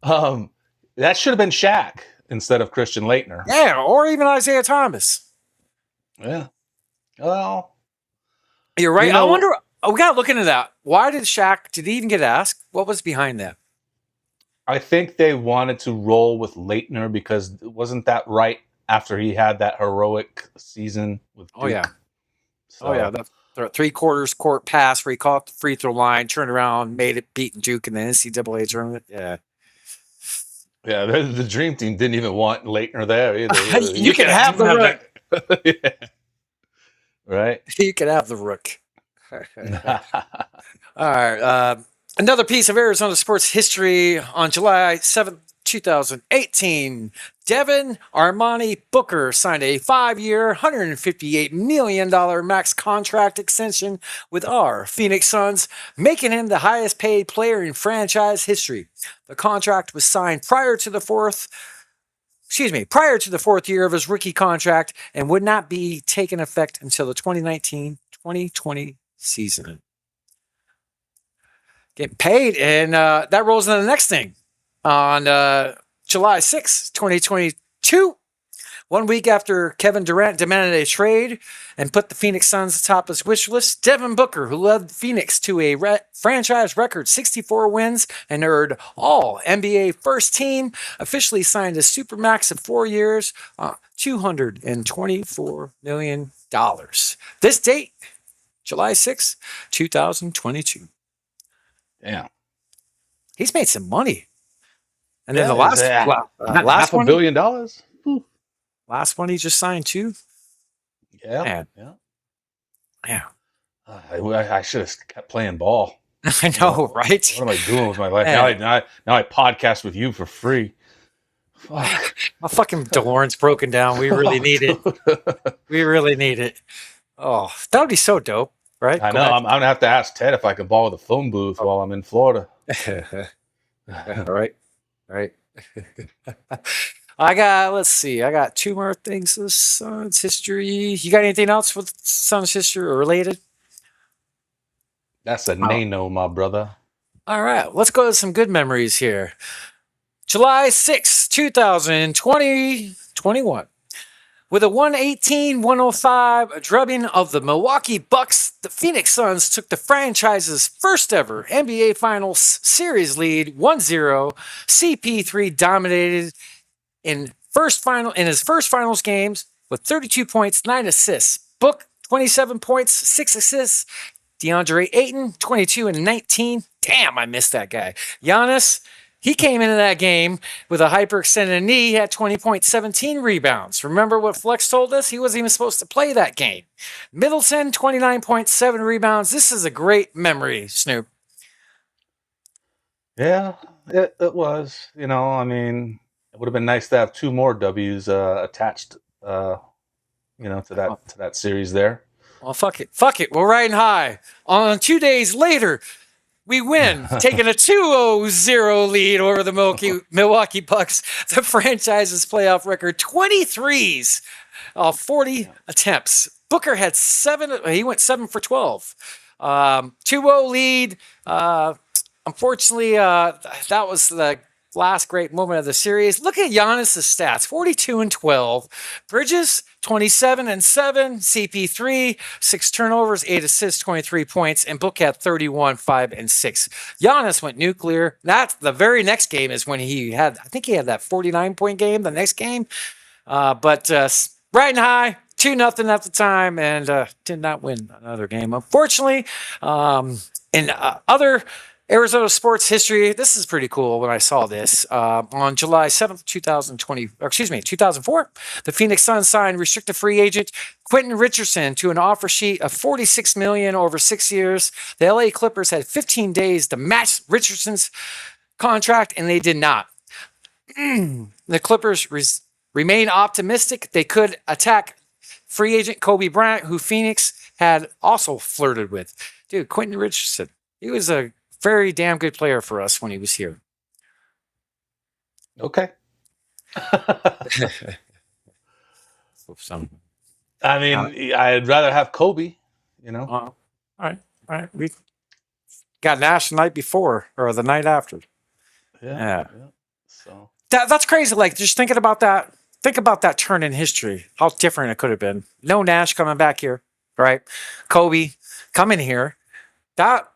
That should have been Shaq instead of Christian Laettner. Yeah, or even Isaiah Thomas. Yeah. Well, You're right. you I know, wonder. Oh, we got to look into that. Why did Shaq? Did he even get asked? What was behind that? I think they wanted to roll with Leitner because wasn't that right after he had that heroic season with Duke? Oh yeah. So, Oh yeah. The 3/4 court pass where he caught the free throw line, turned around, made it, beat Duke in the NCAA tournament. Yeah. yeah, the Dream Team didn't even want Leitner there either. You can have the rook. Yeah. Right? You can have the rook. All right. Another piece of Arizona sports history on July 7th, 2018. Devin Armani Booker signed a 5-year, $158 million max contract extension with our Phoenix Suns, making him the highest paid player in franchise history. The contract was signed prior to the fourth year of his rookie contract and would not be taken effect until the 2019-2020 season. Getting paid, and that rolls into the next thing. On July 6, 2022, 1 week after Kevin Durant demanded a trade and put the Phoenix Suns atop his wish list, Devin Booker, who led Phoenix to a franchise record 64 wins and earned all NBA first team, officially signed a supermax of 4 years, $224 million. This date, July 6, 2022. Yeah. He's made some money. And then Yeah, the last, last half a one, $1 billion. last one he just signed too. Yeah. Man. Yeah. Yeah. I should have kept playing ball. I know, right? What am I doing with my life? Man. Now I podcast with you for free. Fuck. My fucking DeLorean's broken down. We really need it. We really need it. Oh, that would be so dope, right? I know. I'm gonna have to ask Ted if I can borrow the phone booth while I'm in Florida. All right. I got 2 more things with Suns history. You got anything else with Suns history or related? That's a no, my brother. All right, let's go to some good memories here. July 6, 2021. With a 118-105 drubbing of the Milwaukee Bucks, the Phoenix Suns took the franchise's first ever NBA Finals series lead 1-0. CP3 dominated in his first finals games with 32 points, 9 assists. Book 27 points, 6 assists. DeAndre Ayton 22 and 19. Damn, I missed that guy. Giannis, he came into that game with a hyperextended knee. He had 20.17 rebounds. Remember what Flex told us? He wasn't even supposed to play that game. Middleton, 29.7 rebounds. This is a great memory, Snoop. Yeah, it was. I mean, it would have been nice to have 2 more W's attached, to that series there. Well, fuck it. We're riding high. On 2 days later, we win, taking a 2-0 lead over the Milwaukee Bucks. The franchise's playoff record, 23s, 40 attempts. Booker had 7. He went 7 for 12. 2-0 lead. Unfortunately, that was the last great moment of the series. Look at Giannis' stats, 42 and 12. Bridges, 27 and 7. CP3, 6 turnovers, 8 assists, 23 points. And Book had 31, 5 and 6. Giannis went nuclear. That's the very next game is when he had that 49-point game, the next game. But riding high, 2-0 at the time, and did not win another game. Unfortunately, in other Arizona sports history, this is pretty cool when I saw this. On July 7th, 2004, the Phoenix Suns signed restricted free agent Quentin Richardson to an offer sheet of $46 million over 6 years. The LA Clippers had 15 days to match Richardson's contract, and they did not. The Clippers remain optimistic they could attack free agent Kobe Bryant, who Phoenix had also flirted with. Dude, Quentin Richardson, he was a very damn good player for us when he was here. Okay. I mean, I'd rather have Kobe, All right. We got Nash the night before or the night after. Yeah. So That's crazy. Like, just thinking about that. think about that turn in history. How different it could have been. No Nash coming back here, right? Kobe coming here. That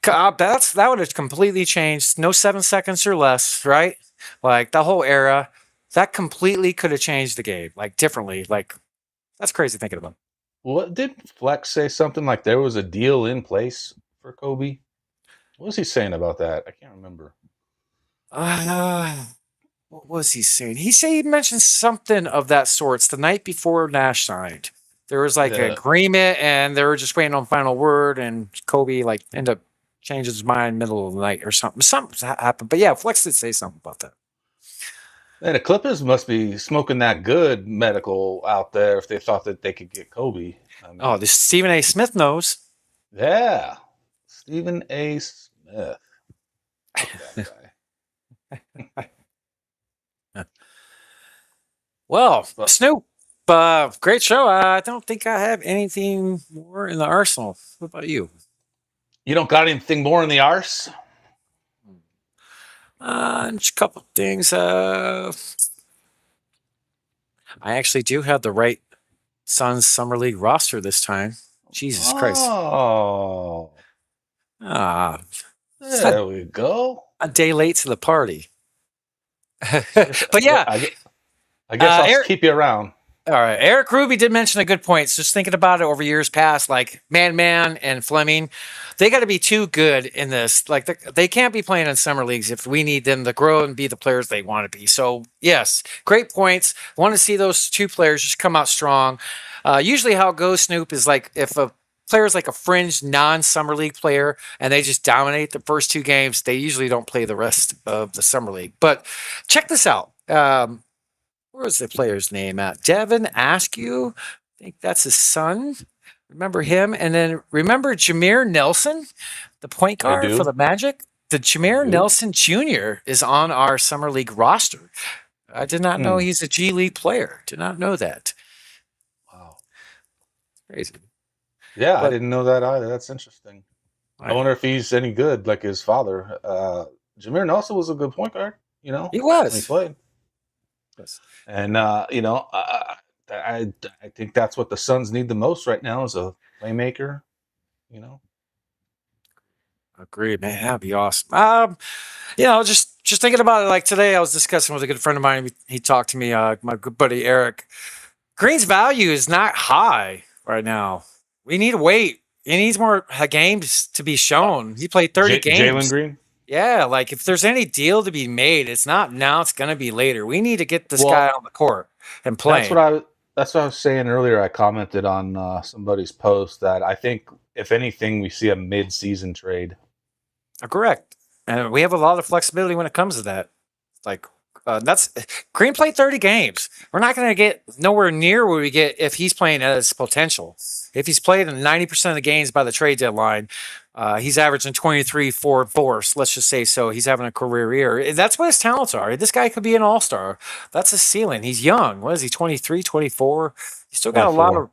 that would have completely changed. No 7 seconds or less, right? Like the whole era. That completely could have changed the game, like differently. Like that's crazy thinking about. What did Flex say? Something like there was a deal in place for Kobe. What was he saying about that? I can't remember. What was he saying? He mentioned something of that sorts the night before Nash signed. There was like an Yeah. agreement, and they were just waiting on final word. And Kobe like ended up changing his mind middle of the night or something. Something happened, but yeah, Flex did say something about that. And the Clippers must be smoking that good medical out there if they thought that they could get Kobe. I mean, Oh, this Stephen A. Smith knows. yeah, Stephen A. Smith. That guy. Well, But- Snoop, great show. I don't think I have anything more in the arsenal. What about you? You don't got anything more in the arse? Just a couple things. I actually do have the right Suns Summer League roster this time. Jesus Christ. Oh, Ah, there we go. a day late to the party. But yeah, I guess I'll Eric- keep you around. all right. Eric Ruby did mention a good point. Just thinking about it over years past, like Man and Fleming, they got to be too good in this. Like they can't be playing in summer leagues if we need them to grow and be the players they want to be. So yes, great points. Want to see those two players just come out strong. Usually, how it goes, Snoop, is like if a player is like a fringe non-summer league player and they just dominate the first two games, they usually don't play the rest of the summer league. But check this out. Where's the player's name at? Devin Askew. I think that's his son. Remember him? And then remember Jameer Nelson, the point I guard do. for the Magic? The Jameer do. Nelson Jr. is on our summer league roster. I did not know he's a G League player. Did not know that. Wow. Crazy. Yeah, I But- didn't know that either. That's interesting. I wonder if he's any good like his father. Jameer Nelson was a good point guard, He when he was. played. Yes. And I think that's what the Suns need the most right now is a playmaker. Agreed, man. That'd be awesome. Just thinking about it. Like today, I was discussing with a good friend of mine. He talked to me. My good buddy Erik. Green's value is not high right now. We need to wait. He needs more games to be shown. He played 30 games. Jalen Green. Yeah, like if there's any deal to be made, it's not now. It's going to be later. We need to get this Well, guy on the court and play. That's what I was saying earlier. I commented on somebody's post that I think if anything, we see a mid-season trade. Correct. And we have a lot of flexibility when it comes to that. Like that's Green played 30 games. We're not going to get nowhere near where we get if he's playing at his potential. If he's played in 90% of the games by the trade deadline, he's averaging 23, 4, 4. So let's just say so. He's having a career year. That's what his talents are. This guy could be an all-star. That's his ceiling. He's young. What is he, 23, 24? He's still got a lot of...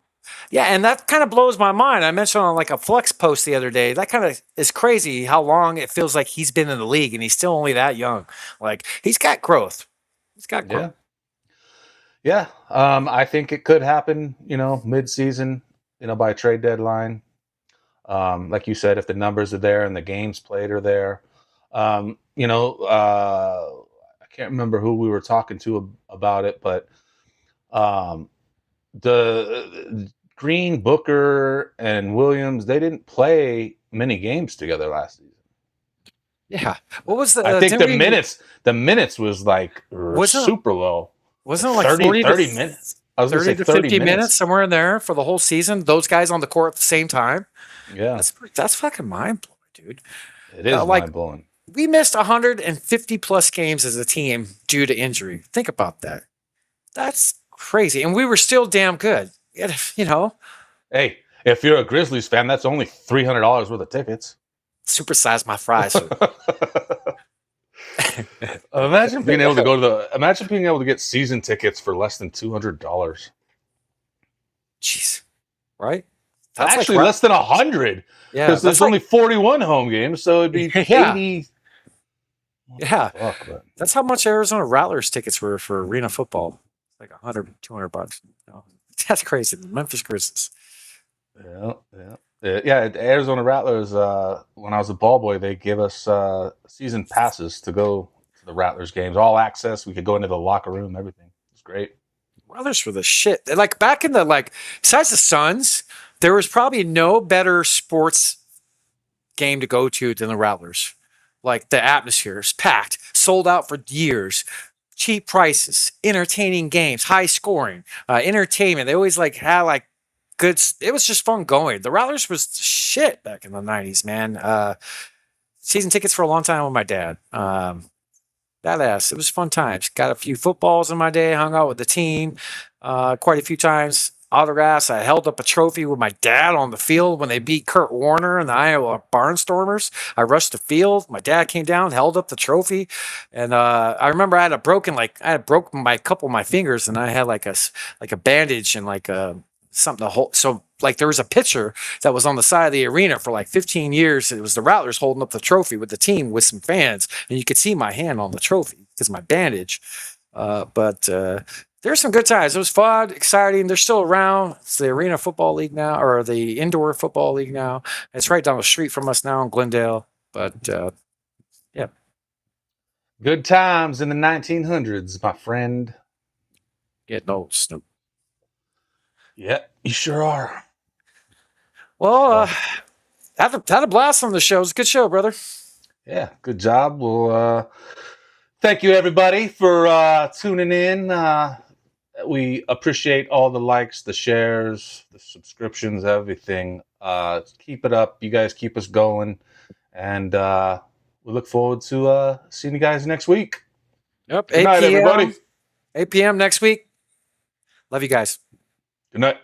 Yeah, and that kind of blows my mind. I mentioned on like a Flex post the other day, that kind of is crazy how long it feels like he's been in the league and he's still only that young. Like, he's got growth. He's got growth. Yeah. I think it could happen, mid-season, by trade deadline. Like you said, if the numbers are there and the games played are there. I can't remember who we were talking to about it, but the Green, Booker, and Williams, they didn't play many games together last season. Yeah. What was the... I think the minutes was like Wasn't- super low. Wasn't it like 30 30 to minutes? I was going 30 to to say 50 minutes somewhere in there for the whole season? Those guys on the court at the same time? Yeah. That's fucking mind-blowing, dude. It is mind-blowing. We missed 150 plus games as a team due to injury. Think about that. That's crazy. And we were still damn good. Hey, if you're a Grizzlies fan, that's only $300 worth of tickets. Supersize my fries. Imagine being able to get season tickets for less than $200. Jeez. Right? That's actually less than 100. Yeah. Because there's only 41 home games, so it'd be 80. Yeah. Fuck, man. That's how much Arizona Rattlers tickets were for arena football. like $100-$200. No, that's crazy. The Memphis Grizzlies. Yeah. The Arizona Rattlers. When I was a ball boy, they give us season passes to go to the Rattlers games, all access. We could go into the locker room, everything. It was great. Rattlers were the shit. Like back in the besides the Suns, there was probably no better sports game to go to than the Rattlers. Like the atmosphere is packed, sold out for years, cheap prices, entertaining games, high scoring, entertainment. They always had good. It was just fun going. The Rattlers was shit back in the 90s, man. Season tickets for a long time with my dad. Badass. It was fun times. Got a few footballs in my day. Hung out with the team quite a few times. Autographs. I held up a trophy with my dad on the field when they beat Kurt Warner and the Iowa Barnstormers. I rushed the field. My dad came down, held up the trophy, and I remember I had broken my couple of my fingers, and I had like a bandage and something to hold. So there was a picture that was on the side of the arena for 15 years. It was the Rattlers holding up the trophy with the team with some fans, and you could see my hand on the trophy because my bandage. But there's some good times. It was fun, exciting. They're still around. It's the Arena Football League now, or the Indoor Football League now. It's right down the street from us now in Glendale. But yeah, good times in the 1900s, my friend. Getting old, Snoop. Yeah, you sure are. Well, had a blast on the show. It was a good show, brother. Yeah, good job. Well, thank you, everybody, for tuning in. We appreciate all the likes, the shares, the subscriptions, everything. Keep it up. You guys keep us going. And we look forward to seeing you guys next week. Yep. Good night, everybody. 8 p.m. next week. Love you guys. Good night.